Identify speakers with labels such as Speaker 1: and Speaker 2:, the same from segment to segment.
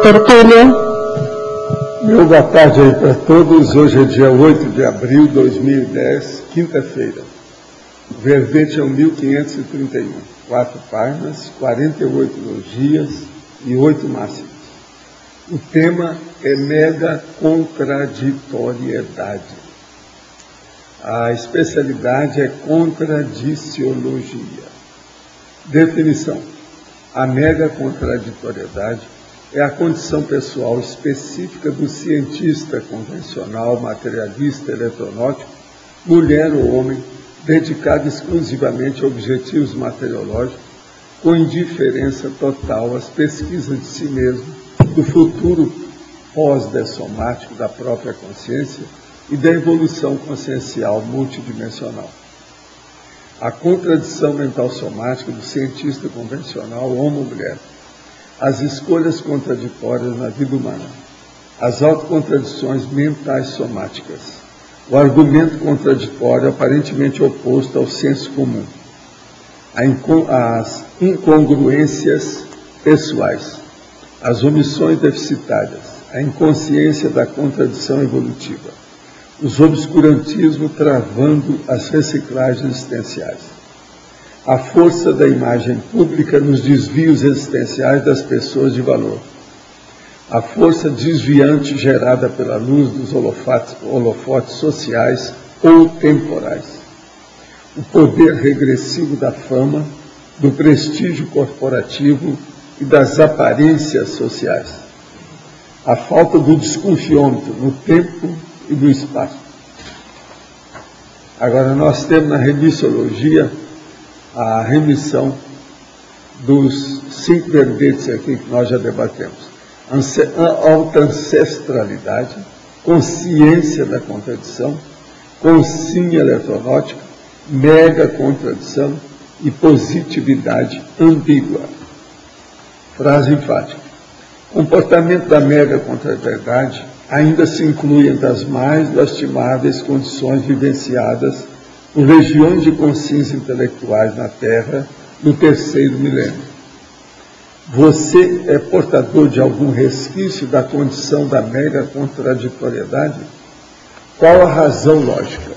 Speaker 1: Túlio.
Speaker 2: Meu boa tarde aí para todos. Hoje é dia 8 de abril de 2010, quinta-feira. O verbete é o 1531. 4 páginas, 48 logias e 8 máximas. O tema é mega contraditoriedade. A especialidade é contradiciologia. Definição. A mega contraditoriedade é a condição pessoal específica do cientista convencional, materialista, eletronótico, mulher ou homem, dedicado exclusivamente a objetivos materiológicos, com indiferença total às pesquisas de si mesmo, do futuro pós-dessomático da própria consciência e da evolução consciencial multidimensional. A contradição mental somática do cientista convencional, homem ou mulher, as escolhas contraditórias na vida humana, as autocontradições mentais somáticas, o argumento contraditório aparentemente oposto ao senso comum, as incongruências pessoais, as omissões deficitárias, a inconsciência da contradição evolutiva, os obscurantismos travando as reciclagens existenciais, a força da imagem pública nos desvios existenciais das pessoas de valor, a força desviante gerada pela luz dos holofotes sociais ou temporais, o poder regressivo da fama, do prestígio corporativo e das aparências sociais, a falta do desconfiômetro no tempo e no espaço. Agora, nós temos na remissologia a remissão dos 5 verbetes aqui que nós já debatemos. Autoancestralidade, consciência da contradição, consciência eletronótica, mega contradição e positividade ambígua. Frase enfática. Comportamento da mega contrariedade ainda se inclui entre as mais lastimáveis condições vivenciadas por regiões de consciência intelectuais na Terra no 3º milênio. Você é portador de algum resquício da condição da mega contraditoriedade? Qual a razão lógica?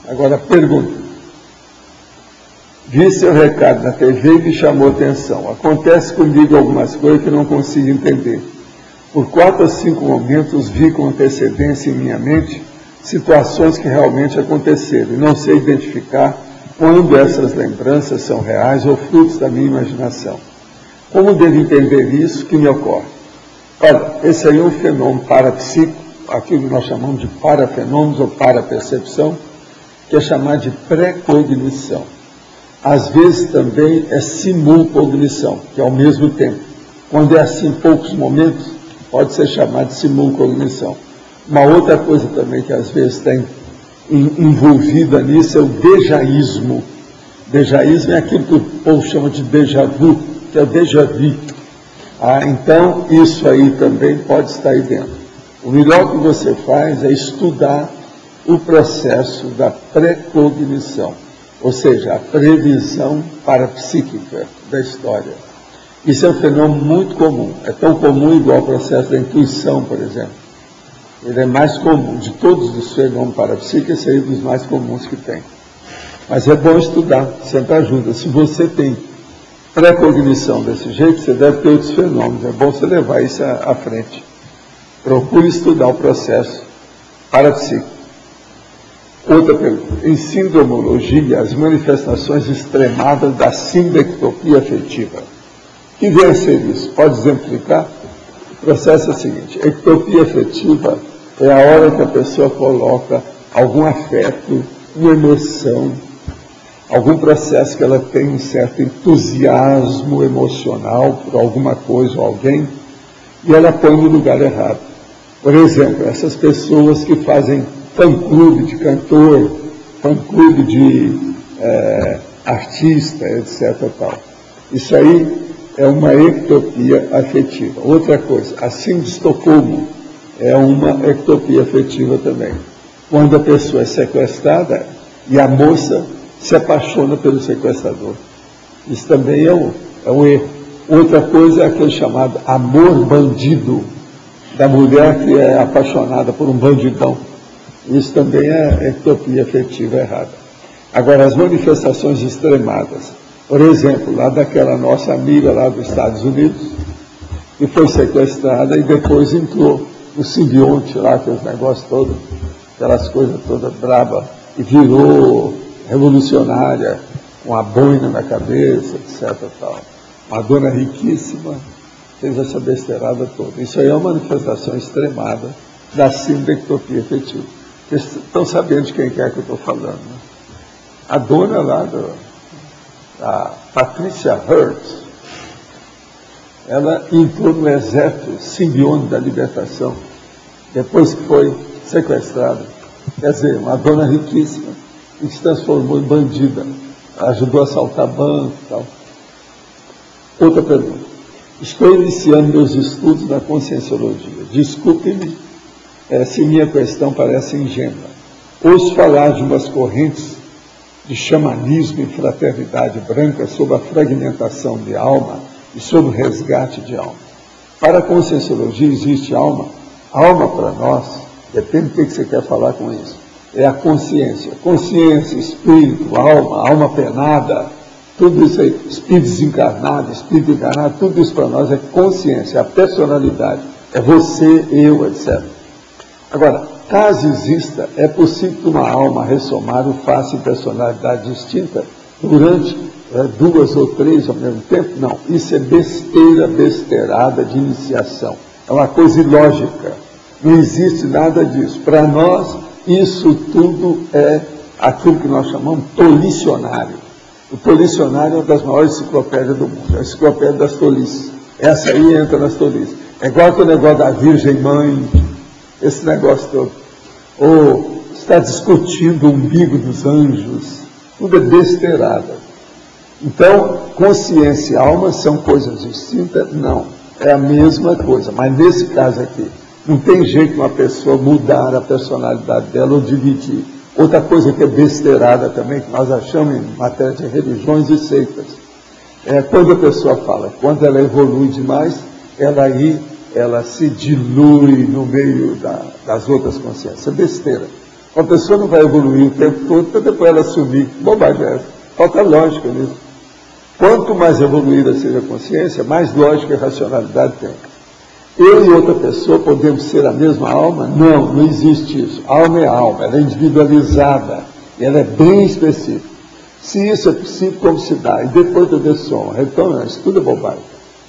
Speaker 2: Agora, pergunta. Vi seu recado na TV e me chamou atenção. Acontece comigo algumas coisas que não consigo entender. Por 4 a 5 momentos vi com antecedência em minha mente situações que realmente aconteceram e não sei identificar quando essas lembranças são reais ou frutos da minha imaginação. Como devo entender isso que me ocorre? Olha, esse aí é um fenômeno parapsíquico, aquilo que nós chamamos de parafenômenos ou parapercepção, que é chamado de pré-cognição. Às vezes também é simulcognição, que é ao mesmo tempo. Quando é assim poucos momentos, pode ser chamado de simulcognição. Uma outra coisa também que às vezes está envolvida nisso é o dejaísmo. Dejaísmo é aquilo que o povo chama de déjà vu, que é o déjà vu. Então, isso aí também pode estar aí dentro. O melhor que você faz é estudar o processo da pré-cognição, ou seja, a previsão parapsíquica da história. Isso é um fenômeno muito comum. É tão comum igual ao processo da intuição, por exemplo. Ele é mais comum, de todos os fenômenos parapsíquicos, esse aí é dos mais comuns que tem. Mas é bom estudar, sempre ajuda. Se você tem pré-cognição desse jeito, você deve ter outros fenômenos. É bom você levar isso à frente. Procure estudar o processo parapsíquico. Outra pergunta. Em sindromologia, as manifestações extremadas da sindectopia afetiva. O que vem a ser isso? Pode exemplificar? O processo é o seguinte: a ectopia afetiva é a hora que a pessoa coloca algum afeto, uma emoção, algum processo que ela tem um certo entusiasmo emocional por alguma coisa ou alguém, e ela põe no lugar errado. Por exemplo, essas pessoas que fazem fã-clube de cantor, fã-clube de artista, etc. Tal. Isso aí é uma ectopia afetiva. Outra coisa, a síndrome de Estocolmo é uma ectopia afetiva também. Quando a pessoa é sequestrada e a moça se apaixona pelo sequestrador. Isso também é um erro. Outra coisa é aquele chamado amor bandido, da mulher que é apaixonada por um bandidão. Isso também é ectopia afetiva errada. Agora, as manifestações extremadas, por exemplo, lá daquela nossa amiga lá dos Estados Unidos, que foi sequestrada e depois entrou no simbionte lá, aqueles negócios todos, aquelas coisas todas brabas, e virou revolucionária, com a boina na cabeça, etc. Tal. Uma dona riquíssima fez essa besteirada toda. Isso aí é uma manifestação extremada da síndrome da ectopia afetiva. Vocês estão sabendo de quem é que eu estou falando, né? A dona lá, a Patricia Hearst, ela entrou no exército simbionte da libertação, depois que foi sequestrada. Quer dizer, uma dona riquíssima, que se transformou em bandida, ajudou a assaltar banco e tal. Outra pergunta. Estou iniciando meus estudos na Conscienciologia. Desculpe-me se minha questão parece ingênua. Ouço falar de umas correntes de xamanismo e fraternidade branca sobre a fragmentação de alma e sobre o resgate de alma. Para a Conscienciologia existe alma. Alma para nós, depende do que você quer falar com isso, é a consciência. Consciência, espírito, alma penada, tudo isso aí, espírito desencarnado, espírito encarnado, tudo isso para nós é consciência, é a personalidade, é você, eu, etc. Agora, caso exista, é possível que uma alma ressomada faça em personalidade distinta durante 2 ou 3 ao mesmo tempo? Não, isso é besteirada de iniciação, é uma coisa ilógica, não existe nada disso. Para nós, isso tudo é aquilo que nós chamamos tolicionário. O tolicionário é uma das maiores enciclopédias do mundo, a enciclopédia das tolices. Essa aí entra nas tolices. É igual que o negócio da Virgem Mãe, esse negócio todo. Ou está discutindo o umbigo dos anjos, tudo é besteirada. Então, consciência e alma são coisas distintas? Não, é a mesma coisa, mas nesse caso aqui, não tem jeito uma pessoa mudar a personalidade dela ou dividir. Outra coisa que é besteirada também, que nós achamos em matéria de religiões e seitas, é quando a pessoa fala, quando ela evolui demais, ela se dilui no meio das outras consciências. É besteira. Uma pessoa não vai evoluir o tempo todo para depois ela sumir. Bobagem é essa. Falta lógica nisso. Quanto mais evoluída seja a consciência, mais lógica e racionalidade tem. Eu e outra pessoa podemos ser a mesma alma? Não, não existe isso. Alma é alma, ela é individualizada, ela é bem específica. Se isso é possível, como se dá? E depois do dessom, então, isso tudo é bobagem.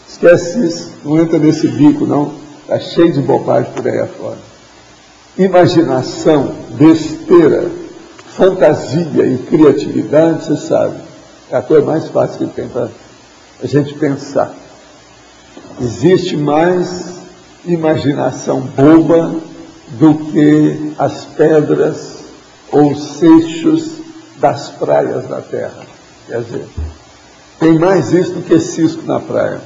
Speaker 2: Esquece isso, não entra nesse bico, não. Está cheio de bobagem por aí afora. Imaginação, besteira, fantasia e criatividade, você sabe, é a coisa mais fácil que tem para a gente pensar. Existe mais imaginação boba do que as pedras ou seixos das praias da terra. Quer dizer, tem mais isso do que cisco na praia.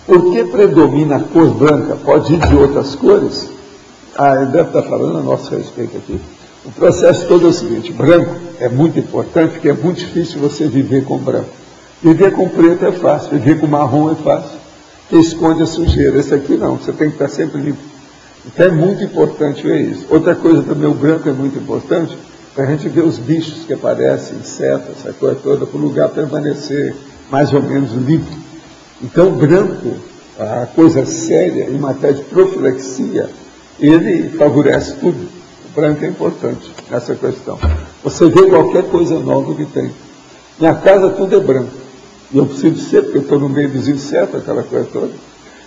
Speaker 2: Por que predomina a cor branca? Pode ir de outras cores? Ele deve estar falando a nosso respeito aqui. O processo todo é o seguinte: branco é muito importante porque é muito difícil você viver com branco. Viver com preto é fácil, viver com marrom é fácil, que esconde a sujeira. Esse aqui não, você tem que estar sempre limpo. Então é muito importante ver isso. Outra coisa também, o branco é muito importante, para a gente ver os bichos que aparecem, insetos, essa coisa toda, para o lugar permanecer mais ou menos limpo. Então o branco, a coisa séria, em matéria de profilaxia, ele favorece tudo. O branco é importante nessa questão. Você vê qualquer coisa nova que tem. Minha casa tudo é branco. E eu preciso ser, porque eu estou no meio dos insetos, aquela coisa toda.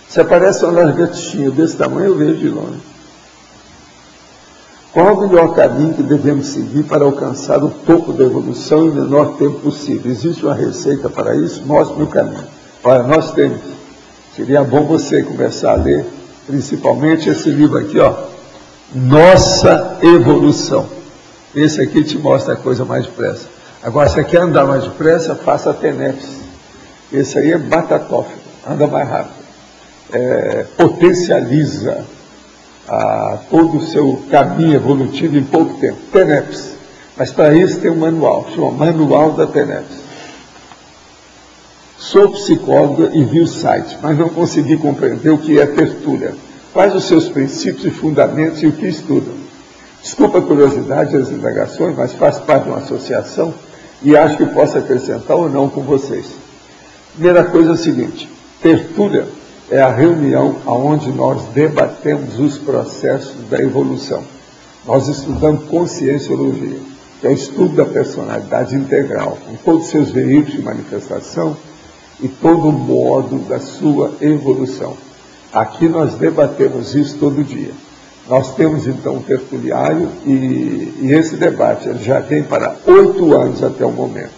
Speaker 2: Se aparece uma lagartixinha desse tamanho, eu vejo de longe. Qual o melhor caminho que devemos seguir para alcançar o topo da evolução em o menor tempo possível? Existe uma receita para isso? Mostre-me o caminho. Olha, nós temos. Seria bom você começar a ler, principalmente esse livro aqui, ó, Nossa Evolução. Esse aqui te mostra a coisa mais depressa. Agora, se você quer andar mais depressa, faça a TENEPS. Esse aí é batatófilo, anda mais rápido. Potencializa todo o seu caminho evolutivo em pouco tempo. TENEPS. Mas para isso tem um manual, chama Manual da TENEPS. Sou psicóloga e vi o site, mas não consegui compreender o que é tertúlia. Quais os seus princípios e fundamentos e o que estudam? Desculpa a curiosidade e as indagações, mas faço parte de uma associação e acho que posso acrescentar ou não com vocês. Primeira coisa é a seguinte: tertúlia é a reunião onde nós debatemos os processos da evolução. Nós estudamos conscienciologia, que é o estudo da personalidade integral, com todos os seus veículos de manifestação e todo o modo da sua evolução. Aqui nós debatemos isso todo dia. Nós temos então um tertuliário e esse debate ele já vem para 8 anos até o momento.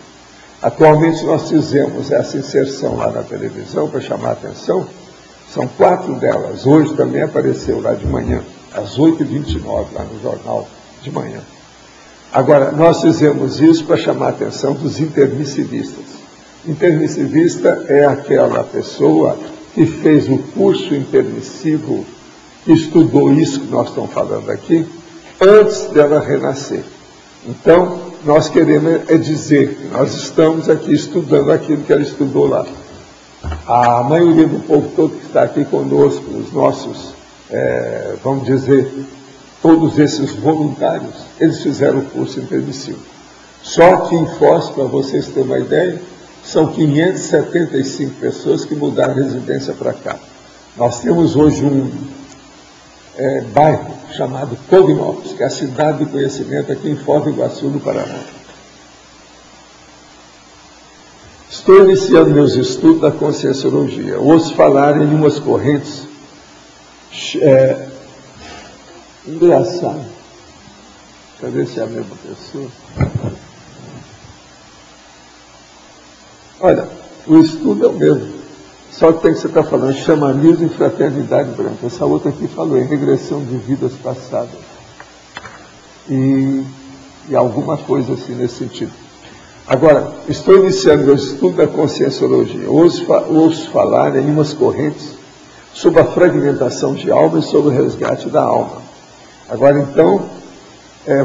Speaker 2: Atualmente nós fizemos essa inserção lá na televisão para chamar a atenção. São 4 delas. Hoje também apareceu lá de manhã, às 8h29, lá no jornal de manhã. Agora, nós fizemos isso para chamar a atenção dos intermissivistas. Intermissivista é aquela pessoa que fez o curso intermissivo, que estudou isso que nós estamos falando aqui, antes dela renascer. Então, nós queremos dizer que nós estamos aqui estudando aquilo que ela estudou lá. A maioria do povo todo que está aqui conosco, os nossos, vamos dizer, todos esses voluntários, eles fizeram o curso intermissivo. Só que em Foz, para vocês terem uma ideia, são 575 pessoas que mudaram a residência para cá. Nós temos hoje um bairro chamado Cognópolis, que é a cidade do conhecimento aqui em Foz do Iguaçu, no Paraná. Estou iniciando meus estudos da conscienciologia. Ouço falar em umas correntes engraçado. Deixa eu ver se é a mesma pessoa. Olha, o estudo é o mesmo. Só que tem que você estar falando xamanismo e fraternidade branca. Essa outra aqui falou em regressão de vidas passadas. E alguma coisa assim nesse sentido. Agora, estou iniciando meu estudo da conscienciologia. Ouço falar em umas correntes sobre a fragmentação de alma e sobre o resgate da alma. Agora, então,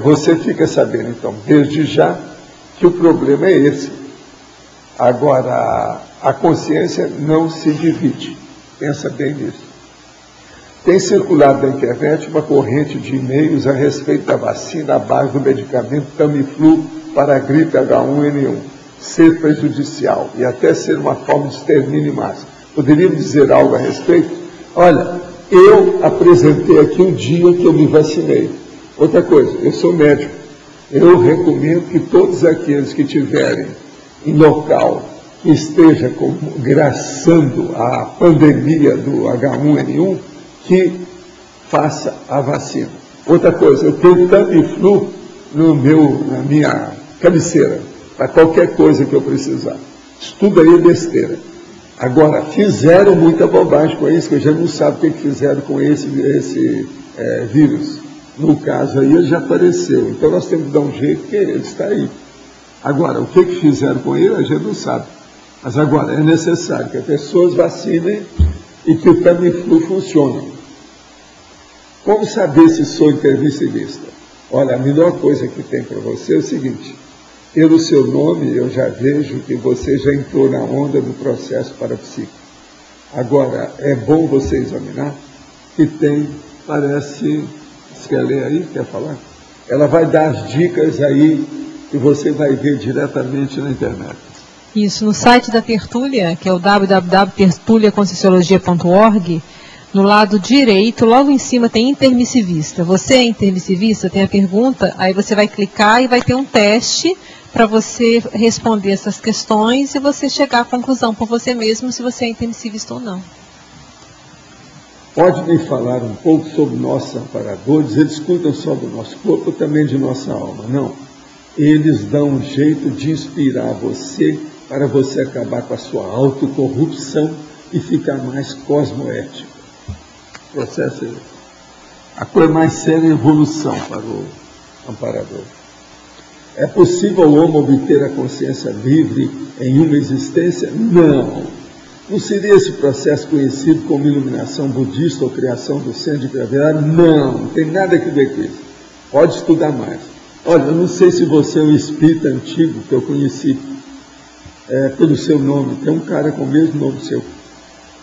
Speaker 2: você fica sabendo, então, desde já, que o problema é esse. Agora, a consciência não se divide. Pensa bem nisso. Tem circulado na internet uma corrente de e-mails a respeito da vacina à base do medicamento Tamiflu para a gripe H1N1 ser prejudicial e até ser uma forma de extermínio em massa. Poderíamos dizer algo a respeito? Olha, eu apresentei aqui o dia que eu me vacinei. Outra coisa, eu sou médico. Eu recomendo que todos aqueles que tiverem em local que esteja graçando a pandemia do H1N1, que faça a vacina. Outra coisa, eu tenho Tamiflu na minha cabeceira, para qualquer coisa que eu precisar. Isso tudo aí é besteira. Agora, fizeram muita bobagem com isso, que eu já não sabe o que fizeram com esse vírus. No caso aí, ele já apareceu. Então, nós temos que dar um jeito, porque ele está aí. Agora, o que fizeram com ele, a gente não sabe. Mas agora, é necessário que as pessoas vacinem e que o Tamiflu funcione. Como saber se sou intermissivista? Olha, a melhor coisa que tem para você é o seguinte: pelo seu nome eu já vejo que você já entrou na onda do processo parapsíquico. Agora, é bom você examinar que tem, parece, você quer ler aí, quer falar? Ela vai dar as dicas aí que você vai ver diretamente na internet.
Speaker 1: Isso, no site da Tertúlia, que é o www.tertuliaconscienciologia.org, no lado direito, logo em cima tem intermissivista. Você é intermissivista? Tem a pergunta, aí você vai clicar e vai ter um teste para você responder essas questões e você chegar à conclusão por você mesmo se você é intermissivista ou não.
Speaker 2: Pode me falar um pouco sobre nossos amparadores? Eles cuidam só do nosso corpo ou também de nossa alma? Não. Eles dão um jeito de inspirar você para você acabar com a sua autocorrupção e ficar mais cosmoético. Processo é esse. A coisa mais séria é a evolução para o amparador. É possível o homem obter a consciência livre em uma existência? Não. Não seria esse processo conhecido como iluminação budista ou criação do centro de gravidade? Não tem nada a ver com isso. Pode estudar mais. Olha, eu não sei se você é um espírito antigo que eu conheci. pelo seu nome, tem um cara com o mesmo nome seu.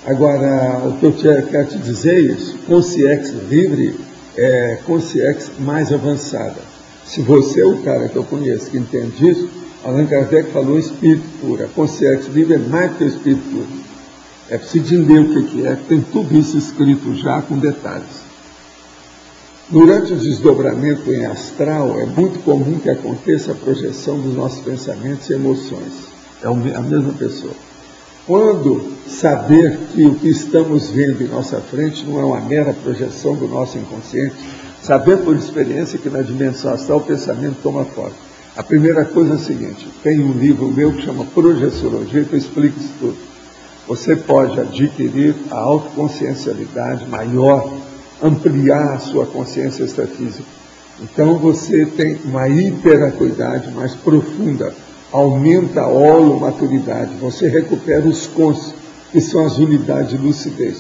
Speaker 2: Agora, o que eu quero te dizer é isso, consciência livre é consciência mais avançada. Se você é o cara que eu conheço que entende isso, Allan Kardec falou espírito puro. A consciência livre é mais que o espírito puro. É preciso entender o que é, tem tudo isso escrito já com detalhes. Durante o desdobramento em astral, é muito comum que aconteça a projeção dos nossos pensamentos e emoções. É a mesma pessoa. Quando saber que o que estamos vendo em nossa frente não é uma mera projeção do nosso inconsciente, saber por experiência que na dimensão astral o pensamento toma forma. A primeira coisa é a seguinte, tem um livro meu que chama Projeciologia, que eu explico isso tudo. Você pode adquirir a autoconsciencialidade maior, ampliar a sua consciência extrafísica. Então você tem uma hiperacuidade mais profunda, aumenta a holomaturidade, você recupera os cons, que são as unidades de lucidez.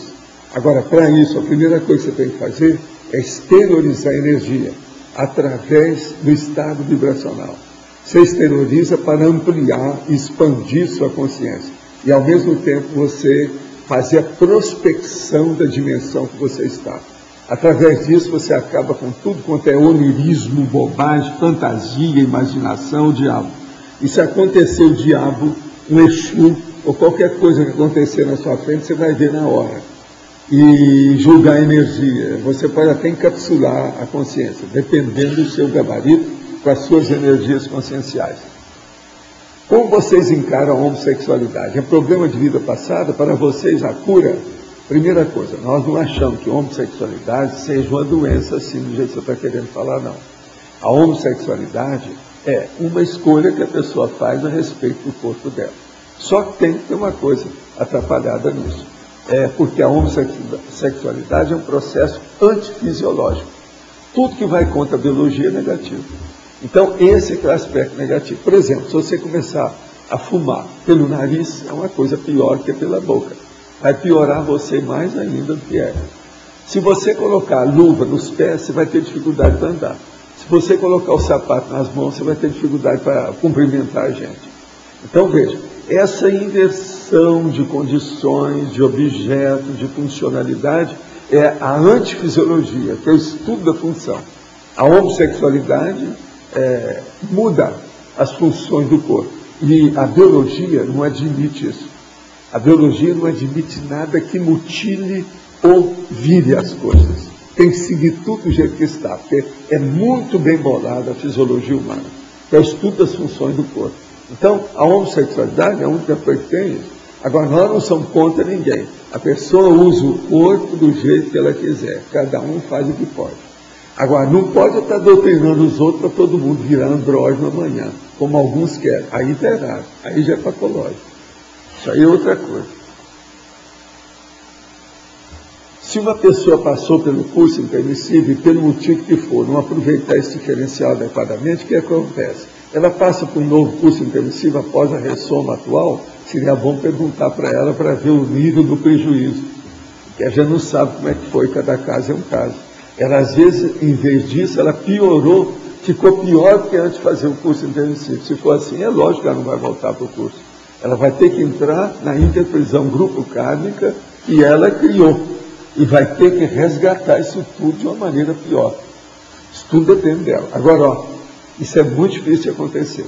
Speaker 2: Agora, para isso, a primeira coisa que você tem que fazer é exteriorizar a energia, através do estado vibracional. Você exterioriza para ampliar e expandir sua consciência. E, ao mesmo tempo, você fazer a prospecção da dimensão que você está. Através disso, você acaba com tudo quanto é onirismo, bobagem, fantasia, imaginação, o diabo. E se acontecer o diabo, um Exu, ou qualquer coisa que acontecer na sua frente, você vai ver na hora. E julgar a energia. Você pode até encapsular a consciência, dependendo do seu gabarito, com as suas energias conscienciais. Como vocês encaram a homossexualidade? É problema de vida passada? Para vocês, a cura? Primeira coisa, nós não achamos que a homossexualidade seja uma doença assim, do jeito que você está querendo falar, não. A homossexualidade é uma escolha que a pessoa faz a respeito do corpo dela. Só que tem que ter uma coisa atrapalhada nisso. Porque a homossexualidade é um processo antifisiológico. Tudo que vai contra a biologia é negativo. Então, esse é o aspecto negativo. Por exemplo, se você começar a fumar pelo nariz, é uma coisa pior que pela boca. Vai piorar você mais ainda do que é. Se você colocar a luva nos pés, você vai ter dificuldade para andar. Se você colocar o sapato nas mãos, você vai ter dificuldade para cumprimentar a gente. Então, veja, essa inversão de condições, de objetos, de funcionalidade, é a antifisiologia, que é o estudo da função. A homossexualidade muda as funções do corpo. E a biologia não admite isso. A biologia não admite nada que mutile ou vire as coisas. Tem que seguir tudo do jeito que está, porque é muito bem bolada a fisiologia humana, que é o estudo das funções do corpo. Então, a homossexualidade é a única coisa que tem isso. Agora, nós não somos contra ninguém. A pessoa usa o corpo do jeito que ela quiser. Cada um faz o que pode. Agora, não pode estar doutrinando os outros para todo mundo virar andrógeno amanhã, como alguns querem. Aí está errado. Aí já é patológico. Isso aí é outra coisa. Se uma pessoa passou pelo curso intermissivo e pelo motivo que for, não aproveitar esse diferencial adequadamente, o que acontece? Ela passa por um novo curso intermissivo após a ressoma atual, seria bom perguntar para ela para ver o nível do prejuízo, porque a gente não sabe como é que foi, cada caso é um caso. Ela, às vezes, em vez disso, ela piorou, ficou pior do que antes de fazer o curso intermissivo. Se for assim, é lógico que ela não vai voltar para o curso. Ela vai ter que entrar na interprisão grupo kármica que ela criou, e vai ter que resgatar isso tudo de uma maneira pior. Isso tudo depende dela. Agora, isso é muito difícil de acontecer.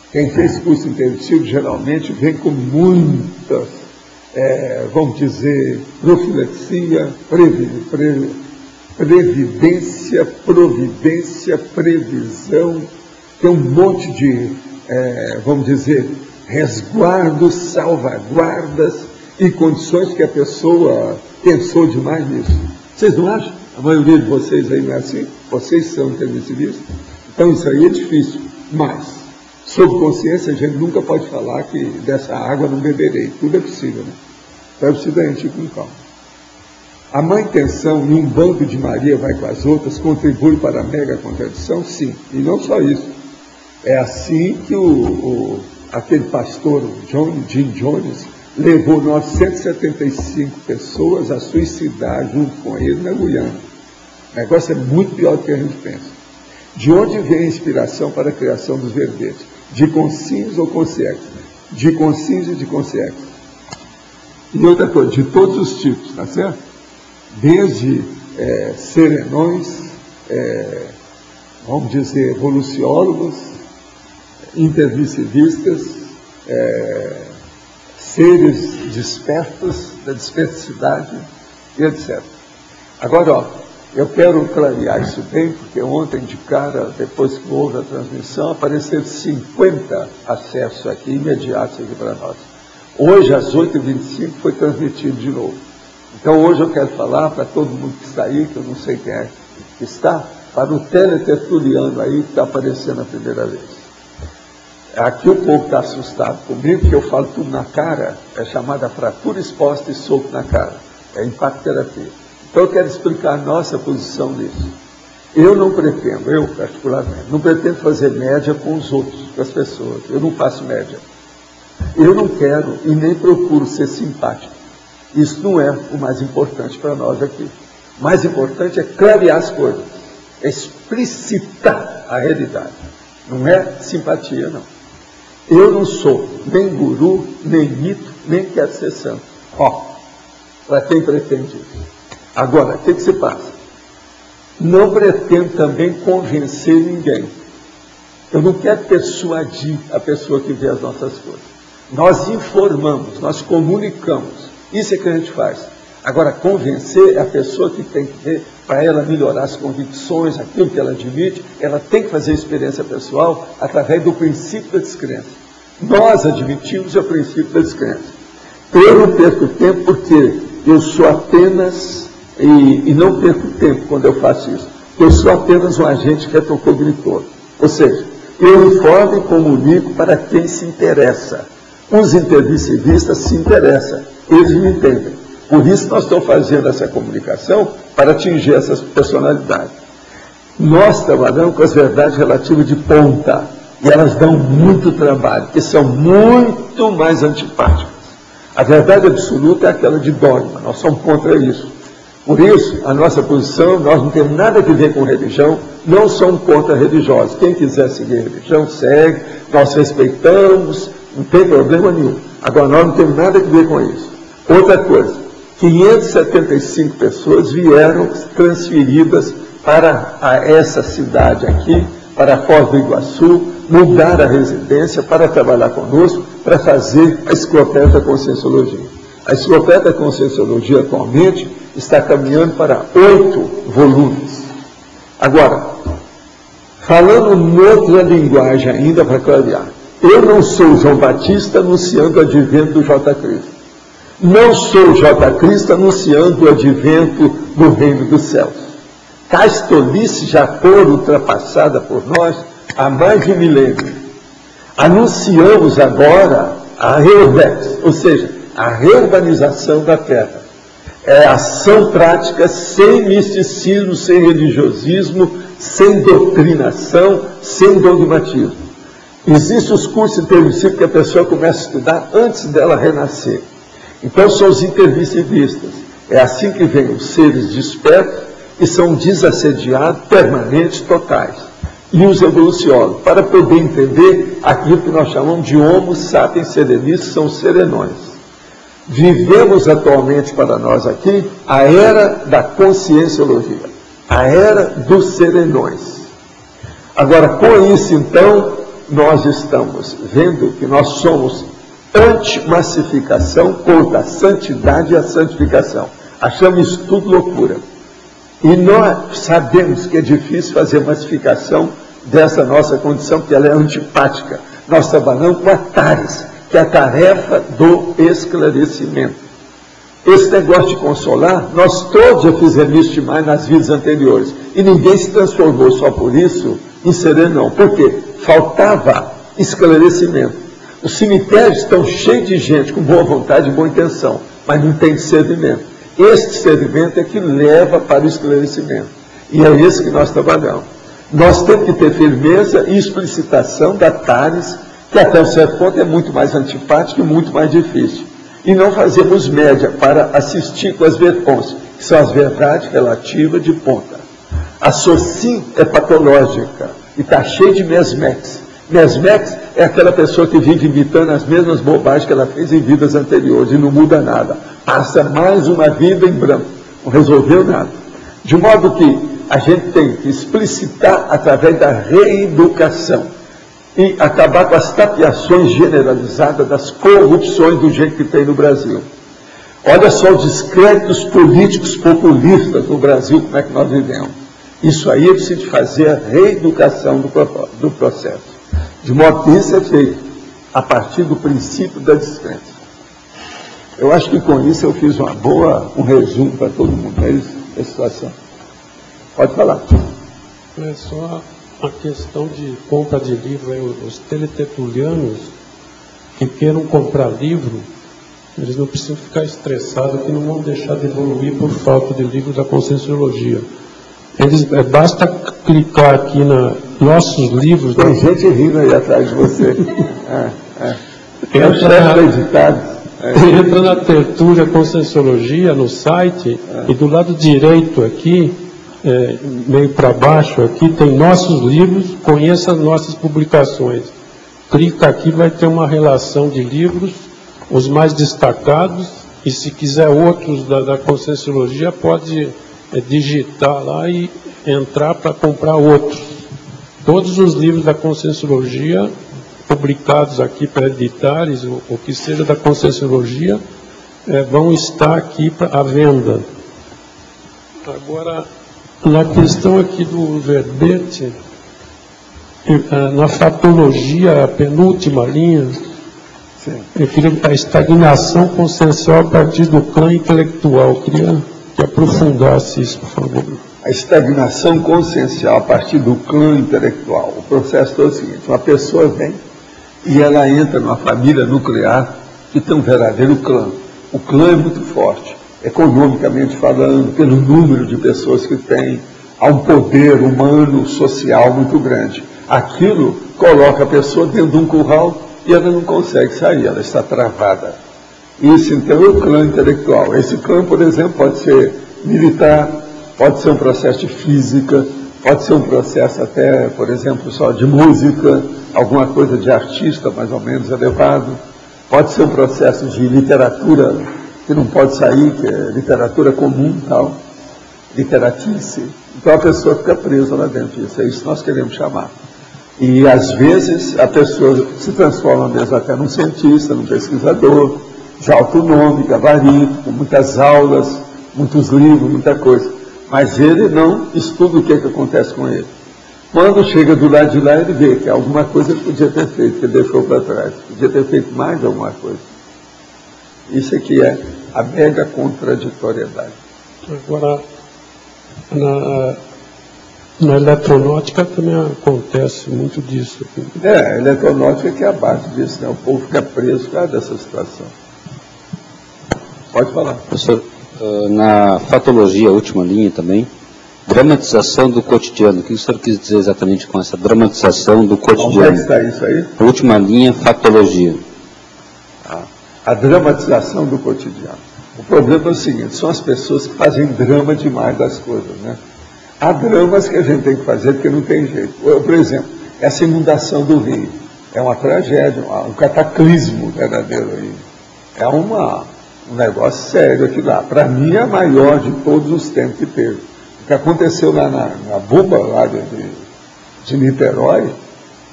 Speaker 2: Quem fez curso intermissivo geralmente vem com muitas, vamos dizer, profilaxia, previdência, providência, previsão, tem um monte de, vamos dizer, resguardos, salvaguardas e condições que a pessoa pensou demais nisso. Vocês não acham? A maioria de vocês aí não é assim? Vocês são intermissivistas? Então isso aí é difícil, mas, sob consciência, a gente nunca pode falar que dessa água não beberei. Tudo é possível, né? Então é preciso a gente ir com calma. A má intenção em um bando de Maria vai com as outras contribui para a mega contradição? Sim. E não só isso. É assim que aquele pastor, Jim Jones, levou 975 pessoas a suicidar junto com ele na Guiana. O negócio é muito pior do que a gente pensa. De onde vem a inspiração para a criação dos verbetes? De consciência ou consciência? de consciência e de consciência. E outra coisa, de todos os tipos, tá certo? Desde serenões, vamos dizer, evoluciólogos, intermissivistas, seres despertos da desperticidade, e etc. Agora, ó, eu quero clarear isso bem, porque ontem de cara, depois que houve a transmissão, apareceram 50 acessos aqui, imediatos aqui para nós. Hoje, às 8h25, foi transmitido de novo. Então, hoje eu quero falar para todo mundo que está aí, que eu não sei quem é que está, para o teletertuliano aí que está aparecendo a primeira vez. Aqui o povo está assustado comigo, porque eu falo tudo na cara, é chamada fratura exposta e soco na cara. É impactoterapia. Então eu quero explicar a nossa posição nisso. Eu não pretendo, eu particularmente, não pretendo fazer média com os outros, com as pessoas. Eu não faço média. Eu não quero e nem procuro ser simpático. Isso não é o mais importante para nós aqui. O mais importante é clarear as coisas, é explicitar a realidade. Não é simpatia, não. Eu não sou nem guru, nem mito, nem quero ser santo. Ó, para quem pretende isso. Agora, o que se passa? Não pretendo também convencer ninguém. Eu não quero persuadir a pessoa que vê as nossas coisas. Nós informamos, nós comunicamos. Isso é que a gente faz. Agora, convencer é a pessoa que tem que ver, para ela melhorar as convicções, aquilo que ela admite, ela tem que fazer experiência pessoal através do princípio da descrença. Nós admitimos o princípio da descrença. Eu não perco tempo porque eu sou apenas, e não perco tempo quando eu faço isso, eu sou apenas um agente retrocognitor. Ou seja, eu informo e comunico para quem se interessa. Os intermissivistas se interessam, eles me entendem. Por isso nós estamos fazendo essa comunicação para atingir essas personalidades. Nós trabalhamos com as verdades relativas de ponta, e elas dão muito trabalho, porque são muito mais antipáticas. A verdade absoluta é aquela de dogma, nós somos contra isso. Por isso, a nossa posição, nós não temos nada a ver com religião, não somos contra religiosos. Quem quiser seguir a religião, segue, nós respeitamos, não tem problema nenhum. Agora, nós não temos nada a ver com isso. Outra coisa, 575 pessoas vieram transferidas para essa cidade aqui, para Foz do Iguaçu, mudar a residência para trabalhar conosco, para fazer a enciclopédia da Conscienciologia. A enciclopédia da Conscienciologia atualmente está caminhando para 8 volumes. Agora, falando em outra linguagem ainda para clarear, eu não sou João Batista anunciando o advento do J. Cristo. Não sou J. Cristo anunciando o advento do reino dos céus. Tais tolices já foram ultrapassadas por nós há mais de milênio. Anunciamos agora a reurbex, ou seja, a reurbanização da terra. É ação prática, sem misticismo, sem religiosismo, sem doutrinação, sem dogmatismo. Existem os cursos intermissivos que a pessoa começa a estudar antes dela renascer. Então são os intermissivistas. É assim que vêm os seres despertos, que são desassediados, permanentes, totais. E os evoluciólogos, para poder entender aquilo que nós chamamos de Homo sapiens serenis, são os serenões. Vivemos atualmente para nós aqui a era da conscienciologia, a era dos serenões. Agora, com isso, então, nós estamos vendo que nós somos anti-massificação contra a santidade e a santificação. Achamos isso tudo loucura. E nós sabemos que é difícil fazer massificação dessa nossa condição, porque ela é antipática. Nós trabalhamos com a TARES, que é a tarefa do esclarecimento. Esse negócio de consolar, nós todos já fizemos isso demais nas vidas anteriores. E ninguém se transformou só por isso em serenão. Por quê? Faltava esclarecimento. Os cemitérios estão cheios de gente com boa vontade e boa intenção, mas não tem discernimento. Este discernimento é que leva para o esclarecimento. E é esse que nós trabalhamos. Nós temos que ter firmeza e explicitação da TARES, que até um certo ponto é muito mais antipático e muito mais difícil. E não fazemos média para assistir com as verdades, que são as verdades relativas de ponta. A SOCIM é patológica e está cheia de mesmex. Mesmex é aquela pessoa que vive imitando as mesmas bobagens que ela fez em vidas anteriores e não muda nada. Passa mais uma vida em branco, não resolveu nada. De modo que a gente tem que explicitar através da reeducação e acabar com as tapeações generalizadas das corrupções do jeito que tem no Brasil. Olha só os descréditos políticos populistas no Brasil, como é que nós vivemos. Isso aí é preciso fazer a reeducação do processo. De modo que isso é feito a partir do princípio da descrença. Eu acho que com isso eu fiz um resumo para todo mundo, é isso, a situação. Pode falar.
Speaker 3: É só a questão de compra de livro. Os teletertulianos que queiram comprar livro, eles não precisam ficar estressados, que não vão deixar de evoluir por falta de livro da Conscienciologia. Basta clicar aqui na nossos livros.
Speaker 2: Tem gente rindo aí atrás de você. É o chefe da editada.
Speaker 3: Entra na tertúlia Conscienciologia no site e do lado direito aqui, meio para baixo aqui, tem nossos livros, conheça as nossas publicações. Clica aqui, vai ter uma relação de livros, os mais destacados, e se quiser outros da Conscienciologia, pode digitar lá e entrar para comprar outros. Todos os livros da Conscienciologia publicados aqui para editares, o que seja da Conscienciologia, vão estar aqui à venda. Agora, na questão aqui do verbete, na fatologia, a penúltima linha, eu queria a estagnação consciencial a partir do clã intelectual. Eu queria que aprofundasse isso, por favor.
Speaker 2: A estagnação consciencial a partir do clã intelectual. O processo é o seguinte: uma pessoa vem e ela entra numa família nuclear que tem um verdadeiro clã. O clã é muito forte, economicamente falando, pelo número de pessoas que tem, há um poder humano, social muito grande. Aquilo coloca a pessoa dentro de um curral e ela não consegue sair, ela está travada. Isso, então, é o clã intelectual. Esse clã, por exemplo, pode ser militar, pode ser um processo de física, pode ser um processo até, por exemplo, só de música, alguma coisa de artista mais ou menos elevado, pode ser um processo de literatura que não pode sair, que é literatura comum, tal, literatice. Então a pessoa fica presa lá dentro disso, é isso que nós queremos chamar. E às vezes a pessoa se transforma mesmo até num cientista, num pesquisador, de alto nome, gabarito, com muitas aulas, muitos livros, muita coisa. Mas ele não estuda o que acontece com ele. Quando chega do lado de lá, ele vê que alguma coisa ele podia ter feito, que ele deixou para trás. Podia ter feito mais alguma coisa. Isso aqui é a mega contraditoriedade.
Speaker 3: Agora, na eletronáutica também acontece muito disso.
Speaker 2: A eletronáutica que é a base disso, né? O povo fica preso por causa dessa situação. Pode falar.
Speaker 4: Professor, na fatologia, a última linha também, dramatização do cotidiano. O que o senhor quis dizer exatamente com essa dramatização do cotidiano?
Speaker 2: Como é que está isso aí?
Speaker 4: A última linha, fatologia.
Speaker 2: A dramatização do cotidiano. O problema é o seguinte: são as pessoas que fazem drama demais das coisas, né? Há dramas que a gente tem que fazer porque não tem jeito. Por exemplo, essa inundação do Rio é uma tragédia, um cataclismo verdadeiro aí. É um negócio sério aqui lá. Para mim é a maior de todos os tempos que teve. O que aconteceu lá na Buba, lá de Niterói,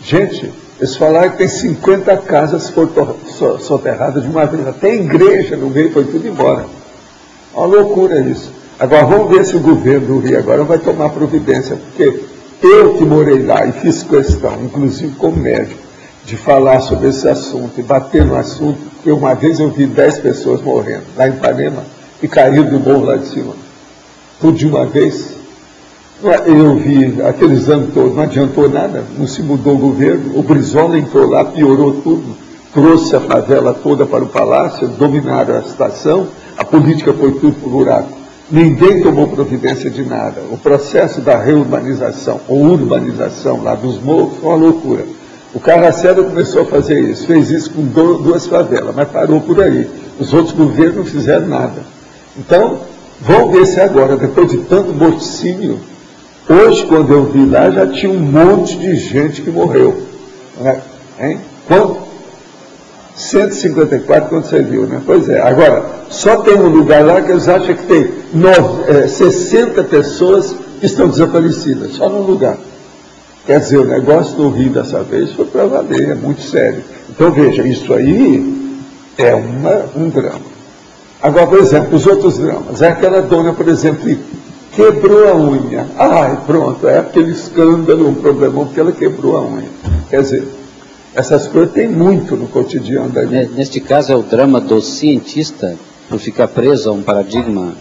Speaker 2: gente, eles falaram que tem 50 casas soterradas de uma vez. Até igreja no meio, foi tudo embora. Uma loucura isso. Agora vamos ver se o governo do Rio agora vai tomar providência, porque eu que morei lá e fiz questão, inclusive como médico, de falar sobre esse assunto e bater no assunto, porque uma vez eu vi 10 pessoas morrendo lá em Ipanema e caíram do morro lá de cima. Tudo de uma vez. Eu vi aqueles anos todos, não adiantou nada, não se mudou o governo, o Brizola entrou lá, piorou tudo, trouxe a favela toda para o palácio, dominaram a situação, a política foi tudo para o buraco. Ninguém tomou providência de nada. O processo da reurbanização ou urbanização lá dos morros foi uma loucura. O Carraceda começou a fazer isso, fez isso com 2 favelas, mas parou por aí. Os outros governos não fizeram nada. Então, vamos ver se agora, depois de tanto morticínio, hoje, quando eu vi lá, já tinha um monte de gente que morreu. Né? Hein? Quando? 154 quando você viu, né? Pois é. Agora, só tem um lugar lá que eles acham que tem 60 pessoas que estão desaparecidas, só num lugar. Quer dizer, o negócio do Rio dessa vez foi para valer, é muito sério. Então, veja, isso aí é um drama. Agora, por exemplo, os outros dramas. É aquela dona, por exemplo, que quebrou a unha. Ai, pronto, é aquele escândalo, um problemão, porque ela quebrou a unha. Quer dizer, essas coisas tem muito no cotidiano da vida.
Speaker 4: Neste caso é o drama do cientista por ficar preso a um paradigma?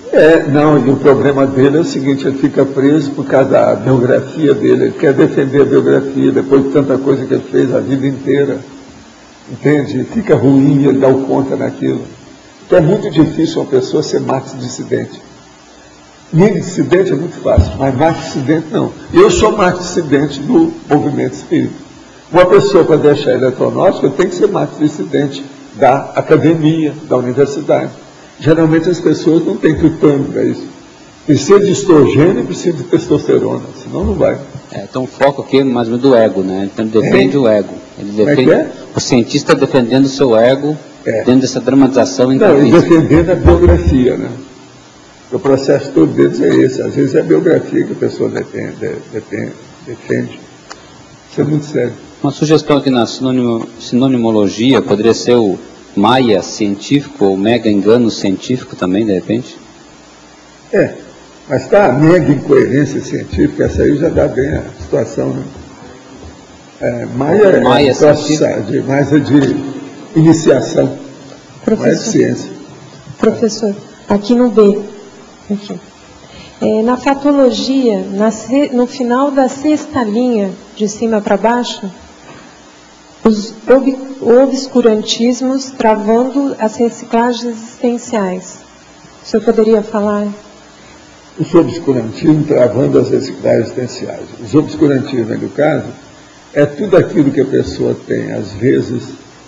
Speaker 2: Não, e o problema dele é o seguinte, ele fica preso por causa da biografia dele, ele quer defender a biografia, depois de tanta coisa que ele fez a vida inteira, entende? Fica ruim, ele dá o conta naquilo. Então é muito difícil uma pessoa ser marxo-dissidente. Dissidente é muito fácil, mas marxo-dissidente não. Eu sou marxo-dissidente do movimento espírita. Uma pessoa, para deixar eletrognóstica, tem que ser marxo-dissidente da academia, da universidade. Geralmente as pessoas não têm tutano para isso. Precisa de estrogênio e precisa de testosterona, senão não vai.
Speaker 4: Então o foco aqui é mais ou menos do ego, né? Então ele defende o ego. Ele defende, o cientista defendendo o seu ego, dentro dessa dramatização.
Speaker 2: Não, e defendendo a biografia, né? O processo todo deles é esse. Às vezes é a biografia que a pessoa defende. Isso é muito sério.
Speaker 4: Uma sugestão aqui na sinonimologia poderia ser o Maia científico ou mega engano científico também, de repente?
Speaker 2: Mas está a mega incoerência científica, essa aí já dá bem a situação, né? Maia é mais de iniciação, não é de ciência.
Speaker 1: Professor, aqui no B, enfim. Na fatologia, no final da sexta linha, de cima para baixo, os obscurantismos travando as reciclagens existenciais. O senhor poderia falar?
Speaker 2: Os obscurantismos travando as reciclagens existenciais. Os obscurantismos, no caso, é tudo aquilo que a pessoa tem, às vezes,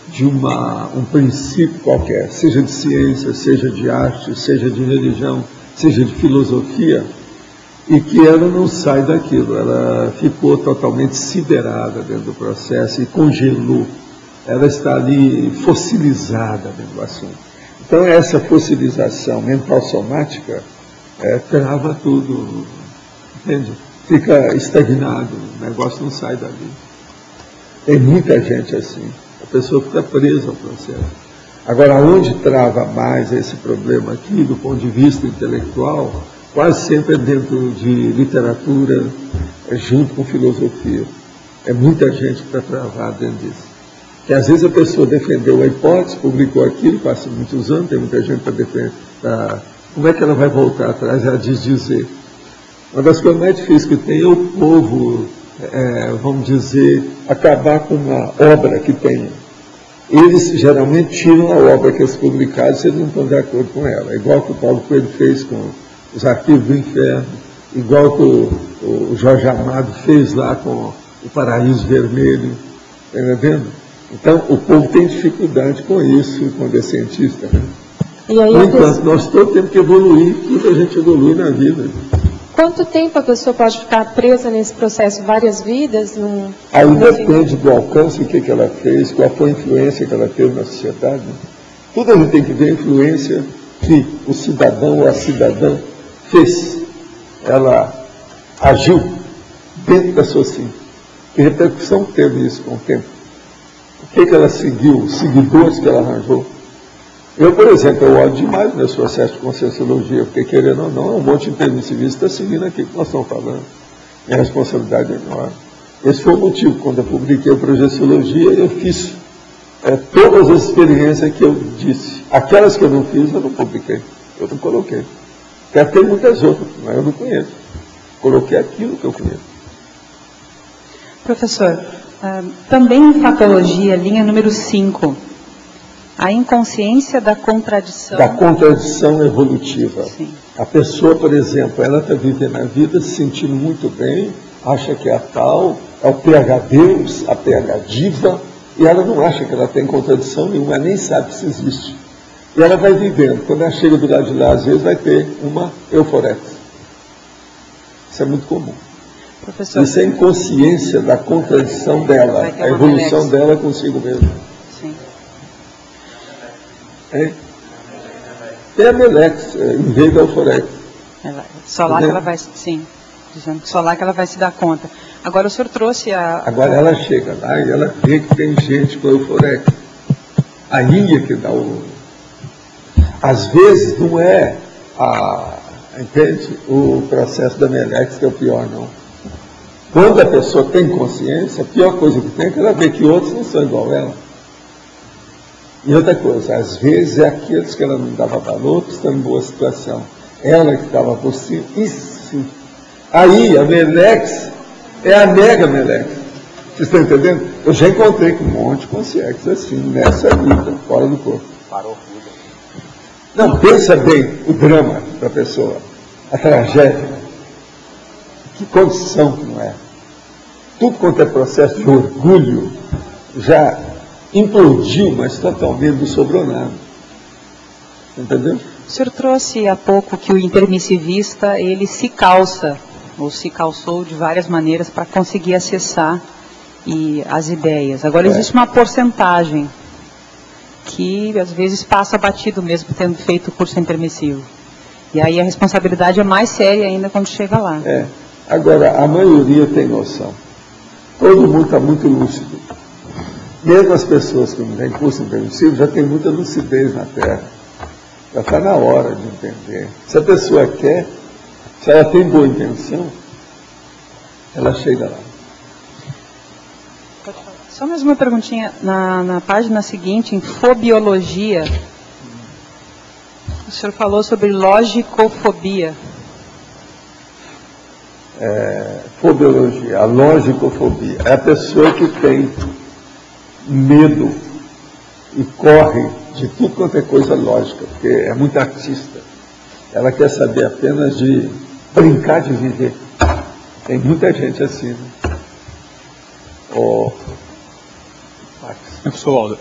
Speaker 2: de um princípio qualquer, seja de ciência, seja de arte, seja de religião, seja de filosofia, e que ela não sai daquilo, ela ficou totalmente siderada dentro do processo e congelou. Ela está ali fossilizada dentro do assunto. Então, essa fossilização mental somática trava tudo, entende? Fica estagnado, o negócio não sai dali. Tem muita gente assim, a pessoa fica presa ao processo. Agora, onde trava mais esse problema aqui, do ponto de vista intelectual, quase sempre é dentro de literatura, junto com filosofia. É muita gente que está travada dentro disso. Que às vezes a pessoa defendeu a hipótese, publicou aquilo, passa muitos anos, tem muita gente para defender. Como é que ela vai voltar atrás? Ela diz dizer. Uma das coisas mais difíceis que tem é o povo, vamos dizer, acabar com uma obra que tem. Eles geralmente tiram a obra que eles publicaram se eles não estão de acordo com ela. Igual que o Paulo Coelho fez com os Arquivos do Inferno, igual que o Jorge Amado fez lá com o Paraíso Vermelho, está entendendo? Então, o povo tem dificuldade com isso, quando é cientista. Né?
Speaker 1: E aí,
Speaker 2: no entanto, nós todos temos que evoluir, tudo a gente evolui na vida.
Speaker 1: Quanto tempo a pessoa pode ficar presa nesse processo? Várias vidas?
Speaker 2: Aí depende do alcance, o que ela fez, qual foi a influência que ela teve na sociedade. Né? Tudo a gente tem que ver a influência que o cidadão ou a cidadã fez. Ela agiu dentro da sociedade. Que repercussão teve isso com o tempo? O que ela seguiu, os seguidores que ela arranjou? Eu, por exemplo, eu olho demais meus processos de conscienciologia, porque, querendo ou não, um monte de intermissivista está seguindo aquilo que nós estamos falando. Minha responsabilidade é enorme. Esse foi o motivo, quando eu publiquei o Projeciologia, eu fiz todas as experiências que eu disse. Aquelas que eu não fiz, eu não publiquei. Eu não coloquei. Deve ter muitas outras, mas eu não conheço. Coloquei aquilo que eu conheço.
Speaker 5: Professor, também em Fatologia, linha número 5, a inconsciência da contradição.
Speaker 2: Da contradição evolutiva.
Speaker 5: Sim.
Speaker 2: A pessoa, por exemplo, ela está vivendo a vida se sentindo muito bem, acha que é a tal, é o PH Deus, a PH Diva, e ela não acha que ela tem contradição nenhuma, ela nem sabe se existe. E ela vai vivendo. Quando ela chega do lado de lá, às vezes vai ter uma euforex. Isso é muito comum.
Speaker 5: Professor.
Speaker 2: Isso é inconsciência da contradição dela, a evolução dela consigo mesmo.
Speaker 5: Sim.
Speaker 2: Tem a Melex, em vez da Alforex.
Speaker 5: Só lá que ela vai, sim, dizendo que só lá que ela vai se dar conta. Agora o senhor trouxe a...
Speaker 2: Agora ela chega lá e ela vê que tem gente com Alforex. Aí é que dá o... Às vezes não é entende? O processo da Melex que é o pior, não. Quando a pessoa tem consciência, a pior coisa que tem é que ela vê que outros não são igual a ela. E outra coisa, às vezes é aqueles que ela não dava valor que estão em boa situação. Ela que estava por cima, isso sim. Aí a Melex é a mega Melex. Vocês estão entendendo? Eu já encontrei com um monte de consciências assim, nessa vida, fora do corpo.
Speaker 6: Parou.
Speaker 2: Não, pensa bem o drama da pessoa, a tragédia. Que condição que não é. Tudo quanto é processo de orgulho já implodiu, mas totalmente não sobrou nada. Entendeu?
Speaker 5: O senhor trouxe há pouco que o intermissivista, ele se calça, ou se calçou de várias maneiras para conseguir acessar as ideias. Agora, existe uma porcentagem que às vezes passa batido mesmo tendo feito o curso intermissivo. E aí a responsabilidade é mais séria ainda quando chega lá.
Speaker 2: Agora, a maioria tem noção. Todo mundo está muito lúcido. Mesmo as pessoas que não têm curso intermissivo já têm muita lucidez na Terra. Já está na hora de entender. Se a pessoa quer, se ela tem boa intenção, ela chega lá.
Speaker 5: Só mais uma perguntinha. Na página seguinte, em fobiologia, o senhor falou sobre logicofobia.
Speaker 2: Fobiologia, a logicofobia. É a pessoa que tem medo e corre de tudo quanto é coisa lógica, porque é muito artista. Ela quer saber apenas de brincar de viver. Tem muita gente assim, né?
Speaker 6: Professor Waldo,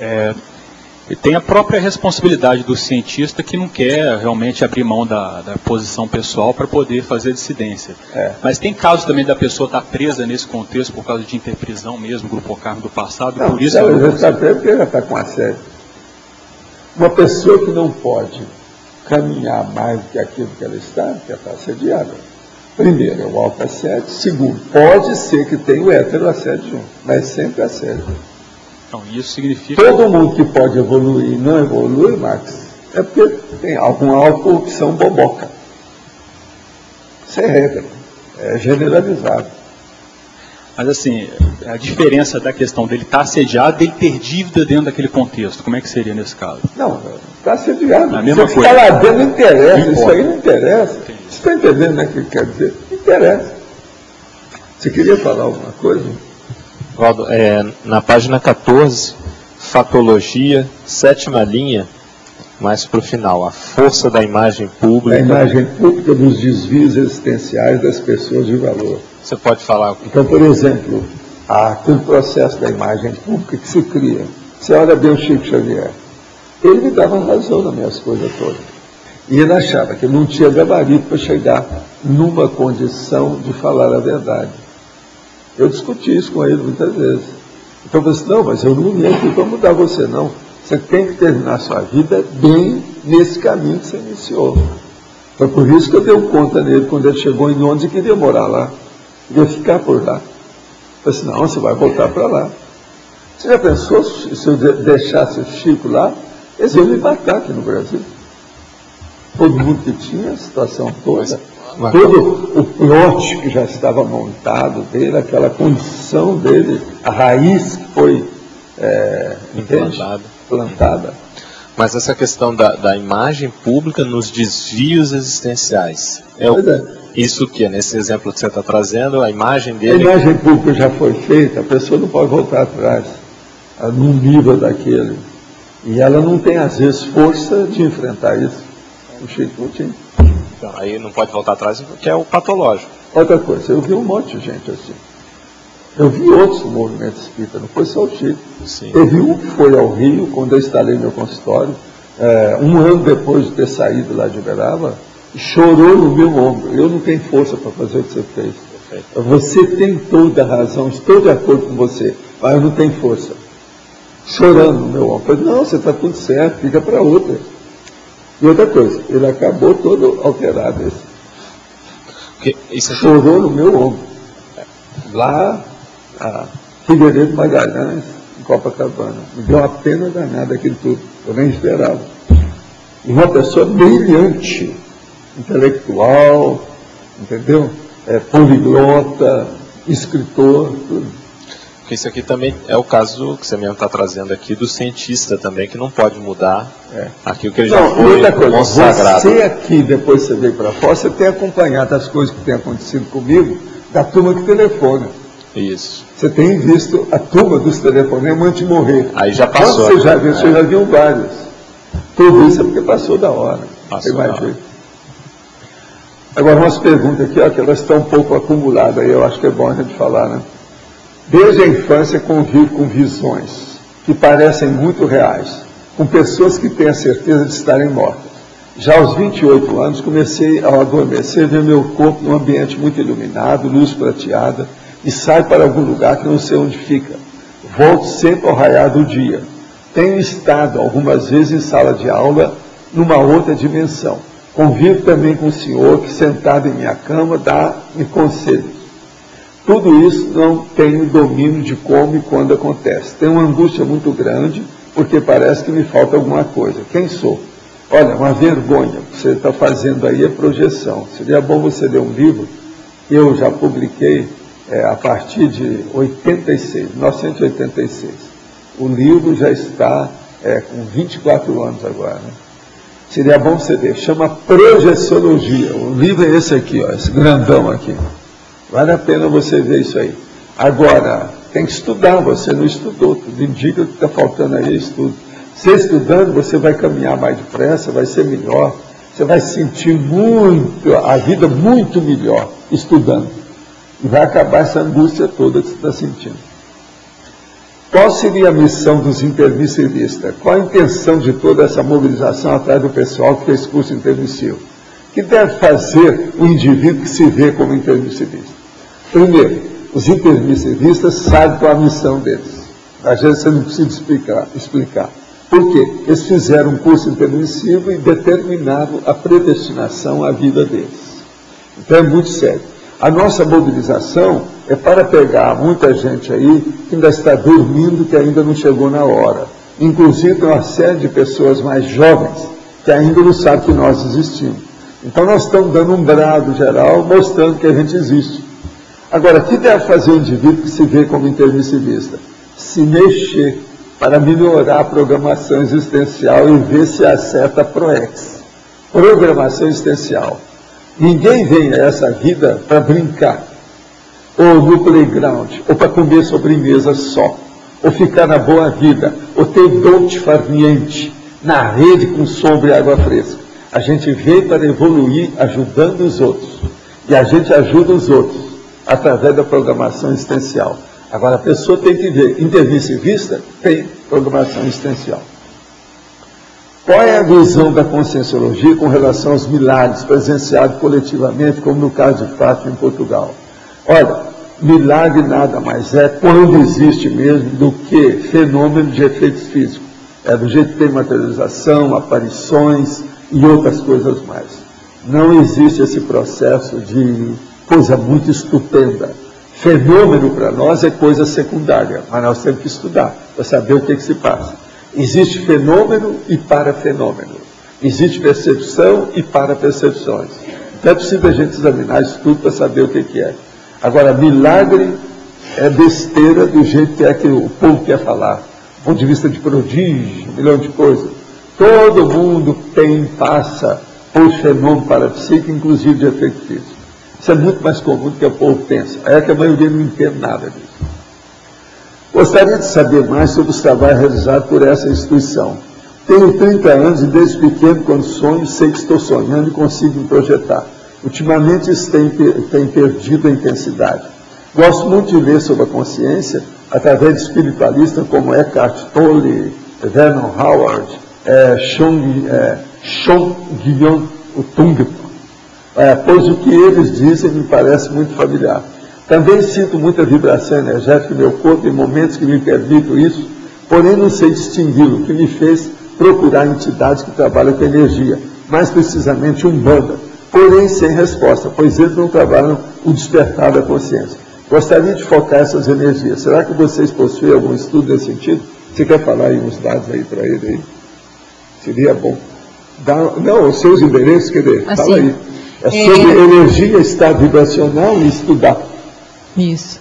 Speaker 6: tem a própria responsabilidade do cientista que não quer realmente abrir mão da posição pessoal para poder fazer dissidência. Mas tem casos também da pessoa estar presa nesse contexto por causa de interprisão mesmo, grupo carmo do passado,
Speaker 2: não,
Speaker 6: por isso...
Speaker 2: Ela já está presa porque ela está com assédio. Uma pessoa que não pode caminhar mais do que aquilo que ela está assediada. Primeiro, é o autoassédio. Segundo, pode ser que tenha o heteroassédio junto, mas sempre assédio.
Speaker 6: Então, isso significa...
Speaker 2: Todo mundo que pode evoluir e não evolui, Max, é porque tem alguma corrupção boboca. Isso é regra, é generalizado.
Speaker 6: Mas assim, a diferença da questão dele estar assediado e ele ter dívida dentro daquele contexto, como é que seria nesse caso?
Speaker 2: Não, está assediado.
Speaker 6: A mesma coisa.
Speaker 2: Está lá dentro, não interessa,
Speaker 6: Não
Speaker 2: isso aí não interessa.
Speaker 6: Entendi.
Speaker 2: Você está entendendo, né, o que quer dizer? Não interessa. Você queria falar alguma coisa?
Speaker 7: Waldo, na página 14, fatologia, 7ª linha, mais para o final, a força da imagem pública.
Speaker 2: A imagem pública dos desvios existenciais das pessoas de valor.
Speaker 7: Você pode falar?
Speaker 2: Então, por exemplo, aquele processo da imagem pública que se cria. Você olha bem o Chico Xavier. Ele me dava razão nas minhas coisas todas. E ele achava que eu não tinha gabarito para chegar numa condição de falar a verdade. Eu discuti isso com ele muitas vezes. Então eu falei assim, não, mas eu não vim aqui para mudar você, não. Você tem que terminar a sua vida bem nesse caminho que você iniciou. Foi por isso que eu dei conta nele quando ele chegou em Londres e queria morar lá. Queria ficar por lá. Eu falei assim, não, você vai voltar para lá. Você já pensou se eu deixasse o Chico lá? Eles iam me matar aqui no Brasil. Todo mundo que tinha, a situação toda. Todo o plot que já estava montado dele, aquela condição dele, a raiz que foi plantada.
Speaker 7: Mas essa questão da imagem pública nos desvios existenciais. Isso que é, nesse exemplo que você está trazendo, a imagem dele...
Speaker 2: A imagem pública já foi feita, a pessoa não pode voltar atrás, num nível daquele. E ela não tem, às vezes, força de enfrentar isso. O Chico não tinha.
Speaker 7: Então, aí não pode voltar atrás, porque é o patológico.
Speaker 2: Outra coisa, eu vi um monte de gente assim. Eu vi outros movimentos espíritas, não foi só o Chico.
Speaker 7: Sim.
Speaker 2: Teve um que foi ao Rio, quando eu instalei meu consultório, um ano depois de ter saído lá de Uberaba, chorou no meu ombro. Eu não tenho força para fazer o que você fez. Você tem toda a razão, estou de acordo com você, mas eu não tenho força. Chorando no meu ombro. Não, você está tudo certo, fica para outra. E outra coisa, ele acabou todo alterado. Chorou no meu ombro. Lá, a Figueiredo Magalhães, em Copacabana. Me deu uma pena danada aquilo tudo. Eu nem esperava. E uma pessoa brilhante, intelectual, entendeu? Poliglota, escritor, tudo.
Speaker 7: Porque isso aqui também é o caso que você mesmo está trazendo aqui do cientista também, que não pode mudar aquilo que ele já foi consagrado.
Speaker 2: Você aqui, depois você veio para fora, você tem acompanhado as coisas que têm acontecido comigo, da turma que telefona.
Speaker 7: Isso.
Speaker 2: Você tem visto a turma dos telefonemas antes de morrer.
Speaker 7: Aí já passou.
Speaker 2: Você já viu, você já viu vários. Tudo isso é porque passou da hora.
Speaker 7: Passou da hora.
Speaker 2: Agora, umas perguntas aqui, ó, que elas estão um pouco acumuladas, aí eu acho que é bom a gente falar, né? Desde a infância convivo com visões que parecem muito reais, com pessoas que têm a certeza de estarem mortas. Já aos 28 anos comecei a adormecer, ver meu corpo num ambiente muito iluminado, luz prateada, e saio para algum lugar que não sei onde fica. Volto sempre ao raiar do dia. Tenho estado algumas vezes em sala de aula, numa outra dimensão. Convivo também com o senhor que, sentado em minha cama, dá-me conselhos. Tudo isso não tenho domínio de como e quando acontece. Tenho uma angústia muito grande, porque parece que me falta alguma coisa. Quem sou? Olha, uma vergonha. O que você está fazendo aí é projeção. Seria bom você ler um livro que eu já publiquei a partir de 1986. O livro já está com 24 anos agora, né? Seria bom você ver. Chama Projeciologia. O livro é esse aqui, ó, esse grandão aqui. Vale a pena você ver isso aí. Agora, tem que estudar, você não estudou, tudo indica que está faltando aí estudo. Você estudando, você vai caminhar mais depressa, vai ser melhor, você vai sentir muito, a vida muito melhor estudando. E vai acabar essa angústia toda que você está sentindo. Qual seria a missão dos intermissivistas? Qual a intenção de toda essa mobilização atrás do pessoal que fez curso intermissivo? O que deve fazer o indivíduo que se vê como intermissivista? Primeiro, os intermissivistas sabem qual a missão deles. Às vezes você não precisa explicar. Por quê? Eles fizeram um curso intermissivo e determinaram a predestinação à vida deles. Então é muito sério. A nossa mobilização é para pegar muita gente aí que ainda está dormindo, que ainda não chegou na hora. Inclusive tem uma série de pessoas mais jovens que ainda não sabem que nós existimos. Então nós estamos dando um brado geral, mostrando que a gente existe. Agora, o que deve fazer o indivíduo que se vê como intermissivista? Se mexer para melhorar a programação existencial e ver se acerta a PROEX. Programação existencial. Ninguém vem a essa vida para brincar, ou no playground, ou para comer sobremesa só, ou ficar na boa vida, ou ter dolce far niente, na rede com sombra e água fresca. A gente veio para evoluir ajudando os outros. E a gente ajuda os outros através da programação existencial. Agora, a pessoa tem que ver, intermissivista tem programação existencial. Qual é a visão da conscienciologia com relação aos milagres presenciados coletivamente, como no caso de Fátima em Portugal? Olha, milagre nada mais é, quando existe mesmo, do que fenômeno de efeitos físicos. É do jeito que tem materialização, aparições e outras coisas mais. Não existe esse processo de coisa muito estupenda. Fenômeno para nós é coisa secundária, mas nós temos que estudar para saber o que se passa. Existe fenômeno e parafenômeno. Existe percepção e parapercepções. Então é preciso a gente examinar isso tudo para saber o que é. Agora, milagre é besteira do jeito que o povo quer falar. Do ponto de vista de prodígio, 1 milhão de coisas. Todo mundo passa por fenômeno parapsíquico, inclusive de efeito físico. Isso é muito mais comum do que o povo pensa. É que a maioria não entende nada disso. Gostaria de saber mais sobre os trabalhos realizados por essa instituição. Tenho 30 anos e desde pequeno, quando sonho, sei que estou sonhando e consigo me projetar. Ultimamente isso tem perdido a intensidade. Gosto muito de ler sobre a consciência através de espiritualistas como Eckhart Tolle, Vernon Howard, Shon-Guillaume Tung, pois o que eles dizem me parece muito familiar. Também sinto muita vibração energética no meu corpo em momentos que me permitem isso, porém não sei distingui-lo, o que me fez procurar entidades que trabalham com energia, mais precisamente Umbanda, porém sem resposta, pois eles não trabalham o despertar da consciência. Gostaria de focar essas energias. Será que vocês possuem algum estudo nesse sentido? Você quer falar aí uns dados aí para ele aí? Seria bom. Não, os seus endereços, quer dizer, assim, fala aí. É sobre energia, estado vibracional e estudar.
Speaker 1: Isso.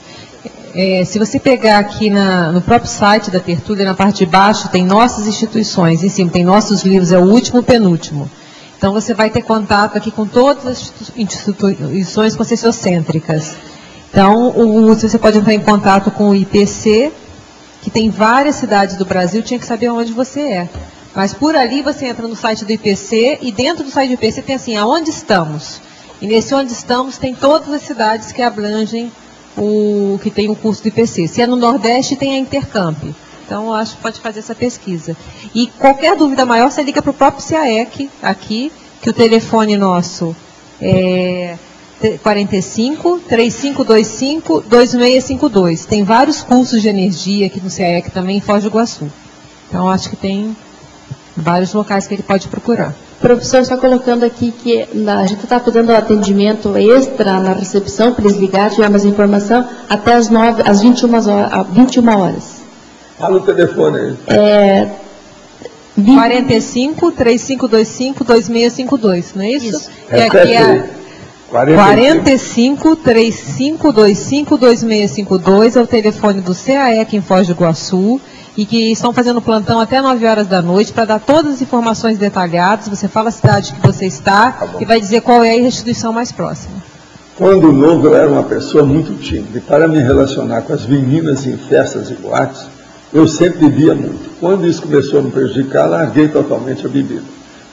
Speaker 1: Se você pegar aqui no próprio site da Tertúlia, na parte de baixo, tem nossas instituições, em cima tem nossos livros, é o último, penúltimo. Então você vai ter contato aqui com todas as instituições conscienciocêntricas. Então, você pode entrar em contato com o IPC, que tem várias cidades do Brasil, tinha que saber onde você é. Mas por ali você entra no site do IPC, e dentro do site do IPC tem assim, aonde estamos? E nesse onde estamos tem todas as cidades que abrangem que tem o curso do IPC. Se é no Nordeste, tem a Intercamp. Então, eu acho que pode fazer essa pesquisa. E qualquer dúvida maior, você liga para o próprio CAEC aqui, que o telefone nosso é 45 3525 2652. Tem vários cursos de energia aqui no CAEC também, em Foz do Iguaçu. Então, acho que tem vários locais que ele pode procurar.
Speaker 8: Professor, só colocando aqui que a gente está fazendo atendimento extra na recepção, para eles ligar, tiver mais informação, até às 21 horas.
Speaker 2: Fala o telefone aí.
Speaker 1: 45 3525 2652, não é isso?
Speaker 2: E aqui é
Speaker 1: 45 3525 2652, é o telefone do CAEC em Foz do Iguaçu, e que estão fazendo plantão até 9 horas da noite para dar todas as informações detalhadas. Você fala a cidade que você está e vai dizer qual é a instituição mais próxima.
Speaker 2: Quando novo, eu era uma pessoa muito tímida, e para me relacionar com as meninas em festas e boates, eu sempre bebia muito. Quando isso começou a me prejudicar, larguei totalmente a bebida.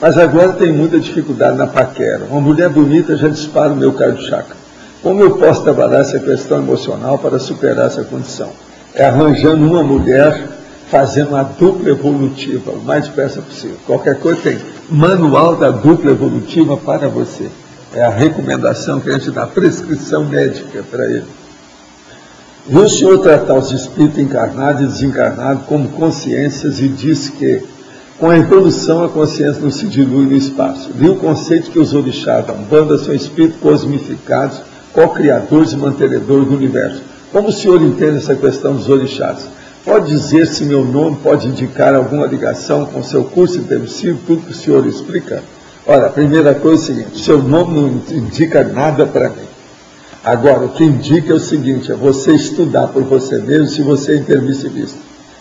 Speaker 2: Mas agora tenho muita dificuldade na paquera. Uma mulher bonita já dispara o meu cardio-chakra. Como eu posso trabalhar essa questão emocional para superar essa condição? É arranjando uma mulher, fazendo uma dupla evolutiva, o mais depressa possível. Qualquer coisa tem manual da dupla evolutiva para você. É a recomendação que a gente dá, prescrição médica para ele. E o senhor tratar os espíritos encarnados e desencarnados como consciências e diz que, com a evolução, a consciência não se dilui no espaço. Vi o conceito que os orixás da Umbanda são espíritos cosmificados, co-criadores e mantenedores do universo. Como o senhor entende essa questão dos orixás? Pode dizer se meu nome pode indicar alguma ligação com o seu curso intermissivo, tudo que o senhor explica? Olha, a primeira coisa é o seguinte, seu nome não indica nada para mim. Agora, o que indica é o seguinte, é você estudar por você mesmo se você é intermissivista.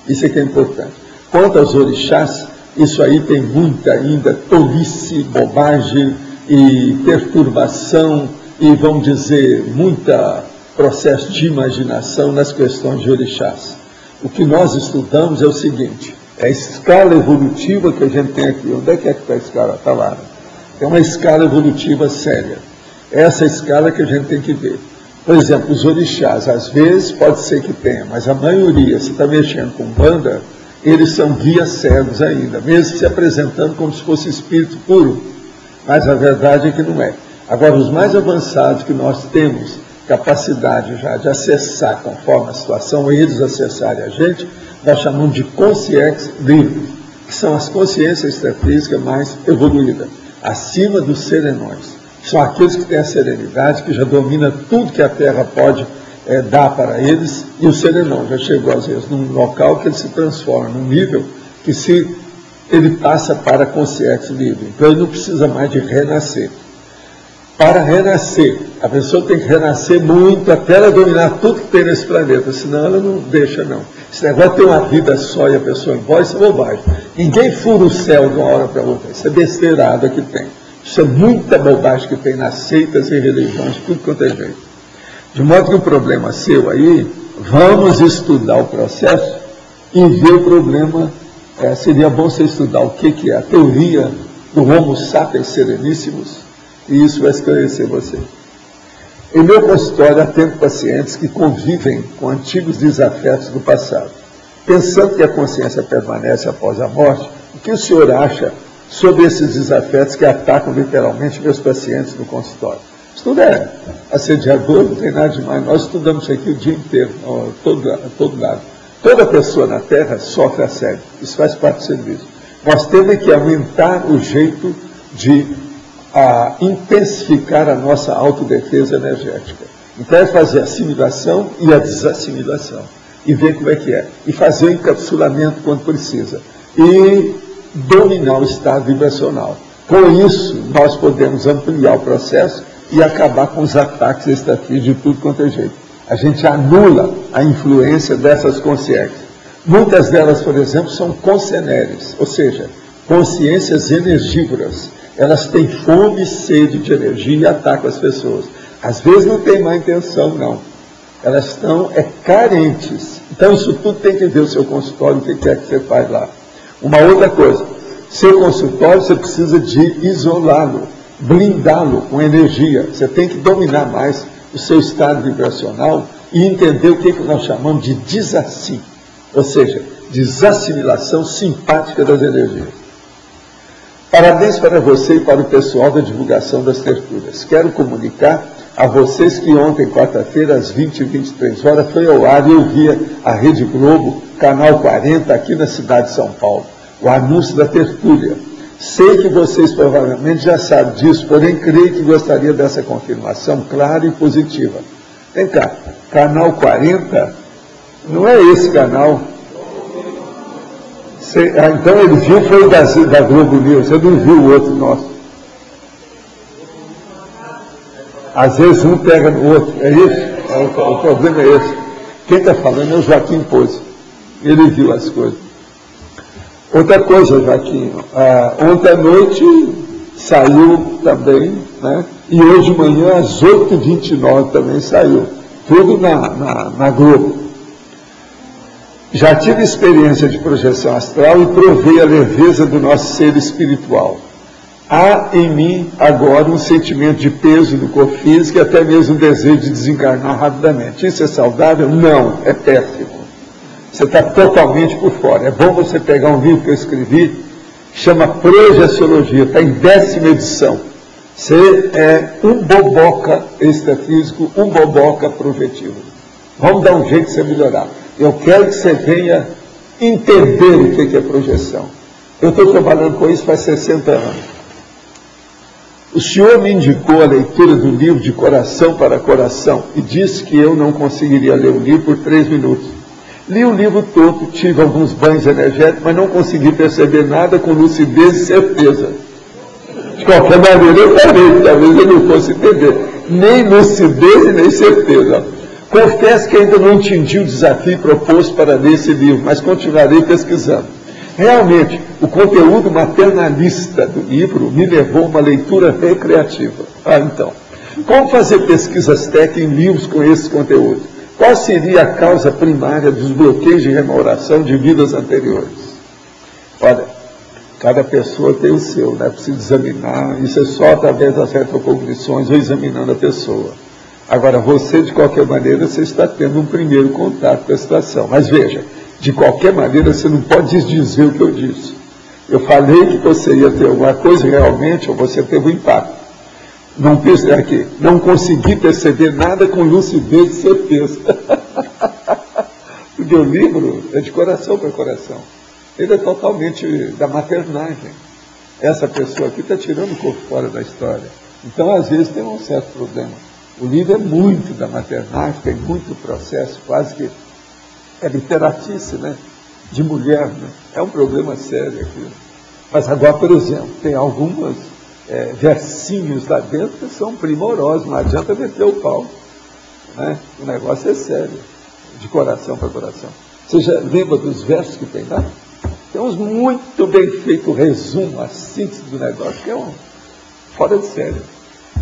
Speaker 2: Isso é que é importante. Quanto aos orixás, isso aí tem muita ainda tolice, bobagem e perturbação e, vamos dizer, muita processo de imaginação nas questões de orixás. O que nós estudamos é o seguinte, é a escala evolutiva que a gente tem aqui. Onde é que está a escala? Está lá. É uma escala evolutiva séria. Essa escala que a gente tem que ver. Por exemplo, os orixás, às vezes pode ser que tenha, mas a maioria, se está mexendo com Umbanda, eles são guias cegos ainda, mesmo se apresentando como se fosse espírito puro. Mas a verdade é que não é. Agora, os mais avançados que nós temos capacidade já de acessar conforme a situação, eles acessarem a gente, nós chamamos de consciência livre, que são as consciências extrafísicas mais evoluídas, acima dos serenões. São aqueles que têm a serenidade, que já domina tudo que a Terra pode dar para eles, e o serenão já chegou às vezes num local que ele se transforma, num nível que ele passa para a consciência livre. Então ele não precisa mais de renascer. Para renascer, a pessoa tem que renascer muito até ela dominar tudo que tem nesse planeta, senão ela não deixa não. Esse negócio de ter uma vida só e a pessoa embora, isso é bobagem. Ninguém fura o céu de uma hora para outra, isso é besteirada que tem. Isso é muita bobagem que tem nas seitas e religiões, tudo quanto é jeito. De modo que o problema seu aí, vamos estudar o processo e ver o problema. Seria bom você estudar o que é a teoria do Homo sapiens sereníssimos, e isso vai esclarecer você. Em meu consultório, atendo pacientes que convivem com antigos desafetos do passado. Pensando que a consciência permanece após a morte, o que o senhor acha sobre esses desafetos que atacam literalmente meus pacientes no consultório? Estudo é assediador, não tem nada demais. Nós estudamos isso aqui o dia inteiro, todo lado. Toda pessoa na Terra sofre assédio. Isso faz parte do serviço. Nós temos que aumentar o jeito de intensificar a nossa autodefesa energética. Então é fazer a assimilação e a desassimilação. E ver como é que é. E fazer o encapsulamento quando precisa. E dominar o estado vibracional. Com isso, nós podemos ampliar o processo e acabar com os ataques extrativos de tudo quanto é jeito. A gente anula a influência dessas consciências. Muitas delas, por exemplo, são consceneres, ou seja, consciências energívoras. Elas têm fome e sede de energia e atacam as pessoas. Às vezes não tem má intenção, não. Elas estão carentes. Então isso tudo tem que ver o seu consultório, o que é que você faz lá. Uma outra coisa, seu consultório você precisa de isolá-lo, blindá-lo com energia. Você tem que dominar mais o seu estado vibracional e entender o que nós chamamos de desassim, ou seja, desassimilação simpática das energias. Parabéns para você e para o pessoal da divulgação das tertúlias. Quero comunicar a vocês que ontem, quarta-feira, às 20h23, foi ao ar e eu via a Rede Globo, Canal 40, aqui na cidade de São Paulo, o anúncio da tertúlia. Sei que vocês provavelmente já sabem disso, porém creio que gostaria dessa confirmação clara e positiva. Vem cá, Canal 40, não é esse canal? Então ele viu, foi da Globo News, você não viu o outro nosso. Às vezes um pega no outro, é isso? O problema é esse. Quem está falando é o Joaquim Pose. Ele viu as coisas. Outra coisa, Joaquim, ontem à noite saiu também, né? E hoje de manhã às 8h29 também saiu. Tudo na Globo. Já tive experiência de projeção astral e provei a leveza do nosso ser espiritual. Há em mim agora um sentimento de peso do corpo físico e até mesmo um desejo de desencarnar rapidamente. Isso é saudável? Não, é péssimo. Você está totalmente por fora. É bom você pegar um livro que eu escrevi, chama Projeciologia, está em 10ª edição. Você é um boboca extrafísico, um boboca projetivo. Vamos dar um jeito de você melhorar. Eu quero que você venha entender o que é projeção. Eu estou trabalhando com isso faz 60 anos. O senhor me indicou a leitura do livro De Coração para Coração e disse que eu não conseguiria ler o livro por 3 minutos. Li o livro todo, tive alguns banhos energéticos, mas não consegui perceber nada com lucidez e certeza. De qualquer maneira, eu falei, talvez eu não fosse entender. Nem lucidez e nem certeza. Confesso que ainda não entendi o desafio proposto para ler esse livro, mas continuarei pesquisando. Realmente, o conteúdo maternalista do livro me levou a uma leitura recreativa. Então, como fazer pesquisas técnicas em livros com esse conteúdo? Qual seria a causa primária dos bloqueios de rememoração de vidas anteriores? Olha, cada pessoa tem o seu, né? Precisa examinar, isso é só através das retrocognições ou examinando a pessoa. Agora, você, de qualquer maneira, você está tendo um primeiro contato com a situação. Mas veja, de qualquer maneira, você não pode desdizer o que eu disse. Eu falei que você ia ter alguma coisa realmente, ou você teve um impacto. Não consegui perceber nada com lucidez e certeza. Porque o livro é de coração para coração. Ele é totalmente da maternagem. Essa pessoa aqui está tirando o corpo fora da história. Então, às vezes, tem um certo problema. O livro é muito da maternagem, tem muito processo, quase que é literatice, né? De mulher, né? É um problema sério aqui. Mas agora, por exemplo, tem algumas versinhos lá dentro que são primorosos, não adianta meter o pau, né? O negócio é sério, de coração para coração. Você já lembra dos versos que tem lá? Tem uns muito bem feitos, resumo, a síntese do negócio, que é fora de sério.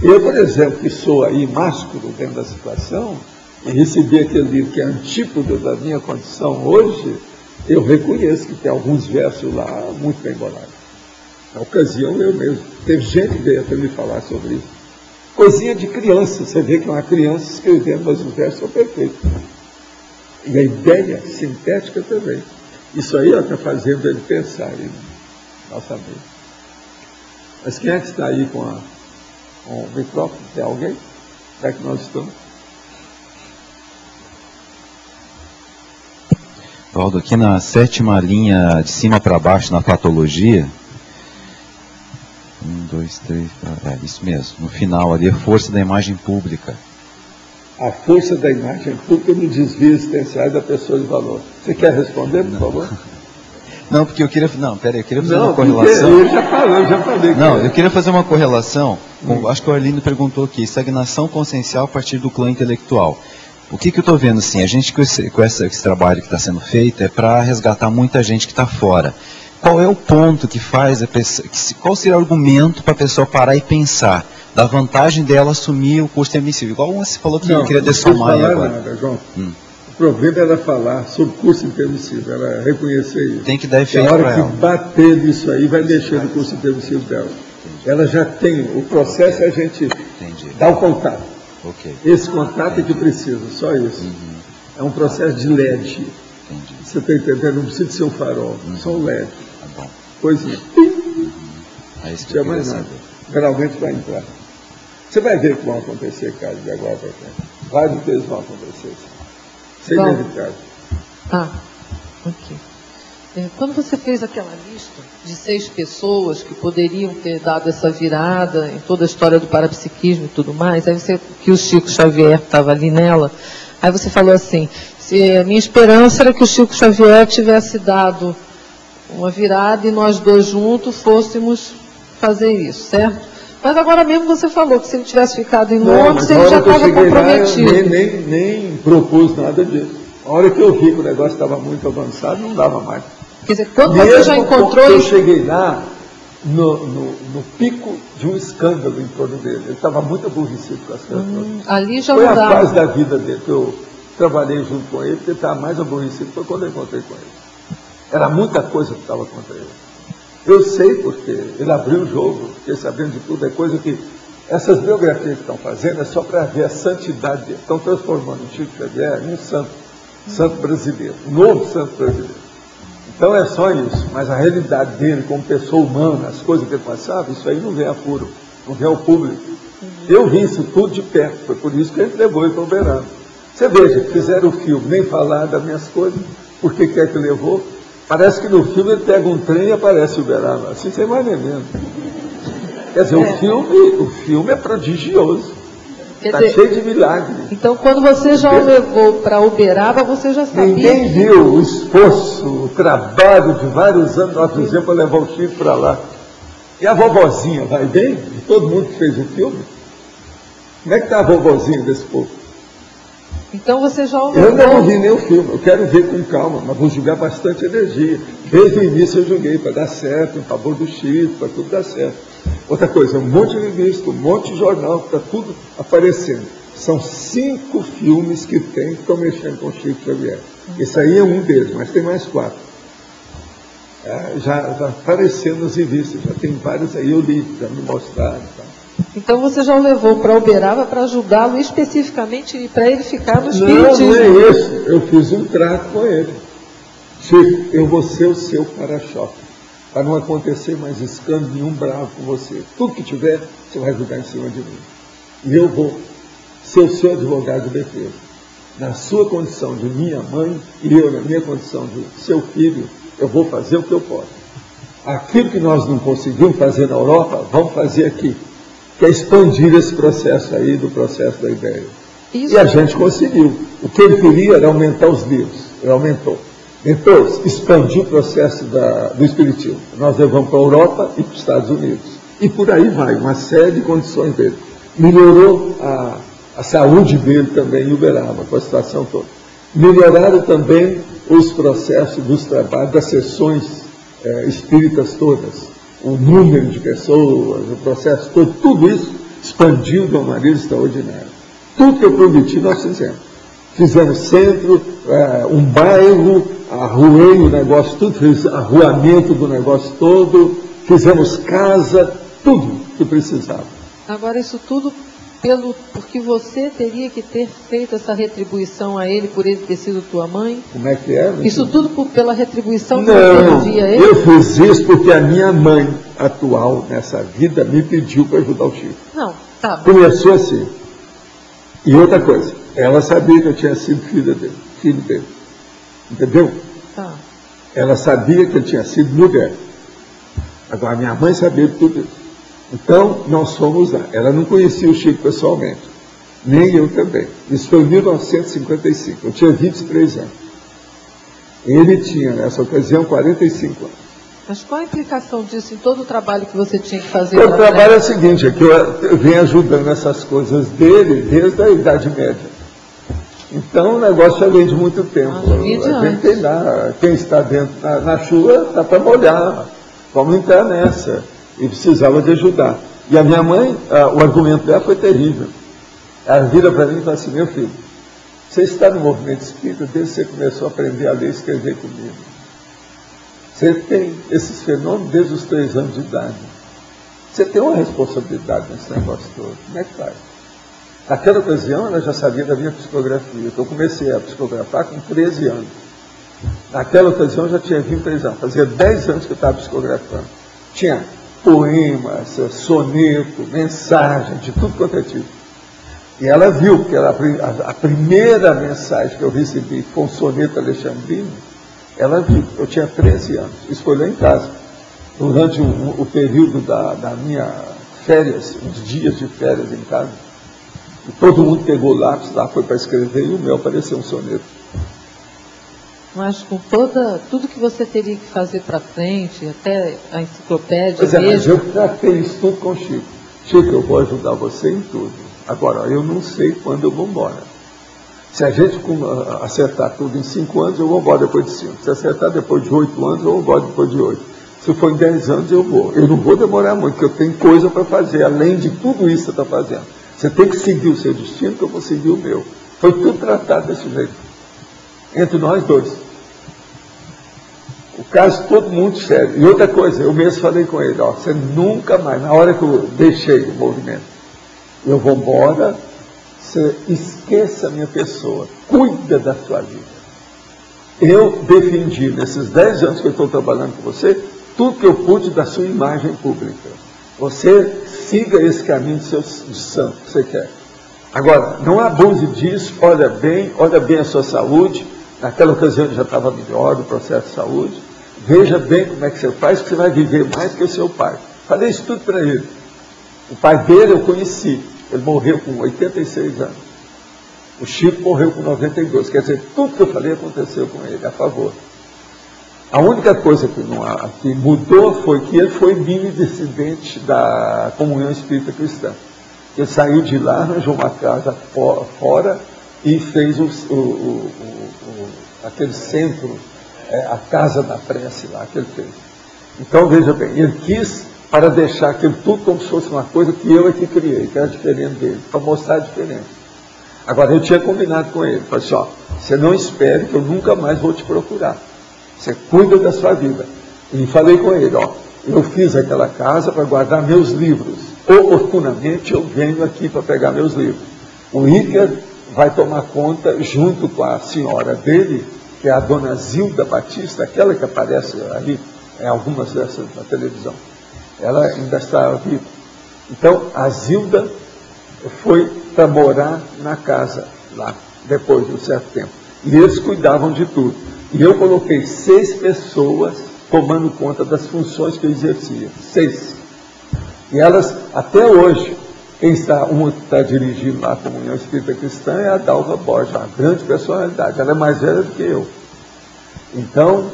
Speaker 2: Eu, por exemplo, que sou aí másculo dentro da situação, e recebi aquele livro que é antípoda da minha condição hoje, eu reconheço que tem alguns versos lá muito bem bolados. Na ocasião, eu mesmo. Teve gente que veio até me falar sobre isso. Coisinha de criança, você vê que é uma criança escrevendo, mas os versos são perfeitos. E a ideia sintética também. Isso aí está fazendo ele pensar em nossa mente. Mas quem é que está aí com o micrófono? Tem alguém? Já que nós estamos.
Speaker 9: Valdo, aqui na 7ª linha de cima para baixo, na patologia, 1, 2, 3, isso mesmo, no final ali, a força da imagem pública.
Speaker 2: A força da imagem pública no desvio existencial da pessoa de valor. Você quer responder, por favor?
Speaker 9: Não, porque eu queria... Não, peraí, eu queria fazer uma correlação.
Speaker 2: Eu já falei.
Speaker 9: Não, eu queria fazer uma correlação, acho que o Arlindo perguntou aqui, estagnação consciencial a partir do clã intelectual. O que eu estou vendo, assim, a gente com esse trabalho que está sendo feito é para resgatar muita gente que está fora. Qual é o ponto que faz, qual seria o argumento para a pessoa parar e pensar da vantagem dela assumir o curso intermissivo? Igual você falou que eu queria dessomar aí agora.
Speaker 2: Nada, João. O problema é ela falar sobre o curso intermissivo, ela reconhecer isso.
Speaker 9: Tem que dar efeito para ela.
Speaker 2: A hora que bater nisso aí, vai mexer no curso intermissivo dela. Ela já tem, o processo é a gente dar o contato.
Speaker 9: Okay.
Speaker 2: Esse contato é que precisa, só isso. É um processo de LED.
Speaker 9: Entendi.
Speaker 2: Você está entendendo? Não precisa ser um farol, só um LED.
Speaker 9: Tá bom.
Speaker 2: Coisinha.
Speaker 9: É isso que eu queria saber.
Speaker 2: Geralmente vai entrar. Você vai ver o que vão acontecer, cara, de agora para frente. Vários deles vão acontecer. Isso é inevitável.
Speaker 1: Ok. Quando você fez aquela lista de 6 pessoas que poderiam ter dado essa virada em toda a história do parapsiquismo e tudo mais, aí que o Chico Xavier estava ali nela, aí você falou assim, a minha esperança era que o Chico Xavier tivesse dado uma virada e nós dois juntos fôssemos fazer isso, certo? Mas agora mesmo você falou que se ele tivesse ficado em Londres, ele já estava comprometido.
Speaker 2: Eu nem propus nada disso. A hora que eu vi que o negócio estava muito avançado, não dava mais.
Speaker 1: Quer dizer, quando você já encontrou...
Speaker 2: Eu cheguei lá no pico de um escândalo em torno dele. Ele estava muito aborrecido com as coisas.
Speaker 1: Ali já
Speaker 2: foi
Speaker 1: não
Speaker 2: a
Speaker 1: dava.
Speaker 2: fase da vida dele, que eu trabalhei junto com ele, porque ele estava mais aborrecido foi quando eu encontrei com ele. Era muita coisa que estava contra ele. Eu sei porque ele abriu o jogo, fiquei sabendo de tudo, é coisa que... Essas biografias que estão fazendo é só para ver a santidade dele. Estão transformando o Chico Xavier em um santo brasileiro, um novo santo brasileiro. Então é só isso, mas a realidade dele como pessoa humana, as coisas que ele passava, isso aí não vem a puro, não vem ao público. Eu vi isso tudo de perto, foi por isso que ele levou ele para Uberaba. Você veja, fizeram o filme, nem falar das minhas coisas, por que é que levou? Parece que no filme ele pega um trem e aparece Uberaba, assim sem mais nem menos. Quer dizer, o filme é prodigioso. Está cheio de milagres.
Speaker 1: Então, quando você já o levou para Uberaba, você já sabia...
Speaker 2: Ninguém viu o esforço, o trabalho de vários anos nós fizemos para levar o Chico para lá. E a vovozinha, vai bem? De todo mundo que fez o filme? Como é que está a vovozinha desse povo?
Speaker 1: Então você já o levou...
Speaker 2: Eu não vi nem o filme, eu quero ver com calma, mas vou jogar bastante energia. Desde o início eu joguei para dar certo, em favor do Chico, para tudo dar certo. Outra coisa, um monte de revista, um monte de jornal, está tudo aparecendo. São 5 filmes que tem que estão mexendo com o Chico Xavier. Esse aí é um deles, mas tem mais 4. Já aparecendo nas revistas, já tem vários aí, eu li, já me mostraram. Tá?
Speaker 1: Então você já o levou para Uberaba para ajudá-lo especificamente para ele ficar no espiritismo.
Speaker 2: Não é isso, eu fiz um trato com ele. Chico, eu vou ser o seu para-choque. Para não acontecer mais escândalo nenhum bravo com você. Tudo que tiver, você vai jogar em cima de mim. E eu vou ser o seu advogado de defesa. Na sua condição de minha mãe e eu na minha condição de seu filho, eu vou fazer o que eu posso. Aquilo que nós não conseguimos fazer na Europa, vamos fazer aqui. Que é expandir esse processo aí, do processo da ideia.
Speaker 1: Isso.
Speaker 2: E a gente conseguiu. O que ele queria era aumentar os livros. Ele aumentou. Depois, expandiu o processo do espiritismo. Nós levamos para a Europa e para os Estados Unidos. E por aí vai, uma série de condições dele. Melhorou a saúde dele também em Uberaba, com a situação toda. Melhoraram também os processos dos trabalhos, das sessões espíritas todas. O número de pessoas, o processo todo, tudo isso expandiu de uma maneira extraordinária. Tudo que eu prometi, nós fizemos. Fizemos centro, um bairro, arruei o negócio tudo, fiz arruamento do negócio todo, fizemos casa, tudo que precisava.
Speaker 1: Agora isso tudo porque você teria que ter feito essa retribuição a ele por ele ter sido tua mãe?
Speaker 2: Como é que é?
Speaker 1: Isso tudo pela retribuição que
Speaker 2: não,
Speaker 1: você devia a ele?
Speaker 2: Eu fiz isso porque a minha mãe atual nessa vida me pediu para ajudar o Chico.
Speaker 1: Não, tá bom.
Speaker 2: Começou assim. E outra coisa, ela sabia que eu tinha sido filho dele. Entendeu?
Speaker 1: Tá.
Speaker 2: Ela sabia que eu tinha sido mulher. Agora, minha mãe sabia de tudo isso. Então, nós fomos lá. Ela não conhecia o Chico pessoalmente. Nem eu também. Isso foi em 1955. Eu tinha 23 anos. Ele tinha, nessa ocasião, 45 anos.
Speaker 1: Mas qual a implicação disso em todo o trabalho que você tinha que fazer?
Speaker 2: O trabalho é o seguinte, é que eu venho ajudando essas coisas dele desde a Idade Média. Então o negócio já vem de muito tempo. A gente tem lá, quem está dentro na chuva está para molhar. Vamos entrar nessa. E precisava de ajudar. E a minha mãe, o argumento dela foi terrível. Ela vira para mim e fala assim, meu filho, você está no movimento espírita desde que você começou a aprender a ler e escrever comigo. Você tem esses fenômenos desde os 3 anos de idade. Você tem uma responsabilidade nesse negócio todo. Como é que faz? Naquela ocasião, ela já sabia da minha psicografia, que eu comecei a psicografar com 13 anos. Naquela ocasião, eu já tinha 23 anos. Fazia 10 anos que eu estava psicografando. Tinha poemas, soneto, mensagem, de tudo quanto é tipo. E ela viu que a primeira mensagem que eu recebi foi um soneto alexandrino. Ela viu, eu tinha 13 anos, isso foi lá em casa. Durante o período da minha férias, uns dias de férias em casa, e todo mundo pegou lápis lá, foi para escrever, e o meu apareceu um soneto.
Speaker 1: Mas com tudo que você teria que fazer para frente, até a enciclopédia
Speaker 2: Pois é,
Speaker 1: mesmo...
Speaker 2: mas eu tratei isso tudo com o Chico. Chico, eu vou ajudar você em tudo. Agora, eu não sei quando eu vou embora. Se a gente acertar tudo em 5 anos, eu vou embora depois de 5. Se acertar depois de 8 anos, eu vou embora depois de 8. Se for em 10 anos, eu vou. Eu não vou demorar muito, porque eu tenho coisa para fazer, além de tudo isso que você está fazendo. Você tem que seguir o seu destino, que eu vou seguir o meu. Foi tudo tratado desse jeito. Entre nós dois. O caso todo muito sério. E outra coisa, eu mesmo falei com ele, ó, você nunca mais, na hora que eu deixei o movimento, eu vou embora, você esqueça a minha pessoa, cuida da sua vida. Eu defendi, nesses 10 anos que eu estou trabalhando com você, tudo que eu pude da sua imagem pública. Você siga esse caminho de santo que você quer. Agora, não abuse disso, olha bem a sua saúde. Naquela ocasião ele já estava melhor do processo de saúde. Veja bem como é que você faz, que você vai viver mais que o seu pai. Falei isso tudo para ele. O pai dele eu conheci. Ele morreu com 86 anos. O Chico morreu com 92. Quer dizer, tudo que eu falei aconteceu com ele, a favor. A única coisa que mudou foi que ele foi mini dissidente da Comunhão Espírita Cristã. Ele saiu de lá, arranjou uma casa fora e fez aquele centro, a Casa da Prece lá que ele fez. Então, veja bem, ele quis para deixar aquilo tudo como se fosse uma coisa que eu é que criei, que era diferente dele, para mostrar a diferença. Agora, eu tinha combinado com ele, falei assim, ó, você não espere que eu nunca mais vou te procurar. Você cuida da sua vida. E falei com ele, ó, eu fiz aquela casa para guardar meus livros. Oportunamente eu venho aqui para pegar meus livros. O Ícaro vai tomar conta, junto com a senhora dele, que é a dona Zilda Batista, aquela que aparece ali em algumas dessas na televisão. Ela ainda está viva. Então, a Zilda foi para morar na casa lá, depois de um certo tempo. E eles cuidavam de tudo. E eu coloquei 6 pessoas tomando conta das funções que eu exercia. 6. E elas, até hoje, uma que está dirigindo lá a Comunhão Espírita Cristã é a Dalva Borges, uma grande personalidade. Ela é mais velha do que eu. Então,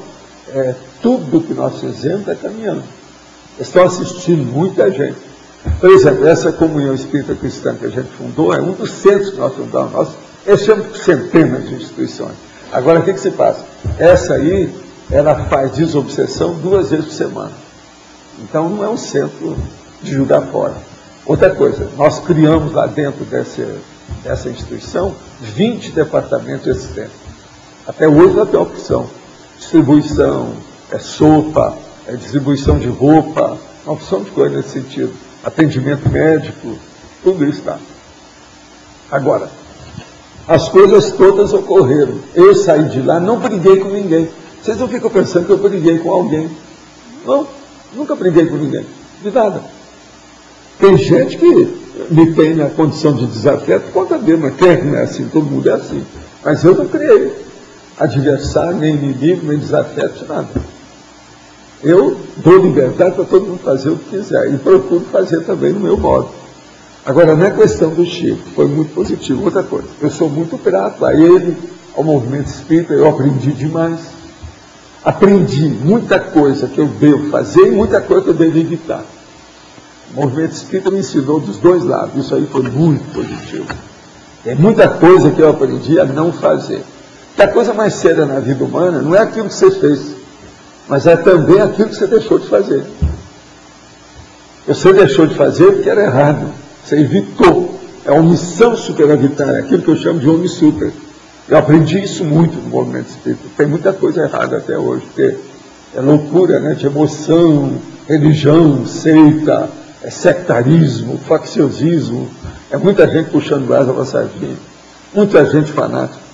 Speaker 2: tudo que nós fizemos está caminhando. Estão assistindo muita gente. Por exemplo, essa Comunhão Espírita Cristã que a gente fundou é um dos centros que nós fundamos. Nós chamamos centenas de instituições. Agora, o que se passa? Essa aí, ela faz desobsessão 2 vezes por semana. Então, não é um centro de jogar fora. Outra coisa, nós criamos lá dentro dessa instituição 20 departamentos existentes. Até hoje ela tem opção. Distribuição, sopa, distribuição de roupa, uma opção de coisa nesse sentido. Atendimento médico, tudo isso está. Agora, as coisas todas ocorreram. Eu saí de lá, não briguei com ninguém. Vocês não ficam pensando que eu briguei com alguém. Não, nunca briguei com ninguém. De nada. Tem gente que me tem na condição de desafeto, conta dele, mas quem não é assim? Todo mundo é assim. Mas eu não criei adversário, nem inimigo, nem desafeto, nada. Eu dou liberdade para todo mundo fazer o que quiser e procuro fazer também no meu modo. Agora, não é questão do Chico, foi muito positivo. Outra coisa, eu sou muito grato a ele, ao movimento espírita, eu aprendi demais. Aprendi muita coisa que eu devo fazer e muita coisa que eu devo evitar. O movimento espírita me ensinou dos dois lados, isso aí foi muito positivo. Tem muita coisa que eu aprendi a não fazer. Porque a coisa mais séria na vida humana não é aquilo que você fez, mas é também aquilo que você deixou de fazer. Você deixou de fazer porque era errado, você evitou. É a omissão superavitária, aquilo que eu chamo de omissuper. Eu aprendi isso muito no movimento espírita. Tem muita coisa errada até hoje, porque é loucura, né? De emoção, religião, seita, sectarismo, facciosismo. É muita gente puxando brasa para sardinha. Muita gente fanática.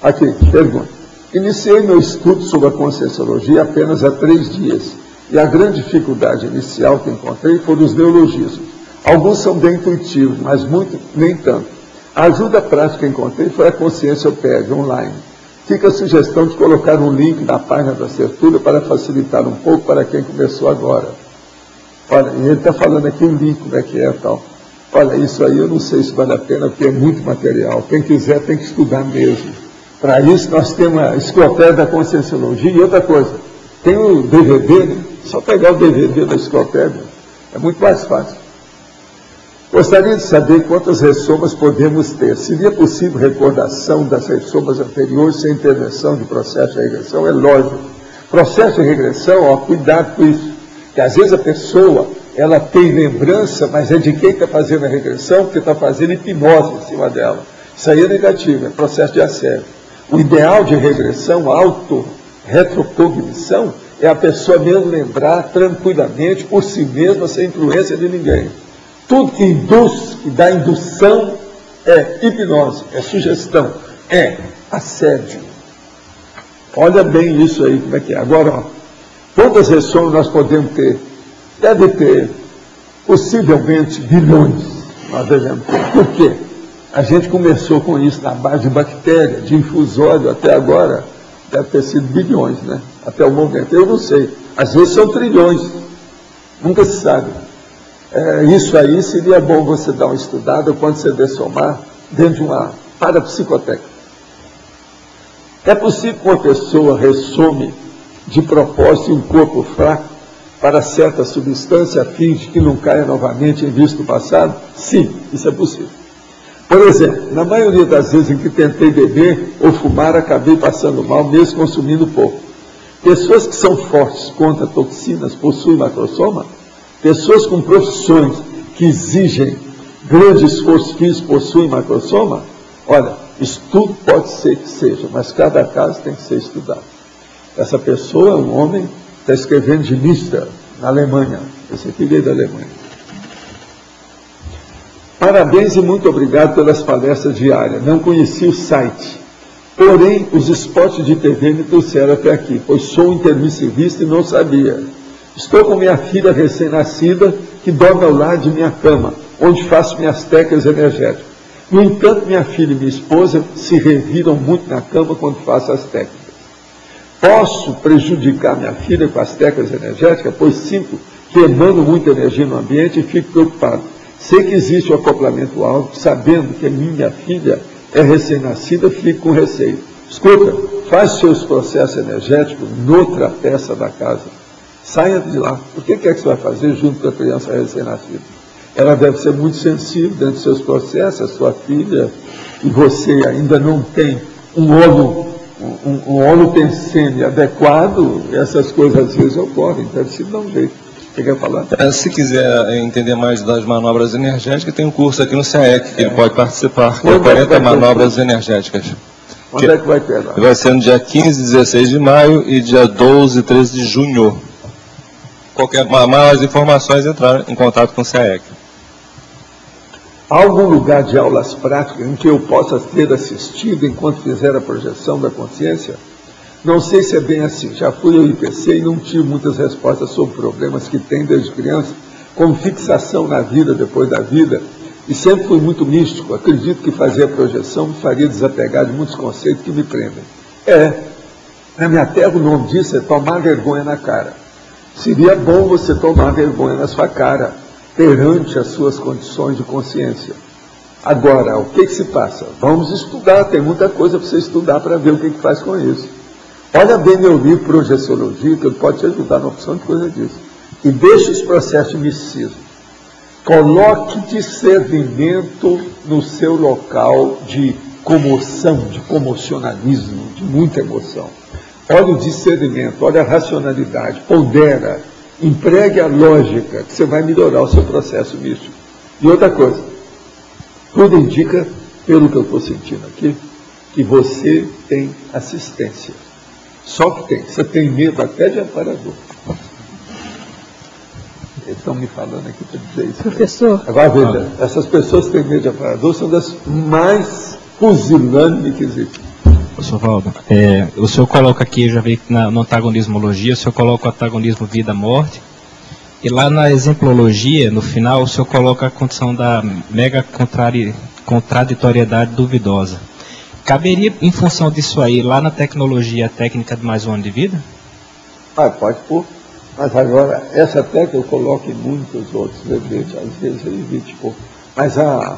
Speaker 2: Aqui, pergunta. Iniciei meu estudo sobre a Conscienciologia apenas há 3 dias. E a grande dificuldade inicial que encontrei foram os neologismos. Alguns são bem intuitivos, mas muito nem tanto. A ajuda prática que encontrei foi a Conscienciopédia online. Fica a sugestão de colocar um link na página da Sertúlia para facilitar um pouco para quem começou agora. Olha, e ele está falando aqui um link, como é que é e tal. Olha, isso aí eu não sei se vale a pena, porque é muito material. Quem quiser tem que estudar mesmo. Para isso nós temos a enciclopédia da Conscienciologia e outra coisa. Tem o DVD, né? Só pegar o DVD da enciclopédia. É muito mais fácil. Gostaria de saber quantas ressomas podemos ter. Seria possível recordação das ressomas anteriores sem intervenção de processo de regressão? É lógico. Processo de regressão, ó, cuidado com isso. Que às vezes a pessoa, ela tem lembrança, mas é de quem está fazendo a regressão, porque está fazendo hipnose em cima dela. Isso aí é negativo, é processo de assédio. O ideal de regressão, auto-retrocognição, é a pessoa mesmo lembrar tranquilamente, por si mesma, sem influência de ninguém. Tudo que induz, que dá indução, é hipnose, é sugestão, é assédio. Olha bem isso aí, como é que é. Agora, ó, quantas ressomas nós podemos ter? Deve ter, possivelmente, bilhões. Nós devemos ter. Por quê? A gente começou com isso na base de bactéria, de infusório, até agora, deve ter sido bilhões, né? Até o momento. Eu não sei. Às vezes são trilhões. Nunca se sabe. Isso aí seria bom você dar uma estudada quando você dessomar dentro de uma parapsicoteca. É possível que uma pessoa ressome de propósito um corpo fraco para certa substância a fim de que não caia novamente em vício do passado? Sim, isso é possível. Por exemplo, na maioria das vezes em que tentei beber ou fumar, acabei passando mal, mesmo consumindo pouco. Pessoas que são fortes contra toxinas possuem macrosoma? Pessoas com profissões que exigem grande esforço físico possuem macrosoma? Olha, isso tudo pode ser que seja, mas cada caso tem que ser estudado. Essa pessoa é um homem, está escrevendo de Münster, na Alemanha. Esse aqui veio da Alemanha. Parabéns e muito obrigado pelas palestras diárias. Não conheci o site. Porém, os spots de TV me trouxeram até aqui, pois sou intermissivista e não sabia. Estou com minha filha recém-nascida, que dorme ao lado de minha cama, onde faço minhas técnicas energéticas. No entanto, minha filha e minha esposa se reviram muito na cama quando faço as técnicas. Posso prejudicar minha filha com as técnicas energéticas, pois sinto que emano muita energia no ambiente e fico preocupado. Sei que existe o acoplamento alto, sabendo que minha filha é recém-nascida, fico com receio. Escuta, faz seus processos energéticos noutra peça da casa. Saia de lá. O que é que você vai fazer junto com a criança recém-nascida? Ela deve ser muito sensível dentro dos seus processos, a sua filha, e você ainda não tem um holopensene adequado, essas coisas às vezes ocorrem, deve se dar um jeito. Você quer falar?
Speaker 10: Se quiser entender mais das manobras energéticas, tem um curso aqui no CAEC, que ele pode participar, que é 40 manobras energéticas.
Speaker 2: Onde é que vai ter lá?
Speaker 10: Vai ser no dia 15 e 16 de maio e dia 12 e 13 de junho. Qualquer mais informações, entrar em contato com o CAEC.
Speaker 2: Há algum lugar de aulas práticas em que eu possa ter assistido enquanto fizer a projeção da consciência? Não sei se é bem assim. Já fui ao IPC e não tive muitas respostas sobre problemas que tenho desde criança como fixação na vida, depois da vida, e sempre fui muito místico. Acredito que fazer a projeção me faria desapegar de muitos conceitos que me prendem. Na minha terra o nome disso é tomar vergonha na cara. Seria bom você tomar vergonha na sua cara, perante as suas condições de consciência. Agora, o que se passa? Vamos estudar, tem muita coisa para você estudar para ver o que faz com isso. Olha bem meu livro Projeciologia, que ele pode te ajudar na opção de coisa disso. E deixe os processos de misticismo. Coloque discernimento no seu local de comoção, de comocionalismo, de muita emoção. Olha o discernimento, olha a racionalidade, pondera, empregue a lógica, que você vai melhorar o seu processo místico. E outra coisa, tudo indica, pelo que eu estou sentindo aqui, que você tem assistência. Só que tem, você tem medo até de amparador. Eles estão me falando aqui para dizer isso.
Speaker 1: Professor.
Speaker 2: Agora veja, essas pessoas que têm medo de amparador são das mais pusilânimes que existem.
Speaker 11: Professor Valdo, o senhor coloca aqui, eu já vi no antagonismologia, o senhor coloca o antagonismo vida-morte, e lá na exemplologia, no final, o senhor coloca a condição da mega contraditoriedade duvidosa. Caberia, em função disso aí, lá na tecnologia, a técnica de mais um ano de vida?
Speaker 2: Pode pôr. Mas agora, essa técnica eu coloco em muitos outros verbetes, às vezes eu evito pôr. Mas a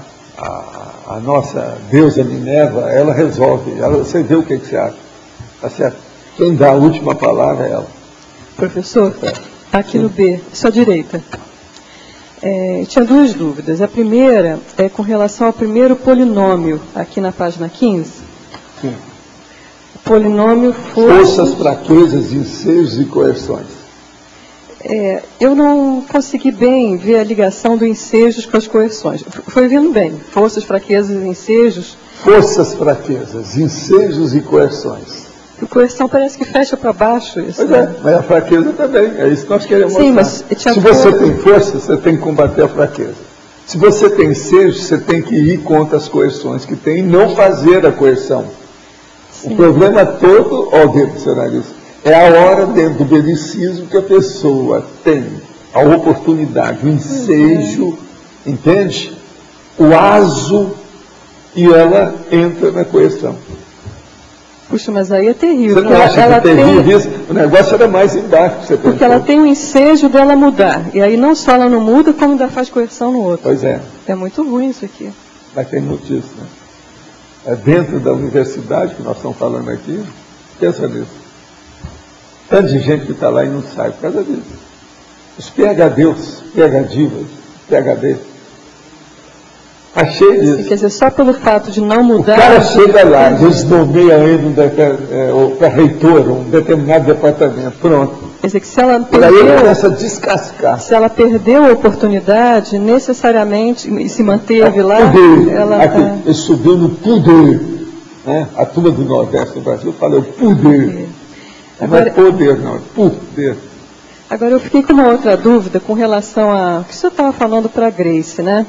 Speaker 2: nossa deusa Minerva, ela resolve. Você vê o que você acha. Tá certo? Quem dá a última palavra é ela.
Speaker 12: Professor, aqui no B, sua direita. Tinha duas dúvidas. A primeira é com relação ao primeiro polinômio, aqui na página 15.
Speaker 2: Sim.
Speaker 12: O polinômio
Speaker 2: forças, fraquezas, ensejos e coerções.
Speaker 12: Eu não consegui bem ver a ligação do ensejos com as coerções. Foi vendo bem. Forças, fraquezas e ensejos.
Speaker 2: Forças, fraquezas, ensejos e coerções.
Speaker 12: A coerção parece que fecha para baixo. Isso,
Speaker 2: pois é, mas a fraqueza também. É isso que nós queremos
Speaker 12: mostrar.
Speaker 2: Mas se você tem força, você tem que combater a fraqueza. Se você tem ensejo, você tem que ir contra as coerções que tem e não fazer a coerção. Sim. O problema todo, dentro do seu nariz, é a hora dentro do belicismo que a pessoa tem a oportunidade, o ensejo, entende? O aso, e ela entra na coerção.
Speaker 12: Puxa, mas aí é terrível.
Speaker 2: Você não acha que é terrível isso? O negócio era mais embaixo que você pensou.
Speaker 12: Porque ela tem o ensejo dela mudar. E aí não só ela não muda, como ainda faz coerção no outro.
Speaker 2: Pois é.
Speaker 12: É muito ruim isso aqui.
Speaker 2: Mas tem muito disso, né? É dentro da universidade que nós estamos falando aqui. Pensa nisso. Tanto de gente que está lá e não sai por causa disso. Os PHDs, PHDivas, PHD. Achei disso.
Speaker 12: Quer dizer, só pelo fato de não mudar...
Speaker 2: O cara chega lá, eles nomeiam ele para reitor, um determinado departamento, pronto.
Speaker 12: Quer dizer que se ela
Speaker 2: começa a descascar.
Speaker 12: Se ela perdeu a oportunidade, necessariamente, e se manteve lá,
Speaker 2: poder.
Speaker 12: Ela...
Speaker 2: Ele subiu no poder. Né? A turma do Nordeste do Brasil fala o poder. Agora, não é poder, não, é poder.
Speaker 12: Agora, eu fiquei com uma outra dúvida com relação a... O que o senhor estava falando para a Grace, né?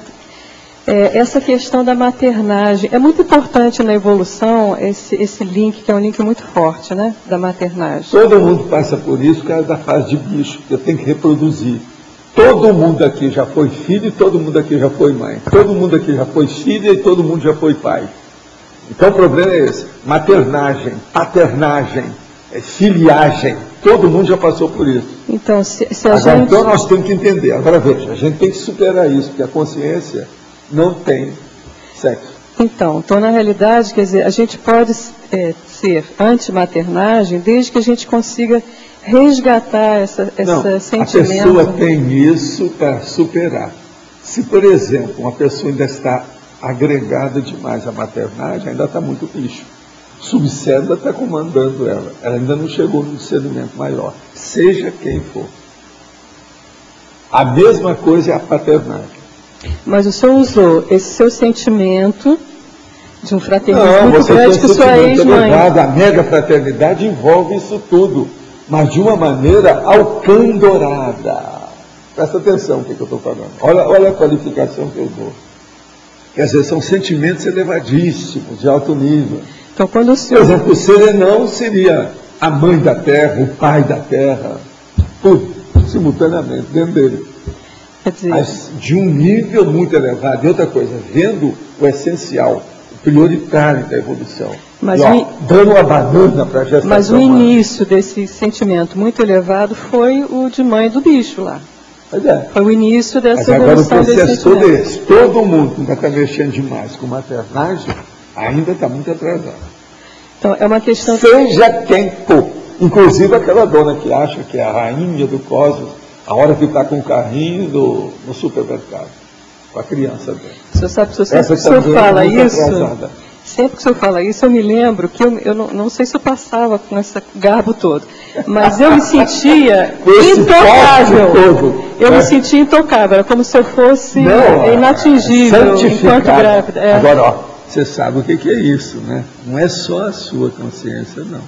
Speaker 12: Essa questão da maternagem. É muito importante na evolução esse link, que é um link muito forte, né? Da maternagem.
Speaker 2: Todo mundo passa por isso, cara, da fase de bicho, que eu tenho que reproduzir. Todo mundo aqui já foi filho e todo mundo aqui já foi mãe. Todo mundo aqui já foi filha e todo mundo já foi pai. Então o problema é esse. Maternagem, paternagem, filiagem. Todo mundo já passou por isso.
Speaker 12: Então, se a
Speaker 2: agora,
Speaker 12: gente...
Speaker 2: então nós temos que entender. Agora veja, a gente tem que superar isso, porque a consciência não tem sexo.
Speaker 12: Então, na realidade, quer dizer, a gente pode ser anti-maternagem desde que a gente consiga resgatar esse sentimento.
Speaker 2: A pessoa tem isso para superar. Se, por exemplo, uma pessoa ainda está agregada demais à maternagem, ainda está muito bicho. Subcédula está comandando ela. Ela ainda não chegou no discernimento maior. Seja quem for. A mesma coisa é a paternagem.
Speaker 12: Mas o senhor usou esse seu sentimento de um fraternismo muito grande que sua ex-mãe.
Speaker 2: A mega fraternidade envolve isso tudo, mas de uma maneira alcandorada. Presta atenção no que eu estou falando. Olha a qualificação que eu dou. Quer dizer, são sentimentos elevadíssimos, de alto nível.
Speaker 12: Então, quando o senhor...
Speaker 2: Por exemplo, o serenão seria a mãe da terra, o pai da terra, tudo, simultaneamente, dentro dele.
Speaker 12: Quer dizer,
Speaker 2: mas de um nível muito elevado. E outra coisa, vendo o essencial, o prioritário da evolução.
Speaker 12: Mas
Speaker 2: dando uma banana para a gestação.
Speaker 12: Mas o início desse sentimento muito elevado foi o de mãe do bicho lá.
Speaker 2: Pois é.
Speaker 12: Foi o início dessa
Speaker 2: mas agora
Speaker 12: evolução
Speaker 2: o processo
Speaker 12: desse
Speaker 2: todo
Speaker 12: sentimento.
Speaker 2: é esse. Todo mundo que ainda está mexendo demais com maternagem ainda está muito atrasado.
Speaker 12: Então, é uma questão...
Speaker 2: Seja quem for. Inclusive aquela dona que acha que é a rainha do cosmos, a hora que está com o carrinho no supermercado, com a criança dela.
Speaker 12: O senhor sabe, sempre que o senhor fala isso, sempre que o senhor fala isso, eu me lembro que eu não sei se eu passava com esse garbo todo, mas eu me sentia intocável. Eu me sentia intocável, era como se eu fosse inatingível enquanto grávida.
Speaker 2: Agora, ó, você sabe o que é isso, né? Não é só a sua consciência, não.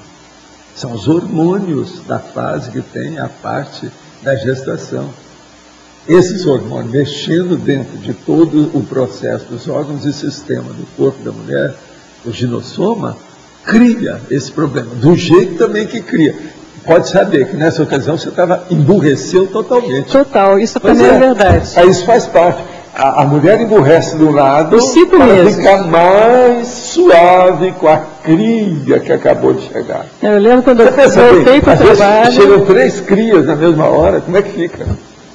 Speaker 2: São os hormônios da fase que tem a parte da gestação. Esses hormônios, mexendo dentro de todo o processo dos órgãos e sistema do corpo da mulher, o ginossoma, cria esse problema, do jeito também que cria. Pode saber que nessa ocasião você emburreceu totalmente.
Speaker 12: Total, isso também é verdade.
Speaker 2: Aí isso faz parte. A mulher emburrece do lado para ficar mais suave com a cria que acabou de chegar.
Speaker 12: Eu lembro quando eu voltei para o trabalho...
Speaker 2: Chegam 3 crias na mesma hora, como é que fica?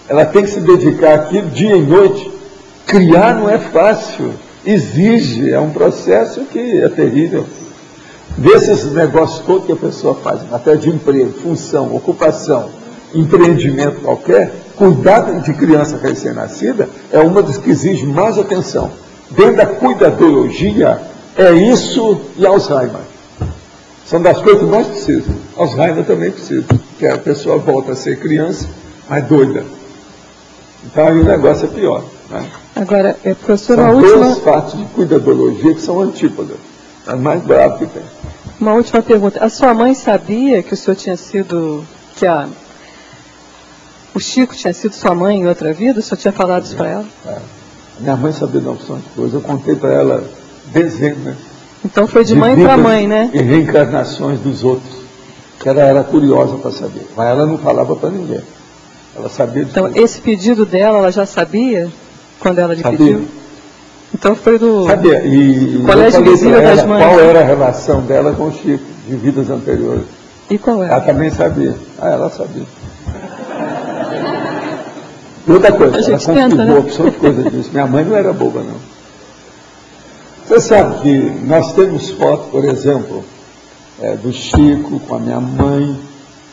Speaker 2: Ela tem que se dedicar aqui dia e noite. Criar não é fácil, exige, é um processo que é terrível. Desses negócios todos que a pessoa faz, em matéria de emprego, função, ocupação, empreendimento qualquer, cuidar de criança recém-nascida é uma das que exige mais atenção. Dentro da cuidadologia, é isso e Alzheimer. São das coisas que mais precisam. Alzheimer também precisa, porque a pessoa volta a ser criança, mas doida. Então aí o negócio é pior. Né?
Speaker 12: Agora, professor,
Speaker 2: são dois fatos de cuidadologia que são antípodas. É o mais bravo que tem.
Speaker 12: Uma última pergunta. A sua mãe sabia que o senhor tinha sido... O Chico tinha sido sua mãe em outra vida? O senhor tinha falado isso para ela?
Speaker 2: Minha mãe sabia da opção de coisa. Eu contei para ela dezenas.
Speaker 12: Então foi de mãe para mãe, né?
Speaker 2: E reencarnações dos outros. Que ela era curiosa para saber. Mas ela não falava para ninguém. Ela sabia de
Speaker 12: Então
Speaker 2: tudo.
Speaker 12: Esse pedido dela, ela já sabia? Quando ela lhe pediu? Então foi do
Speaker 2: Sabia. E
Speaker 12: Colégio Visível das Mães.
Speaker 2: Qual era a relação dela com o Chico, de vidas anteriores.
Speaker 12: E qual era?
Speaker 2: Ela também sabia. Ela sabia. E outra coisa, ela confirmou a opção de coisa disso. Minha mãe não era boba, não. Você sabe que nós temos foto, por exemplo, do Chico com a minha mãe,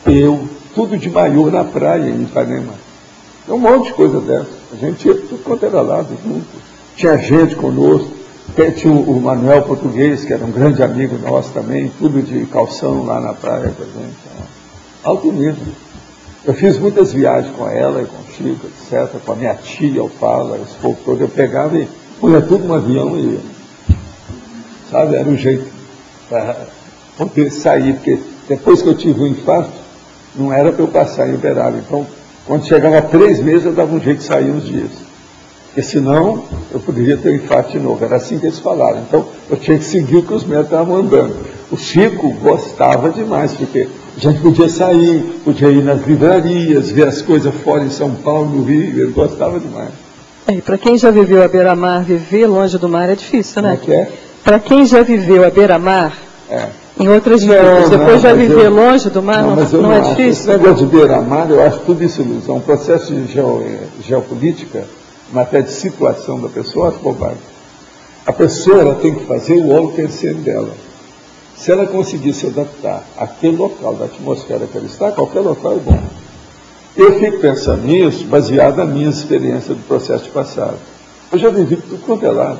Speaker 2: eu, tudo de maiô na praia em Ipanema. Tem um monte de coisa dessa. A gente ia tudo quanto era lado junto. Tinha gente conosco. Tinha o Manuel Português, que era um grande amigo nosso também, tudo de calção lá na praia com a gente. Alto nível. Eu fiz muitas viagens com ela e com o Chico, etc., com a minha tia, o Fala, esse povo todo. Eu pegava e punha tudo no avião e ia. Sabe, era um jeito para poder sair, porque depois que eu tive um infarto, não era para eu passar em Uberaba. Então, quando chegava a 3 meses, eu dava um jeito de sair uns dias. Porque senão, eu poderia ter um infarto de novo. Era assim que eles falaram. Então, eu tinha que seguir o que os médicos estavam mandando. O Chico gostava demais, porque a gente podia sair, podia ir nas livrarias, ver as coisas fora em São Paulo, no Rio, ele gostava demais.
Speaker 12: E para quem já viveu a beira-mar, viver longe do mar é difícil, né?
Speaker 2: Como é que é?
Speaker 12: Para quem já viveu a beira-mar, em outras vidas, depois já viver longe do mar, não é difícil?
Speaker 2: Esse negócio de beira-mar, eu acho tudo isso ilusão. Um processo de geopolítica, matéria de situação da pessoa, é bobagem. A pessoa ela tem que fazer o óleo terceiro dela. Se ela conseguir se adaptar àquele local, da atmosfera que ela está, qualquer local é bom. Eu fico pensando nisso baseado na minha experiência do processo de passado. Eu já vivi tudo quanto é lado.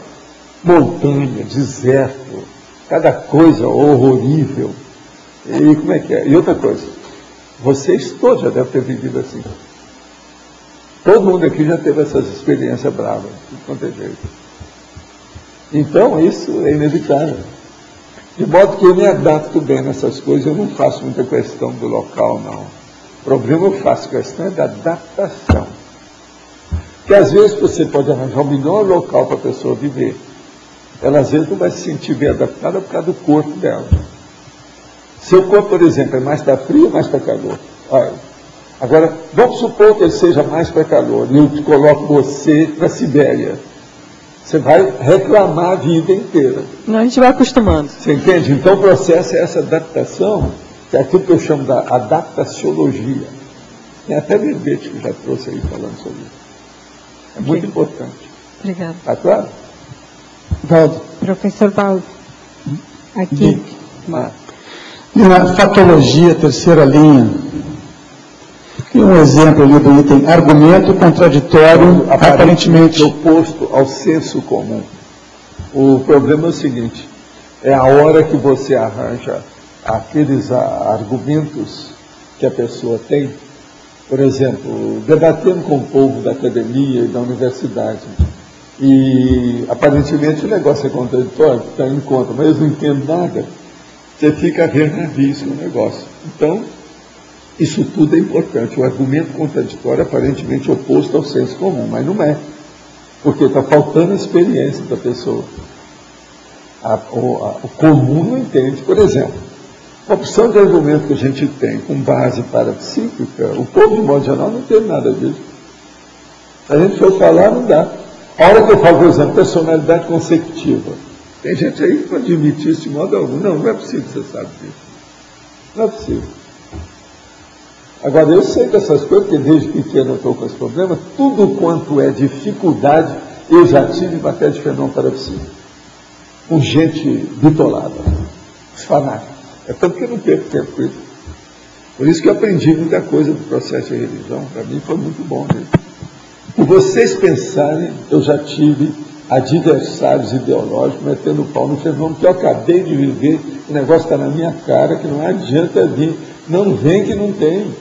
Speaker 2: Montanha, deserto, cada coisa horrorível. E como é que é? E outra coisa, vocês todos já devem ter vivido assim. Todo mundo aqui já teve essas experiências bravas, tudo quanto é jeito. Então, isso é inevitável. De modo que eu me adapto bem nessas coisas, eu não faço muita questão do local, não. O problema eu faço questão é da adaptação. Porque às vezes você pode arranjar o melhor local para a pessoa viver. Ela às vezes não vai se sentir bem adaptada por causa do corpo dela. Seu corpo, por exemplo, é mais para frio ou mais para calor? Olha, Agora, vamos supor que ele seja mais para calor, e eu te coloco você para a Sibéria. Você vai reclamar a vida inteira.
Speaker 12: Não, a gente vai acostumando.
Speaker 2: Você entende? Então o processo é essa adaptação, que é aquilo que eu chamo da adaptaciologia. Tem até Verbete que já trouxe aí falando sobre isso. É muito importante.
Speaker 12: Obrigada.
Speaker 2: Está claro?
Speaker 13: Valdo.
Speaker 14: Professor Paulo, aqui.
Speaker 13: Na fatologia, terceira linha, tem um exemplo ali do item argumento contraditório, aparentemente
Speaker 2: oposto ao senso comum. O problema é o seguinte, é a hora que você arranja aqueles argumentos que a pessoa tem, por exemplo, debatendo com o povo da academia e da universidade, e aparentemente o negócio é contraditório, está em conta, mas eu não entendo nada, você fica vendo navios no negócio. Então, isso tudo é importante. O argumento contraditório é aparentemente oposto ao senso comum, mas não é, porque está faltando a experiência da pessoa. O comum não entende. Por exemplo, a opção de argumento que a gente tem com base parapsíquica, o povo, de modo geral, não entende nada disso. Se a gente for falar, não dá. A hora que eu falo, por exemplo, personalidade consecutiva, tem gente aí que não admite isso de modo algum. Não é possível que você sabe disso. Não é possível. Agora, eu sei dessas coisas, porque desde pequeno eu estou com esse problema, tudo quanto é dificuldade, eu já tive em matéria de fenômeno parapsíquico. Com gente bitolada, os fanáticos. É tanto que eu não perco tempo com isso. Por isso que eu aprendi muita coisa do processo de religião. Para mim foi muito bom mesmo. Por vocês pensarem, eu já tive adversários ideológicos metendo o pau no fenômeno que eu acabei de viver, o negócio está na minha cara, que não adianta vir. Não vem que não tem.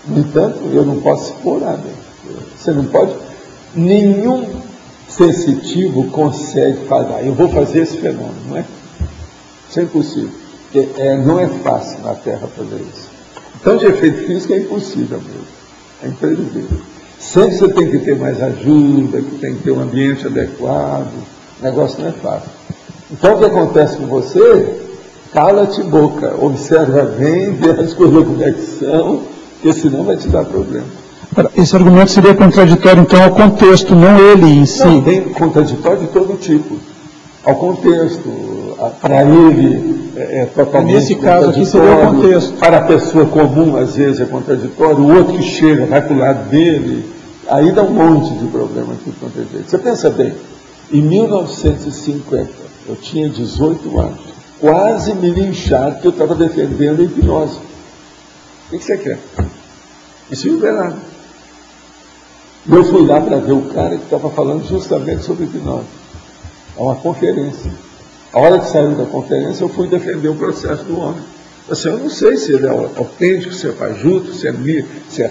Speaker 2: No entanto, eu não posso expor nada. Você não pode. Nenhum sensitivo consegue falar, eu vou fazer esse fenômeno, não é? Isso é impossível. Não é fácil na Terra fazer isso. Então, de efeito físico é impossível mesmo. É imprevisível. Sempre você tem que ter mais ajuda, que tem que ter um ambiente adequado. O negócio não é fácil. Então, o que acontece com você? Cala-te boca, observa bem, vê as coisas como é que são, porque senão vai te dar problema.
Speaker 13: Esse argumento seria contraditório, então, ao contexto, não ele em si.
Speaker 2: Não, tem contraditório de todo tipo. Ao contexto, para ele é totalmente
Speaker 13: nesse caso aqui seria o contexto.
Speaker 2: Para a pessoa comum, às vezes, é contraditório. O outro que chega, vai para o lado dele. Aí dá um monte de problema aqui contra jeito. Você pensa bem, em 1950, eu tinha 18 anos. Quase me lincharam porque eu estava defendendo a hipnose. O que você quer? Isso não é nada. Eu fui lá para ver o cara que estava falando justamente sobre hipnose. É uma conferência. A hora que saiu da conferência, eu fui defender o processo do homem. Assim, eu não sei se ele é autêntico, se é fajuto, se é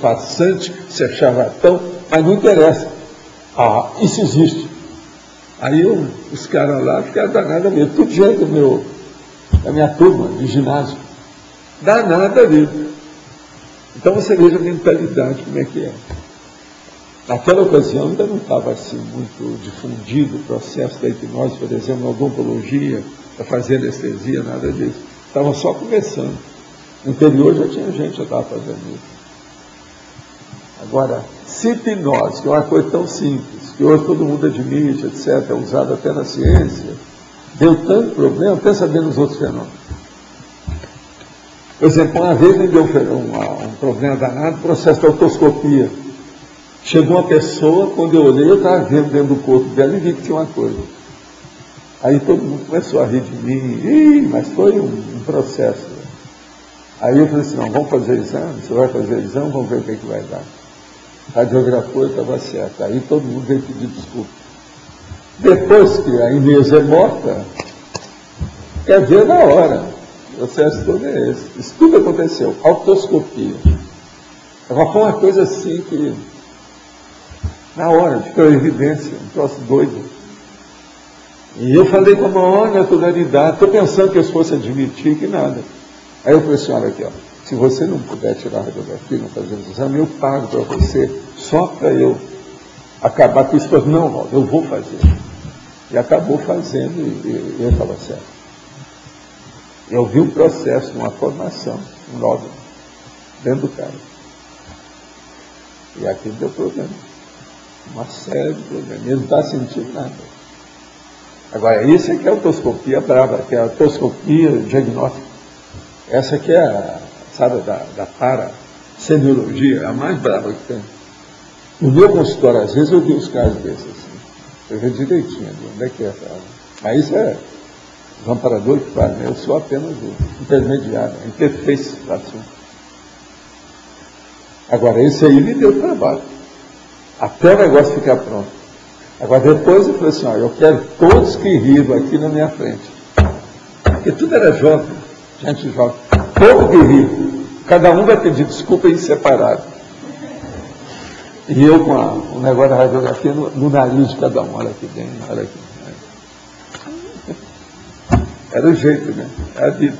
Speaker 2: farsante, se é charlatão, mas não interessa. Isso existe. Aí os caras lá ficaram danados mesmo, tudo gente da minha turma de ginásio. Danada mesmo. Então você veja a mentalidade, como é que é. Naquela ocasião ainda não estava assim muito difundido o processo da hipnose, por exemplo, na odontologia, para fazer anestesia, nada disso. Estava só começando. No interior já tinha gente que já estava fazendo isso. Agora, se hipnose, que é uma coisa tão simples, que hoje todo mundo admite, etc., é usado até na ciência, deu tanto problema, pensa bem nos outros fenômenos. Por exemplo, uma vez me deu um problema danado, o processo de autoscopia. Chegou uma pessoa, quando eu olhei, eu estava vendo dentro do corpo dela e vi que tinha uma coisa. Aí todo mundo começou a rir de mim, mas foi um processo. Aí eu falei assim, não, vamos fazer exame, você vai fazer exame, vamos ver o que vai dar. A radiografia estava certa, aí todo mundo veio pedir desculpa. Depois que a Inês é morta, quer ver na hora. O processo todo é esse. Isso tudo aconteceu, autoscopia. Agora foi uma coisa assim que, na hora, ficou evidência, um troço doido. E eu falei com a maior naturalidade, estou pensando que eles fossem admitir que nada. Aí eu falei assim, olha aqui, ó, se você não puder tirar a radiografia, não fazer o exame, eu pago para você, só para eu acabar com isso. Não, Valdo, eu vou fazer. E acabou fazendo e eu estava certo. Eu vi um processo, uma formação, um nódulo. dentro do cara. E aquilo deu problema. Uma série de problemas. Ele não está sentindo nada. Agora, isso é que é a otoscopia brava, que é a otoscopia diagnóstica. Essa aqui é a, sabe, da parasemiologia, a mais brava que tem. No meu consultório, às vezes, eu vi os casos desses, assim. Eu vejo direitinho ali, onde é que é essa. Mas isso é o amparador que faz, né? Eu sou apenas o intermediário, a interface do assunto. Agora, isso aí me deu trabalho. Até o negócio ficar pronto. Agora, depois eu falei assim, ó, eu quero todos que riram aqui na minha frente. Porque tudo era jovem, gente jovem. Todo que riram. Cada um vai pedir desculpa em separado. E eu com o negócio da radiografia no nariz de cada um. Olha aqui dentro, olha aqui. Era o jeito, né? É a vida.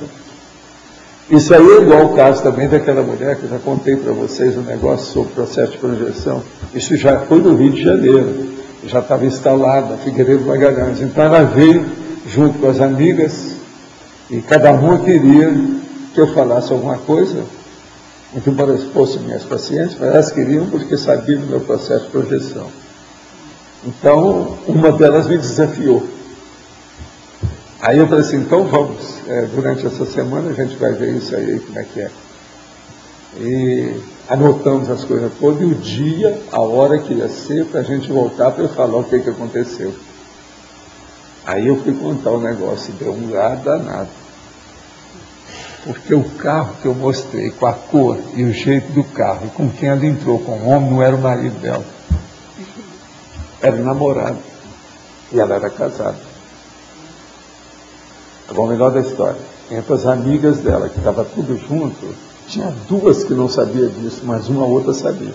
Speaker 2: Isso aí é igual o caso também daquela mulher que eu já contei para vocês um negócio sobre o processo de projeção. Isso já foi no Rio de Janeiro. Já estava instalado na Figueiredo Magalhães. Então ela veio junto com as amigas e cada uma queria que eu falasse alguma coisa. Então, para fossem minhas pacientes, mas elas queriam porque sabiam do meu processo de projeção. Então, uma delas me desafiou. Aí eu falei assim, então vamos, durante essa semana a gente vai ver isso aí, como é que é. E anotamos as coisas todas, e o dia, a hora que ia ser, para a gente voltar para eu falar o que aconteceu. Aí eu fui contar o negócio, e deu um lugar danado. Porque o carro que eu mostrei, com a cor e o jeito do carro, e com quem ela entrou, com o homem, não era o marido dela. Era o namorado. E ela era casada. Agora, o melhor da história, entre as amigas dela, que estava tudo junto, tinha duas que não sabiam disso, mas uma outra sabia.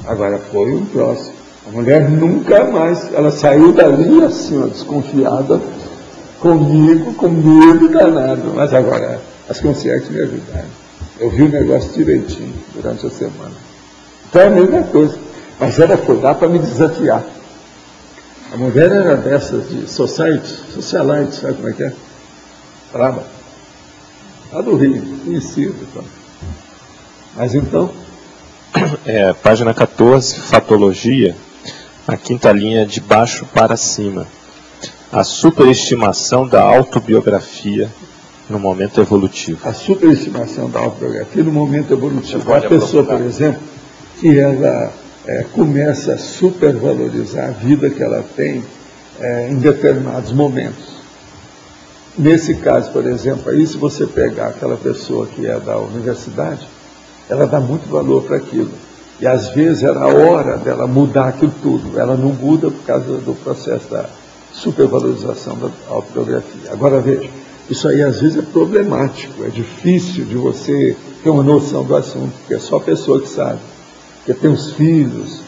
Speaker 2: Agora foi um próximo. A mulher nunca mais, ela saiu dali assim, ó, desconfiada, comigo, com medo danado. Mas agora, as consciências me ajudaram. Eu vi o negócio direitinho durante a semana. Então é a mesma coisa. Mas ela foi lá para me desafiar. A mulher era dessas de socialite, sabe como é que é? Braba. Lá do Rio, conhecido. Então. Mas então...
Speaker 7: Página 14, Fatologia, a quinta linha de baixo para cima. A superestimação da autobiografia no momento evolutivo.
Speaker 2: A superestimação da autobiografia no momento evolutivo. A pessoa, por exemplo, que ela... começa a supervalorizar a vida que ela tem em determinados momentos. Nesse caso, por exemplo, aí se você pegar aquela pessoa que é da universidade, ela dá muito valor para aquilo. E às vezes era a hora dela mudar aquilo tudo. Ela não muda por causa do processo da supervalorização da autobiografia. Agora veja, isso aí às vezes é problemático, é difícil de você ter uma noção do assunto, porque é só a pessoa que sabe. Porque tem os filhos,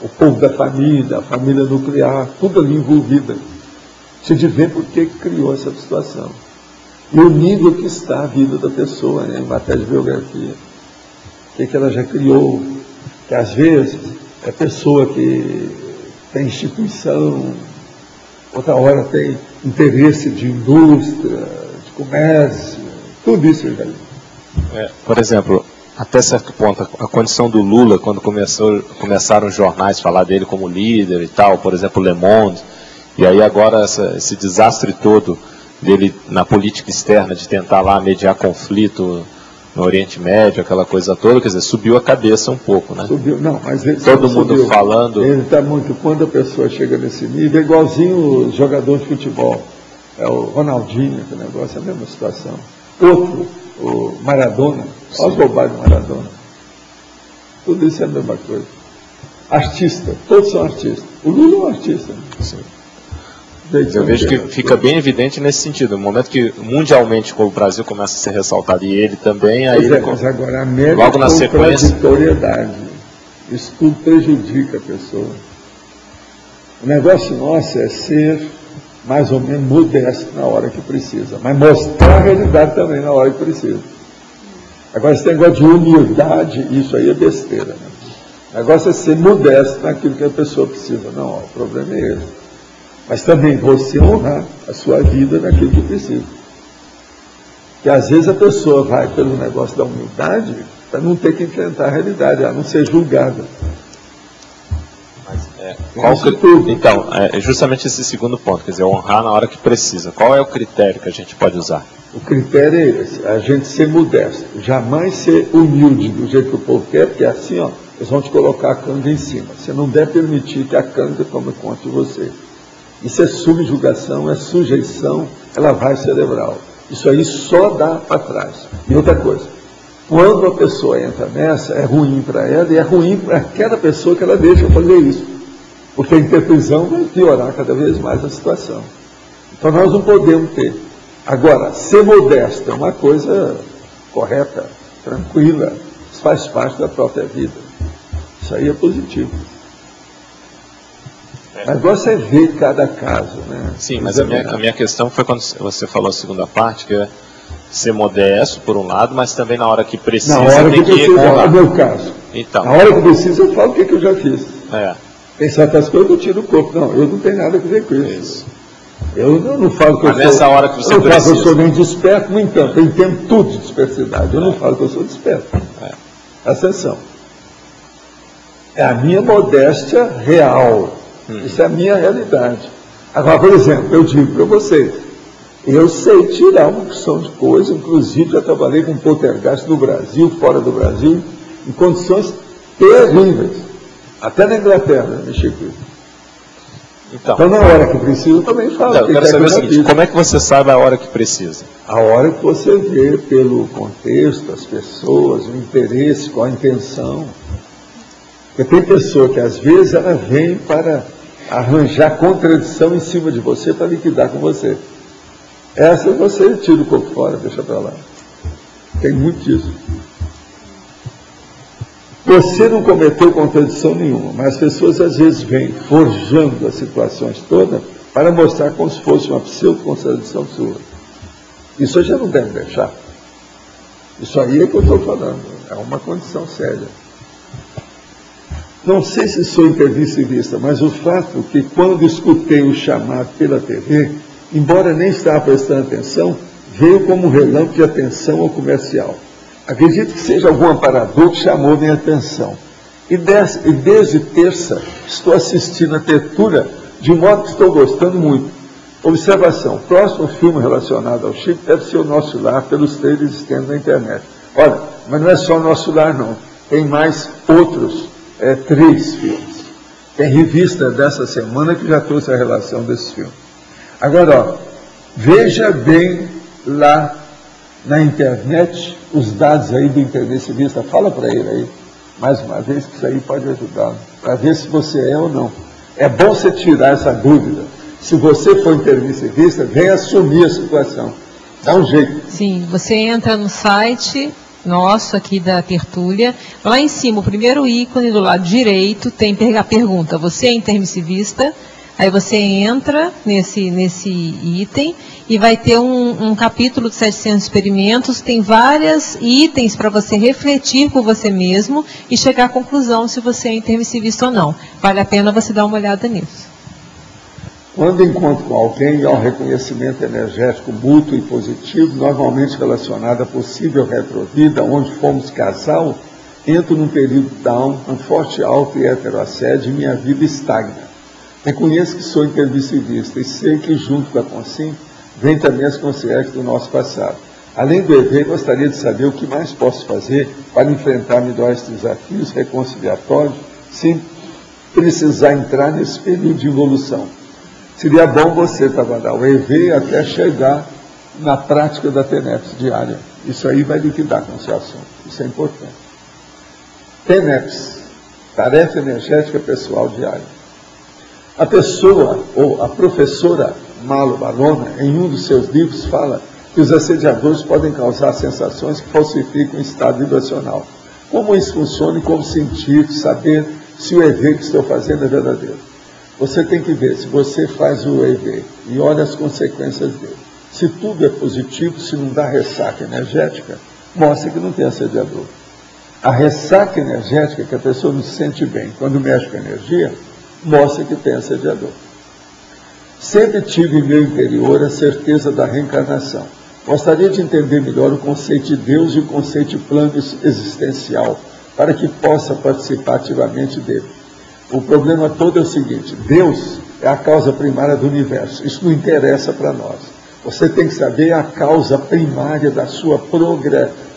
Speaker 2: o povo da família, a família nuclear, tudo ali envolvida. Você de ver por que criou essa situação. E o nível que está a vida da pessoa, né, em matéria de biografia. O que ela já criou. Que às vezes é pessoa que tem instituição, outra hora tem interesse de indústria, de comércio, tudo isso eu já li.
Speaker 7: Por exemplo, até certo ponto, a condição do Lula, quando começaram os jornais a falar dele como líder e tal, por exemplo, Le Monde, e aí agora esse desastre todo dele na política externa, de tentar lá mediar conflito no Oriente Médio, aquela coisa toda, quer dizer, subiu a cabeça um pouco, né?
Speaker 2: Subiu, não, mas ele
Speaker 7: todo mundo subiu. Falando...
Speaker 2: Ele está muito, quando a pessoa chega nesse nível, é igualzinho o jogador de futebol, é o Ronaldinho, aquele negócio, é a mesma situação. Outro, o Maradona, olha os bobagens do Maradona. Tudo isso é a mesma coisa. Artista, todos são artistas. O Lula é um artista.
Speaker 7: Sim. Eu vejo que fica bem evidente nesse sentido. No momento que mundialmente o Brasil começa a ser ressaltado e ele também, aí ele,
Speaker 2: mas agora a mera
Speaker 7: logo na sequência.
Speaker 2: Contraditoriedade. Isso tudo prejudica a pessoa. O negócio nosso é ser mais ou menos modesto na hora que precisa, mas mostrar a realidade também na hora que precisa. Agora, esse negócio de humildade, isso aí é besteira. Né? O negócio é ser modesto naquilo que a pessoa precisa. Não, ó, o problema é esse. Mas também você honrar a sua vida naquilo que precisa. Que às vezes a pessoa vai pelo negócio da humildade para não ter que enfrentar a realidade, a não ser julgada.
Speaker 7: Então, é justamente esse segundo ponto, quer dizer, honrar na hora que precisa. Qual é o critério que a gente pode usar?
Speaker 2: O critério é esse, a gente ser modesto, jamais ser humilde do jeito que o povo quer, porque assim, ó, eles vão te colocar a canga em cima. Você não deve permitir que a canga tome conta de você. Isso é subjugação, é sujeição, é lavagem cerebral. Isso aí só dá para trás. E outra coisa, quando a pessoa entra nessa, é ruim para ela e é ruim para aquela pessoa que ela deixa fazer isso. Porque a interprisão vai piorar cada vez mais a situação. Então nós não podemos ter. Agora, ser modesto é uma coisa correta, tranquila, isso faz parte da própria vida. Isso aí é positivo. O negócio é ver cada caso, né?
Speaker 7: Sim, mas a minha questão foi quando você falou a segunda parte, que é ser modesto, por um lado, mas também na hora que precisa...
Speaker 2: Na hora que precisa, é o meu caso.
Speaker 7: Então.
Speaker 2: Na hora que precisa, eu falo o que eu já fiz.
Speaker 7: É.
Speaker 2: Tem certas coisas que eu tiro o corpo. Não, eu não tenho nada a ver com isso. Eu não falo que
Speaker 7: mas
Speaker 2: eu sou...
Speaker 7: nessa hora que você
Speaker 2: eu
Speaker 7: precisa...
Speaker 2: falo que eu sou nem desperto, no entanto, eu entendo tudo de dispersidade. Eu não falo que eu sou desperto. Atenção. É a minha modéstia real. Isso é a minha realidade. Agora, por exemplo, eu digo para vocês, eu sei tirar uma opção de coisa, inclusive já trabalhei com poltergeist no Brasil, fora do Brasil, em condições terríveis. Até na Inglaterra, mexi com isso. Então, na hora que precisa, eu também falo.
Speaker 7: Então, eu quero saber o seguinte, como é que você sabe a hora que precisa?
Speaker 2: A hora que você vê pelo contexto, as pessoas, o interesse, qual a intenção. Porque tem pessoa que às vezes ela vem para arranjar contradição em cima de você para liquidar com você. Essa você tira o corpo fora, deixa para lá. Tem muito disso. Você não cometeu contradição nenhuma, mas as pessoas às vezes vêm forjando as situações todas para mostrar como se fosse uma pseudo-contradição sua. Isso eu já não deve deixar. Isso aí é que eu estou falando. É uma condição séria. Não sei se sou intervencionista, mas o fato é que quando escutei o chamado pela TV, embora nem estava prestando atenção, veio como um relâmpago de atenção ao comercial. Acredito que seja algum amparador que chamou minha atenção. E desde terça estou assistindo a tertúlia, de modo que estou gostando muito. Observação, o próximo filme relacionado ao Chico deve ser o Nosso Lar, pelos trailers existentes na internet. Olha, mas não é só o Nosso Lar, não. Tem mais outros 3 filmes. Tem revista dessa semana que já trouxe a relação desses filmes. Agora, ó, veja bem lá na internet os dados aí do intervencionista. Fala para ele aí, mais uma vez, que isso aí pode ajudar, para ver se você é ou não. É bom você tirar essa dúvida. Se você for intervencionista, vem assumir a situação. Dá um jeito.
Speaker 1: Sim, você entra no site nosso aqui da tertúlia, lá em cima, o primeiro ícone do lado direito, tem a pergunta, você é intermissivista? Aí você entra nesse item e vai ter um capítulo de 700 experimentos, tem vários itens para você refletir por você mesmo e chegar à conclusão se você é intermissivista ou não. Vale a pena você dar uma olhada nisso.
Speaker 2: Quando encontro com alguém, há um reconhecimento energético mútuo e positivo, normalmente relacionado à possível retrovida, onde fomos casal, entro num período down, com forte alto e heteroassédio, e minha vida estagna. Reconheço que sou intermissivista e sei que, junto com a Consim, vem também as consciências do nosso passado. Além do EV, gostaria de saber o que mais posso fazer para enfrentar melhores desafios reconciliatórios, sem precisar entrar nesse período de evolução. Seria bom você trabalhar o EV até chegar na prática da TENEPS diária. Isso aí vai liquidar com o seu assunto. Isso é importante. TENEPS, tarefa energética pessoal diária. A pessoa, ou a professora Malo Barona, em um dos seus livros, fala que os assediadores podem causar sensações que falsificam o estado vibracional. Como isso funciona e como sentir, saber se o EV que estou fazendo é verdadeiro. Você tem que ver se você faz o EV e olha as consequências dele. Se tudo é positivo, se não dá ressaca energética, mostra que não tem assediador. A ressaca energética, que a pessoa não se sente bem quando mexe com a energia, mostra que tem assediador. Sempre tive em meu interior a certeza da reencarnação. Gostaria de entender melhor o conceito de Deus e o conceito de plano existencial, para que possa participar ativamente dele. O problema todo é o seguinte: Deus é a causa primária do universo. Isso não interessa para nós. Você tem que saber a causa primária da sua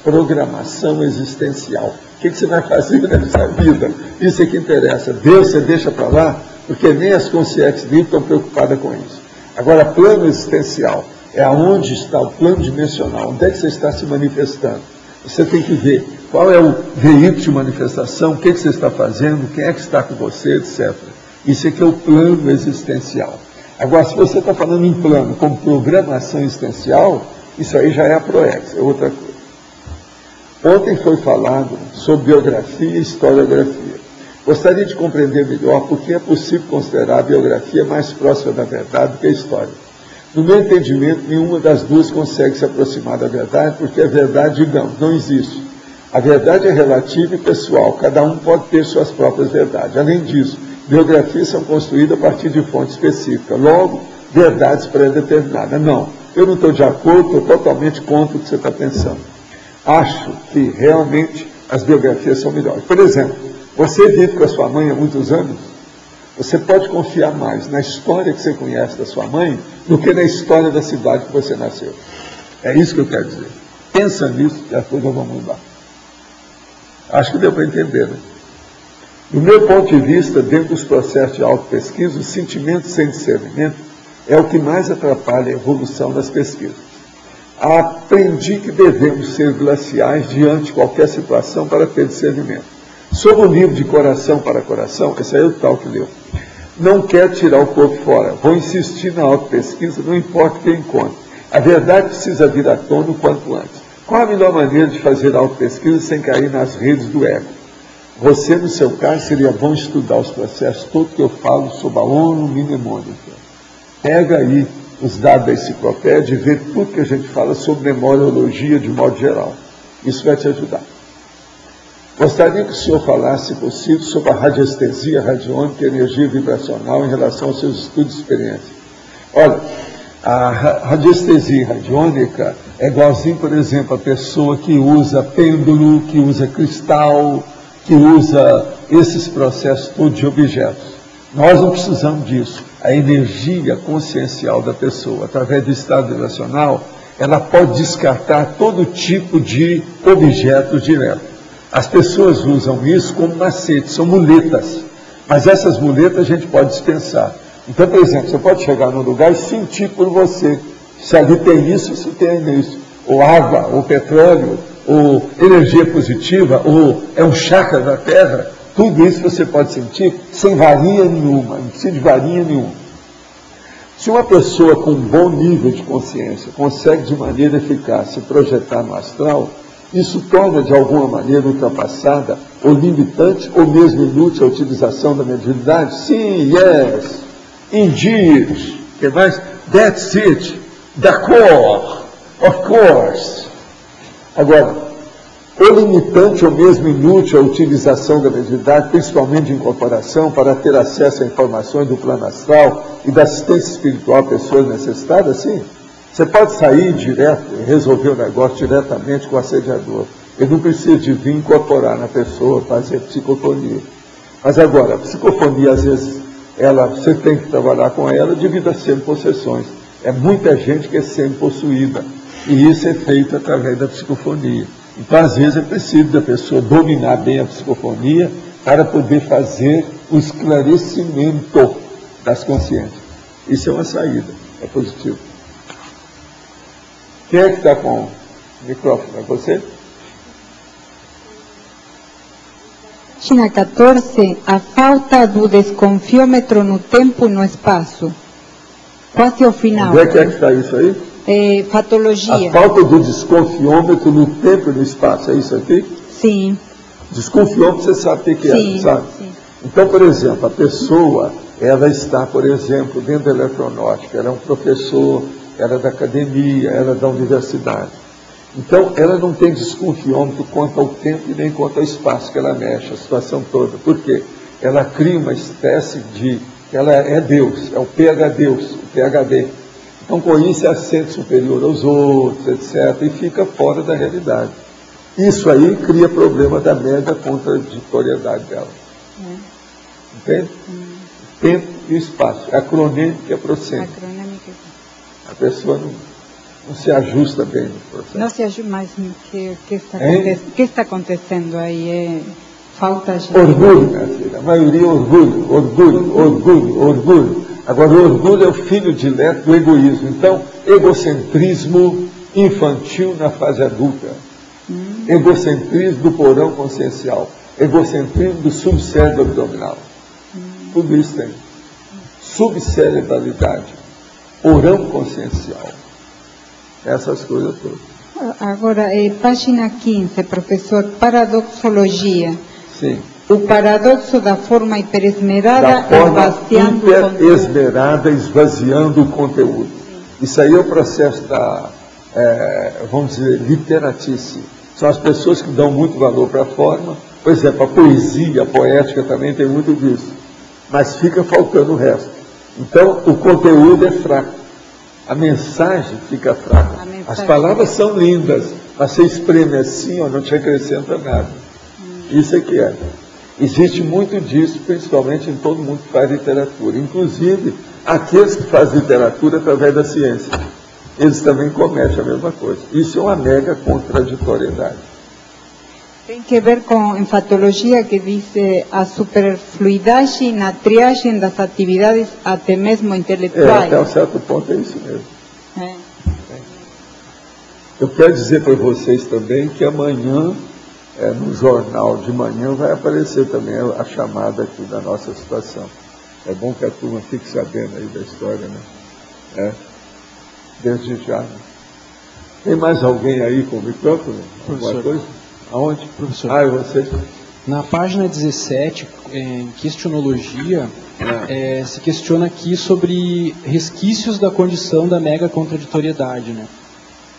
Speaker 2: programação existencial. O que você vai fazer nessa vida? Isso é que interessa. Deus você deixa para lá, porque nem as consciências livres estão preocupadas com isso. Agora, plano existencial é aonde está o plano dimensional, onde é que você está se manifestando. Você tem que ver qual é o veículo de manifestação, o que você está fazendo, quem é que está com você, etc. Isso aqui é o plano existencial. Agora, se você está falando em plano como programação existencial, isso aí já é a ProEx, é outra coisa. Ontem foi falado sobre biografia e historiografia. Gostaria de compreender melhor por que é possível considerar a biografia mais próxima da verdade do que a história. No meu entendimento, nenhuma das duas consegue se aproximar da verdade, porque a verdade, digamos, não existe. A verdade é relativa e pessoal, cada um pode ter suas próprias verdades. Além disso, biografias são construídas a partir de fontes específicas, logo, verdades pré-determinadas. Não, eu não estou de acordo, estou totalmente contra o que você está pensando. Acho que realmente as biografias são melhores. Por exemplo, você vive com a sua mãe há muitos anos, você pode confiar mais na história que você conhece da sua mãe do que na história da cidade que você nasceu. É isso que eu quero dizer. Pensa nisso e as coisas vão mudar. Acho que deu para entender, né? Do meu ponto de vista, dentro dos processos de autopesquisa, o sentimento sem discernimento é o que mais atrapalha a evolução das pesquisas. Aprendi que devemos ser glaciais diante de qualquer situação para ter discernimento. Sobre o livro de Coração para Coração, esse aí é o tal que leu. Não quero tirar o corpo fora, vou insistir na autopesquisa, não importa o que eu encontre. A verdade precisa vir à tona o quanto antes. Qual a melhor maneira de fazer autopesquisa sem cair nas redes do ego? Você, no seu caso, seria bom estudar os processos todos que eu falo sobre a ONU Mnemônica. Pega aí os dados da enciclopédia e vê tudo que a gente fala sobre memoriologia de modo geral. Isso vai te ajudar. Gostaria que o senhor falasse, se possível, sobre a radiestesia radiônica e energia vibracional em relação aos seus estudos e experiências. Olha, a radiestesia radiônica é igualzinho, por exemplo, a pessoa que usa pêndulo, que usa cristal, que usa esses processos todos de objetos. Nós não precisamos disso. A energia consciencial da pessoa, através do estado vibracional, ela pode descartar todo tipo de objetos diretos. As pessoas usam isso como macete, são muletas. Mas essas muletas a gente pode dispensar. Então, por exemplo, você pode chegar num lugar e sentir por você. Se ali tem isso, se tem isso. Ou água, ou petróleo, ou energia positiva, ou é um chakra da terra. Tudo isso você pode sentir sem varinha nenhuma, não precisa de varinha nenhuma. Se uma pessoa com um bom nível de consciência consegue de maneira eficaz se projetar no astral, isso torna de alguma maneira ultrapassada, ou limitante, ou mesmo inútil a utilização da mediunidade? Sim, yes, indeed. Que mais? That's it. D'accord. Of course. Agora, ou limitante ou mesmo inútil a utilização da mediunidade, principalmente de incorporação, para ter acesso a informações do plano astral e da assistência espiritual a pessoas necessitadas? Sim. Você pode sair direto e resolver o negócio diretamente com o assediador. Ele não precisa de vir incorporar na pessoa, fazer psicofonia. Mas agora, a psicofonia, às vezes, você tem que trabalhar com ela devido a semi-possessões. É muita gente que é semi-possuída. E isso é feito através da psicofonia. Então, às vezes, é preciso da pessoa dominar bem a psicofonia para poder fazer o esclarecimento das consciências. Isso é uma saída, é positivo. Quem é que está com o microfone? É você?
Speaker 14: Página 14, a falta do desconfiômetro no tempo e no espaço. Quase ao final.
Speaker 2: Onde é que está isso aí?
Speaker 14: Patologia.
Speaker 2: A falta do desconfiômetro no tempo e no espaço, é isso aqui?
Speaker 14: Sim.
Speaker 2: Desconfiômetro, você sabe o que é, sabe? Sim. Então, por exemplo, a pessoa, ela está, por exemplo, dentro da eletronáutica, ela é um professor, ela é da academia, ela é da universidade. Então, ela não tem desconfiômetro quanto ao tempo e nem quanto ao espaço que ela mexe, a situação toda. Por quê? Ela cria uma espécie de... Ela é Deus, é o PH Deus, o PHD. Então, com isso, se sente superior aos outros, etc., e fica fora da realidade. Isso aí cria problema da mega contraditoriedade dela. Entende? Tempo e espaço. É acronêmico e aprocêntrico. A pessoa não se ajusta bem no processo.
Speaker 14: Não se ajusta, mas o que está acontecendo aí? É falta de...
Speaker 2: Orgulho, minha filha. A maioria é orgulho, orgulho, orgulho, orgulho. Agora, o orgulho é o filho dileto do egoísmo. Então, egocentrismo infantil na fase adulta. Egocentrismo do porão consciencial. Egocentrismo do subcérebro abdominal. Tudo isso tem. Subcerebralidade. Porão consciencial. Essas coisas todas.
Speaker 14: Agora, página 15, professor, paradoxologia.
Speaker 2: Sim.
Speaker 14: O paradoxo da forma hiperesmerada
Speaker 2: esvaziando o conteúdo. Isso aí é o processo da, vamos dizer, literatice. São as pessoas que dão muito valor para a forma. Por exemplo, a poesia, a poética também tem muito disso. Mas fica faltando o resto. Então, o conteúdo é fraco. A mensagem fica fraca. As palavras são lindas, mas você espreme assim, ó, não te acrescenta nada. Isso é que é. Existe muito disso, principalmente em todo mundo que faz literatura. Inclusive, aqueles que fazem literatura através da ciência. Eles também cometem a mesma coisa. Isso é uma mega contraditoriedade.
Speaker 14: Tem que ver com enfatologia, que diz a superfluidade na triagem das atividades, até mesmo intelectuais.
Speaker 2: Até um certo ponto é isso mesmo. Eu quero dizer para vocês também que amanhã, no jornal de manhã, vai aparecer também a chamada aqui da nossa situação. É bom que a turma fique sabendo aí da história, né? Desde já. Né? Tem mais alguém aí com o micrófono? Alguma coisa? Aonde?
Speaker 15: Professor.
Speaker 2: E você?
Speaker 15: Na página 17, em questionologia, se questiona aqui sobre resquícios da condição da mega contraditoriedade, né?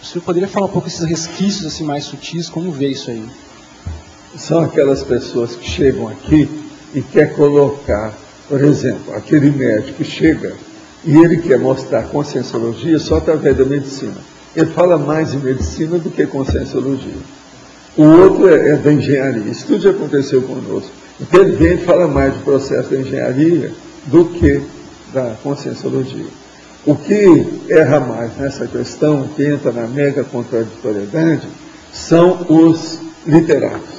Speaker 15: O senhor poderia falar um pouco desses resquícios assim, mais sutis? Como vê isso aí?
Speaker 2: São aquelas pessoas que chegam aqui e quer colocar, por exemplo, aquele médico que chega e ele quer mostrar conscienciologia só através da medicina. Ele fala mais em medicina do que conscienciologia. O outro é da engenharia. Isso tudo já aconteceu conosco. Então ele vem e fala mais do processo da engenharia do que da conscienciologia. O que erra mais nessa questão, que entra na mega contraditoriedade, são os literatos.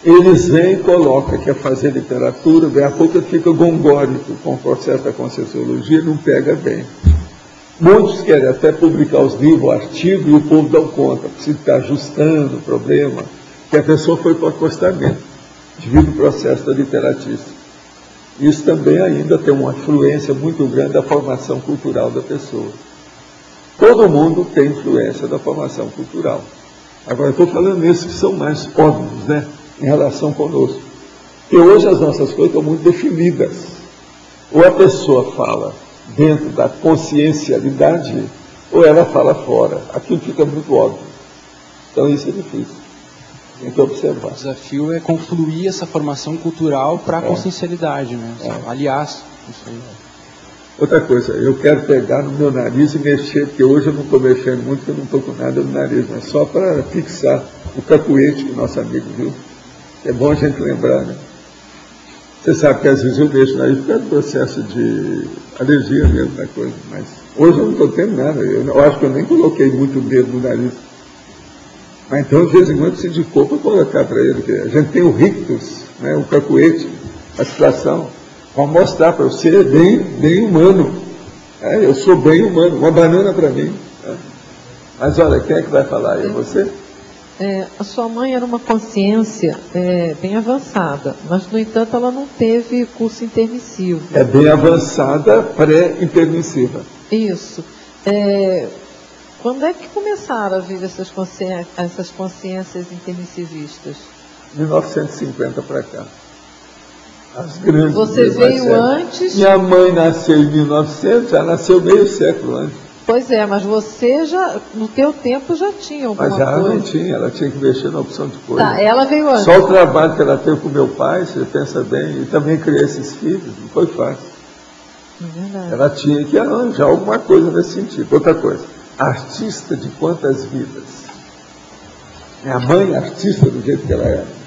Speaker 2: Eles vêm e colocam que é fazer literatura, daí a pouco fica gongórico com o processo da conscienciologia, não pega bem. Muitos querem até publicar os livros, o artigo, e o povo dá conta, precisa estar ajustando o problema, que a pessoa foi para o acostamento, devido ao processo da literatice. Isso também ainda tem uma influência muito grande da formação cultural da pessoa. Todo mundo tem influência da formação cultural. Agora, eu estou falando nesses que são mais óbvios, né, em relação conosco. Porque hoje as nossas coisas estão muito definidas. Ou a pessoa fala dentro da consciencialidade, ou ela fala fora. Aquilo fica muito óbvio. Então isso é difícil. Tem que observar.
Speaker 15: O desafio é confluir essa formação cultural para a consciencialidade, né? Aliás, isso aí.
Speaker 2: Outra coisa, eu quero pegar no meu nariz e mexer, porque hoje eu não estou mexendo muito, porque eu não estou com nada no nariz, mas só para fixar o cacuete que o nosso amigo viu. É bom a gente lembrar, né? Você sabe que às vezes eu mexo no nariz por causa do processo de alergia mesmo da coisa, mas hoje eu não estou tendo nada. Eu acho que eu nem coloquei muito dedo no nariz. Mas então, de vez em quando, se de cor para colocar para ele, que a gente tem o rictus, né, o cacuete, a situação, para mostrar para você bem humano. Eu sou bem humano, uma banana para mim. Mas olha, quem é que vai falar aí? É você?
Speaker 16: A sua mãe era uma consciência bem avançada, mas, no entanto, ela não teve curso intermissivo.
Speaker 2: É bem avançada, pré-intermissiva.
Speaker 16: Isso. Quando é que começaram a vir essas consciências intermissivistas?
Speaker 2: 1950 para cá. As grandes.
Speaker 16: Você veio antes?
Speaker 2: Minha mãe nasceu em 1900, já nasceu meio século antes.
Speaker 16: Pois é, mas você já, no teu tempo, já tinha alguma coisa.
Speaker 2: Mas ela não tinha, ela tinha que mexer na opção de coisa.
Speaker 16: Tá, ela veio antes.
Speaker 2: Só o trabalho que ela teve com meu pai, você pensa bem, e também criar esses filhos, não foi fácil. Ela tinha que arranjar alguma coisa nesse sentido. Outra coisa, artista de quantas vidas? Minha mãe, artista do jeito que ela era.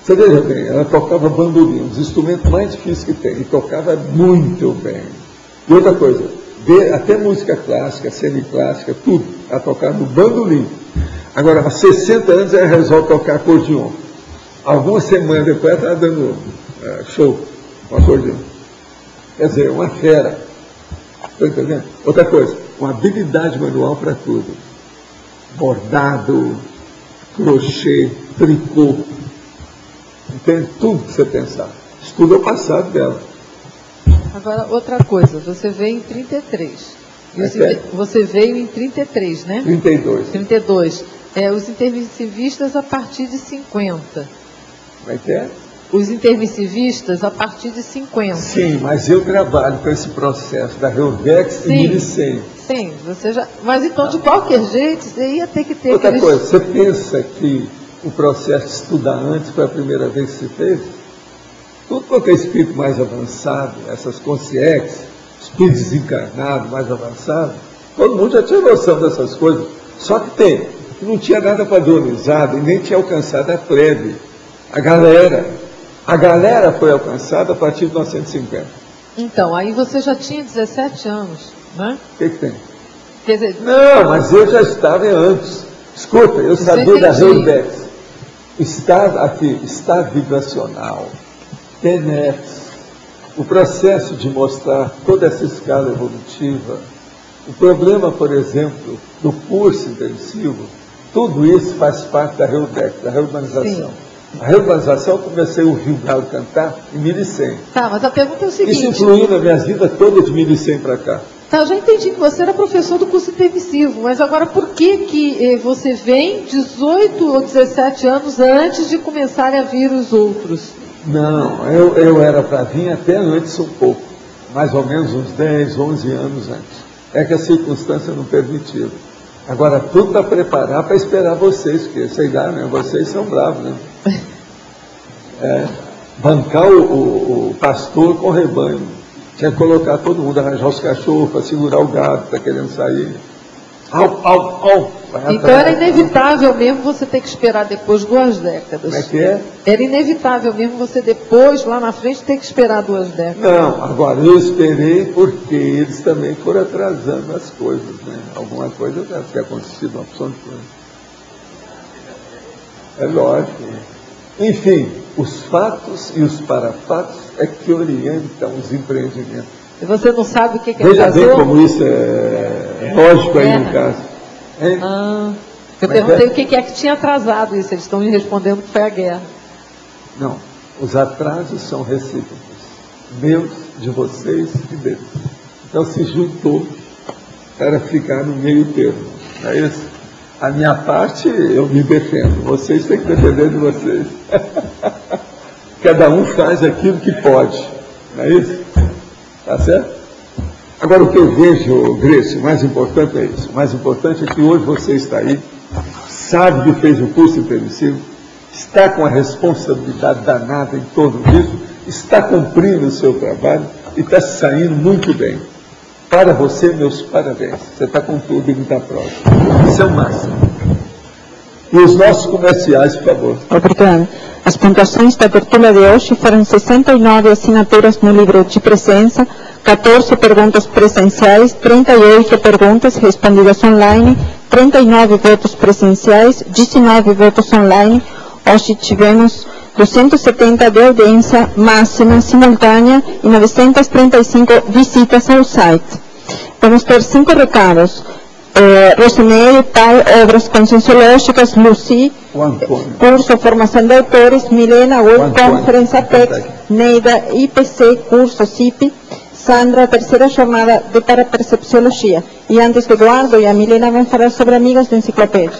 Speaker 2: Você veja bem, ela tocava bandolim, um dos instrumentos mais difíceis que tem, e tocava muito bem. E outra coisa, até música clássica, semiclássica, tudo, ela tocava no bandolim. Agora, aos 60 anos, ela resolve tocar acordeon. Algumas semanas depois, ela estava dando show com acordeon. Quer dizer, uma fera. Está entendendo? Outra coisa, uma habilidade manual para tudo. Bordado, crochê, tricô. Entende? Tudo que você pensar. Isso tudo é o passado dela.
Speaker 16: Agora, outra coisa, você veio em 33. Você veio em 33, né?
Speaker 2: 32.
Speaker 16: 32. Os intermissivistas a partir de 50.
Speaker 2: Como é que é?
Speaker 16: Os intermissivistas a partir de 50.
Speaker 2: Sim, mas eu trabalho com esse processo da Helvex e Milicem.
Speaker 16: Sim, você já... Mas então, de qualquer jeito, você ia ter que ter...
Speaker 2: Outra coisa, você pensa que o processo de estudar antes foi a primeira vez que se fez? Tudo quanto é espírito mais avançado, essas consciências, espírito desencarnado mais avançado, todo mundo já tinha noção dessas coisas. Só que não tinha nada padronizado e nem tinha alcançado a plebe. A galera foi alcançada a partir de 1950.
Speaker 16: Então, aí você já tinha 17 anos, né?
Speaker 2: O que tem?
Speaker 16: Quer dizer...
Speaker 2: Não, mas eu já estava antes. Escuta, eu sabia da Helvex. Estado vibracional, TENEX, o processo de mostrar toda essa escala evolutiva, o problema, por exemplo, do curso intensivo, tudo isso faz parte da Helvex, da reurbanização. A reurbanização, eu comecei a ouvir o galo cantar em 1100.
Speaker 16: Tá, mas a pergunta é o seguinte...
Speaker 2: Isso influiu na minha vida toda de 1100 para cá.
Speaker 16: Tá, eu já entendi que você era professor do curso intermissivo, mas agora por que você vem 18 ou 17 anos antes de começarem a vir os outros?
Speaker 2: Não, eu era para vir até antes um pouco, mais ou menos uns 10, 11 anos antes. É que a circunstância não permitiu. Agora, tudo para preparar para esperar vocês, porque, sei lá, né, vocês são bravos, né? Bancar o pastor com o rebanho. Tinha que colocar todo mundo, arranjar os cachorros para segurar o gado que está querendo sair.
Speaker 16: Então era inevitável mesmo você ter que esperar depois 2 décadas.
Speaker 2: Como é que é?
Speaker 16: Era inevitável mesmo você depois, lá na frente, ter que esperar 2 décadas.
Speaker 2: Não, agora eu esperei porque eles também foram atrasando as coisas, né? Alguma coisa deve ter acontecido, uma opção de coisa. É lógico. Enfim, os fatos e os parafatos é que orientam os empreendimentos.
Speaker 16: E você não sabe o que é
Speaker 2: Veja bem como isso é lógico aí no caso. Hein?
Speaker 16: Eu perguntei o que é que tinha atrasado isso. Eles estão me respondendo que foi a guerra.
Speaker 2: Não, os atrasos são recíprocos. Meus, de vocês e deles. Então se juntou para ficar no meio termo. Não é isso? A minha parte, eu me defendo. Vocês têm que defender de vocês. Cada um faz aquilo que pode. Não é isso? Tá certo? Agora, o que eu vejo, Grace, o mais importante é isso. O mais importante é que hoje você está aí, sabe que fez o curso intermissivo, está com a responsabilidade danada em torno disso, está cumprindo o seu trabalho e está saindo muito bem. Para você, meus parabéns. Você está com tudo e muita prova. Isso é o máximo. E os nossos comerciais, por favor.
Speaker 17: Obrigada. As pontuações da tertúlia de hoje foram 69 assinaturas no livro de presença, 14 perguntas presenciais, 38 perguntas respondidas online, 39 votos presenciais, 19 votos online. Hoje tivemos 270 de audiência máxima simultânea e 935 visitas ao site. Vamos ter 5 recados. Rosemary, PAI, Obras Conscienciológicas, Lucy, curso Formação de Autores, Milena, World Conference, APEX, Neida, IPC, curso CIP, Sandra, terceira jornada de Parapercepciologia. E antes que Eduardo e a Milena vão falar sobre Amigas da Enciclopédia.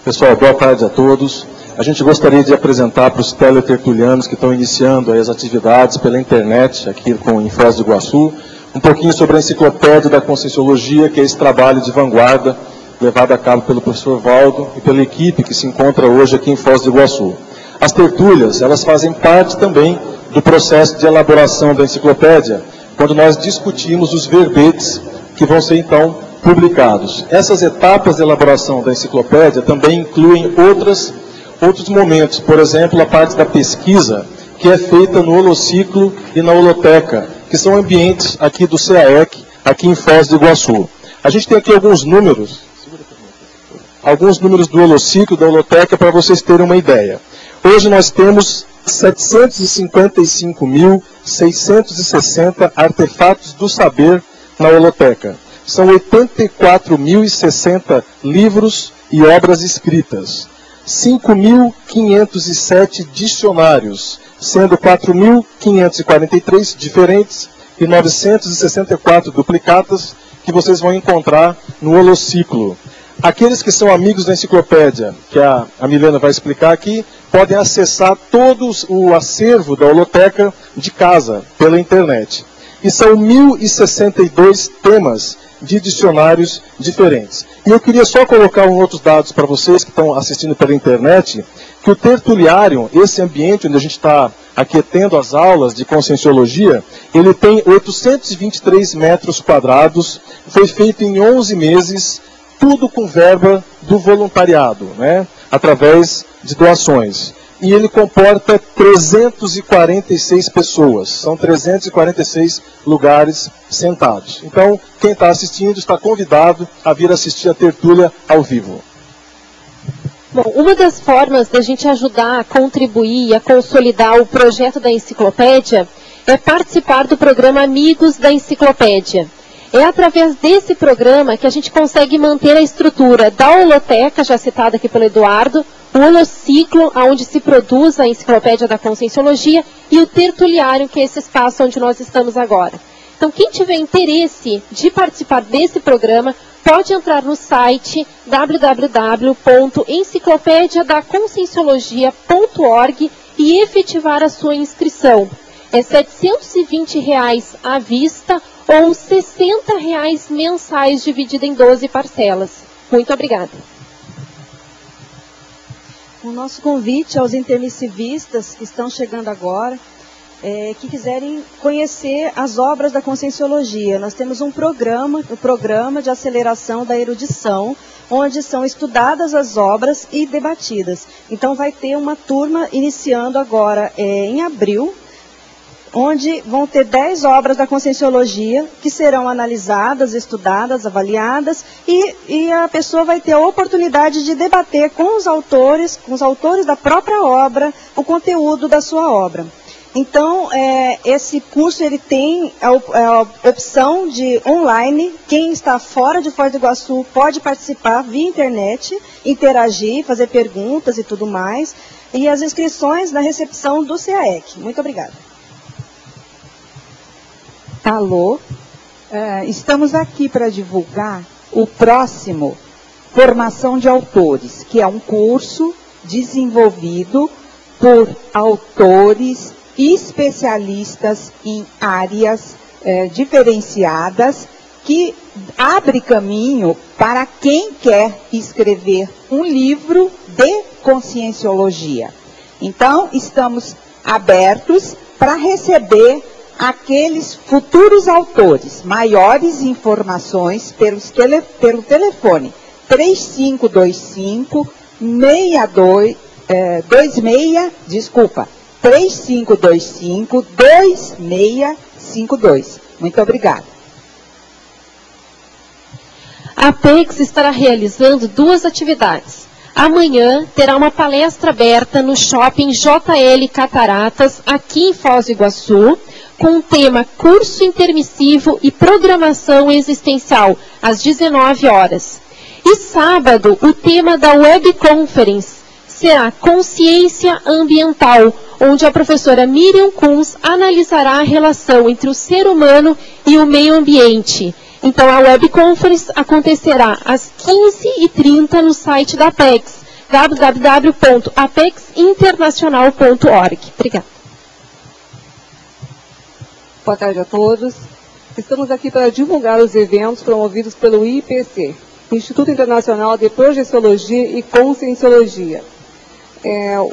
Speaker 18: Pessoal, boa tarde a todos. A gente gostaria de apresentar para os teletertulianos que estão iniciando as atividades pela internet, aqui em Foz do Iguaçu, um pouquinho sobre a Enciclopédia da Conscienciologia, que é esse trabalho de vanguarda levado a cabo pelo professor Valdo e pela equipe que se encontra hoje aqui em Foz do Iguaçu. As tertúlias, elas fazem parte também do processo de elaboração da enciclopédia, quando nós discutimos os verbetes que vão ser então publicados. Essas etapas de elaboração da enciclopédia também incluem outros momentos, por exemplo, a parte da pesquisa, que é feita no Holociclo e na Holoteca, que são ambientes aqui do CAEC, aqui em Foz do Iguaçu. A gente tem aqui alguns números do Holociclo, da Holoteca, para vocês terem uma ideia. Hoje nós temos 755.660 artefatos do saber na Holoteca. São 84.060 livros e obras escritas. 5.507 dicionários, sendo 4.543 diferentes e 964 duplicatas que vocês vão encontrar no Holociclo. Aqueles que são amigos da enciclopédia, que a Milena vai explicar aqui, podem acessar todo o acervo da Holoteca de casa, pela internet. E são 1.062 temas de dicionários diferentes. E eu queria só colocar outros dados para vocês que estão assistindo pela internet, que o Tertuliário, esse ambiente onde a gente está aqui tendo as aulas de Conscienciologia, ele tem 823 metros quadrados, foi feito em 11 meses, tudo com verba do voluntariado, né, através de doações. E ele comporta 346 pessoas, são 346 lugares sentados. Então, quem está assistindo está convidado a vir assistir a tertúlia ao vivo.
Speaker 19: Bom, uma das formas da gente ajudar a contribuir, a consolidar o projeto da enciclopédia é participar do programa Amigos da Enciclopédia. É através desse programa que a gente consegue manter a estrutura da holoteca, já citada aqui pelo Eduardo, o holociclo, onde se produz a enciclopédia da Conscienciologia, e o tertuliário, que é esse espaço onde nós estamos agora. Então, quem tiver interesse de participar desse programa, pode entrar no site www.enciclopediadaconscienciologia.org e efetivar a sua inscrição. É R$ 720 à vista ou R$ 60 mensais, dividido em 12 parcelas. Muito obrigada.
Speaker 20: O nosso convite aos intermissivistas que estão chegando agora, que quiserem conhecer as obras da Conscienciologia. Nós temos um programa, o Programa de Aceleração da Erudição, onde são estudadas as obras e debatidas. Então vai ter uma turma iniciando agora em abril, onde vão ter 10 obras da Conscienciologia que serão analisadas, estudadas, avaliadas, e a pessoa vai ter a oportunidade de debater com os autores da própria obra, o conteúdo da sua obra. Então, esse curso ele tem a opção de online. Quem está fora de Foz do Iguaçu pode participar via internet, interagir, fazer perguntas e tudo mais. E as inscrições na recepção do CAEC. Muito obrigada.
Speaker 14: Alô, estamos aqui para divulgar o próximo Formação de Autores, que é um curso desenvolvido por autores especialistas em áreas diferenciadas, que abre caminho para quem quer escrever um livro de conscienciologia. Então, estamos abertos para receber aqueles futuros autores. Maiores informações pelo telefone 3525 2652. Muito obrigada.
Speaker 19: A Apex estará realizando 2 atividades. Amanhã terá uma palestra aberta no Shopping JL Cataratas, aqui em Foz do Iguaçu, com o tema Curso Intermissivo e Programação Existencial, às 19 horas. E sábado, o tema da Web Conference será Consciência Ambiental, onde a professora Miriam Kunz analisará a relação entre o ser humano e o meio ambiente. Então, a Web Conference acontecerá às 15h30 no site da Apex, www.apexinternacional.org. Obrigada.
Speaker 21: Boa tarde a todos. Estamos aqui para divulgar os eventos promovidos pelo IPC, Instituto Internacional de Projeciologia e Conscienciologia.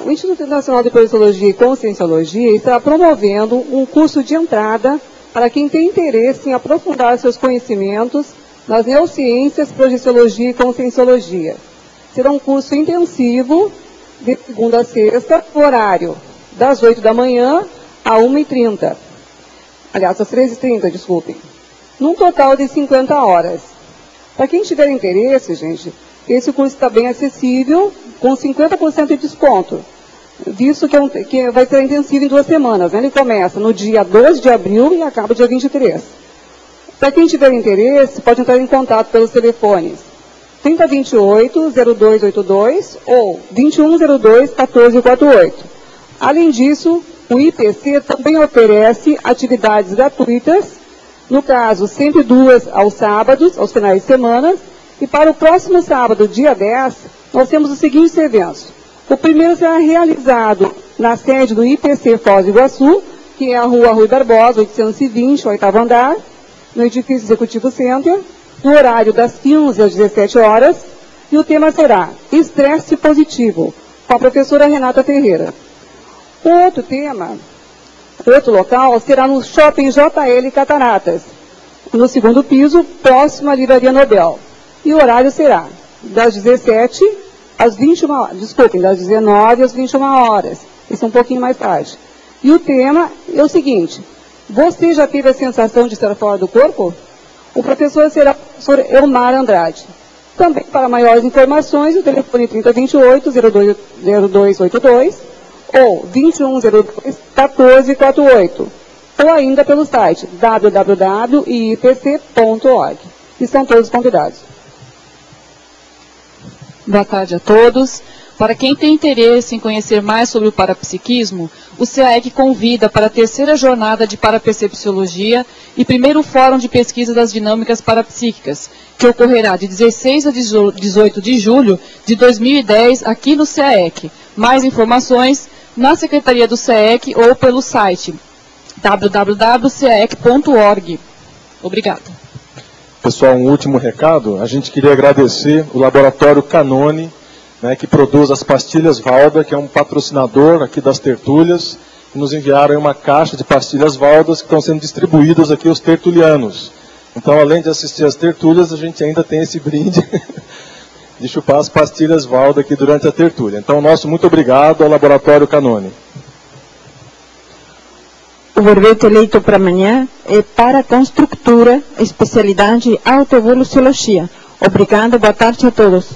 Speaker 21: O Instituto Internacional de Projeciologia e Conscienciologia está promovendo um curso de entrada para quem tem interesse em aprofundar seus conhecimentos nas neurociências, projeciologia e conscienciologia. Será um curso intensivo, de segunda a sexta, no horário das 8 da manhã a 1h30. Aliás, às 13h30, desculpem. Num total de 50 horas. Para quem tiver interesse, gente, esse curso está bem acessível, com 50% de desconto. Visto que vai ser intensivo em 2 semanas, né? Ele começa no dia 12 de abril e acaba dia 23. Para quem tiver interesse, pode entrar em contato pelos telefones 3028-0282 ou 2102-1448. Além disso, o IPC também oferece atividades gratuitas, no caso, sempre 2 aos sábados, aos finais de semana, e para o próximo sábado, dia 10, nós temos os seguintes eventos. O primeiro será realizado na sede do IPC Foz do Iguaçu, que é a Rua Rui Barbosa, 820, 8º andar, no edifício Executivo Center, no horário das 15 às 17 horas, e o tema será Estresse Positivo, com a professora Renata Ferreira. O outro local será no Shopping JL Cataratas, no 2º piso, próximo à Livraria Nobel. E o horário será das 19 às 21 horas. Isso é um pouquinho mais tarde. E o tema é o seguinte: você já teve a sensação de estar fora do corpo? O professor será o professor Elmar Andrade. Também, para maiores informações, o telefone 3028-0282 ou 2102-1448. Ou ainda pelo site www.iipc.org. E são todos convidados.
Speaker 3: Boa tarde a todos. Para quem tem interesse em conhecer mais sobre o parapsiquismo, o CAEC convida para a 3ª jornada de Parapercepciologia e 1º Fórum de Pesquisa das Dinâmicas Parapsíquicas, que ocorrerá de 16 a 18 de julho de 2010 aqui no CAEC. Mais informações na Secretaria do CAEC ou pelo site www.caec.org. Obrigada.
Speaker 18: Pessoal, um último recado. A gente queria agradecer o Laboratório Canone, né, que produz as pastilhas Valda, que é um patrocinador aqui das tertúlias, e nos enviaram uma caixa de pastilhas Valdas que estão sendo distribuídas aqui aos tertulianos. Então, além de assistir às tertúlias, a gente ainda tem esse brinde de chupar as pastilhas Valda aqui durante a tertúlia. Então, nosso muito obrigado ao Laboratório Canone.
Speaker 17: O verbete eleito para amanhã é para construtora, especialidade autoevoluciologia. Obrigado, boa tarde a todos.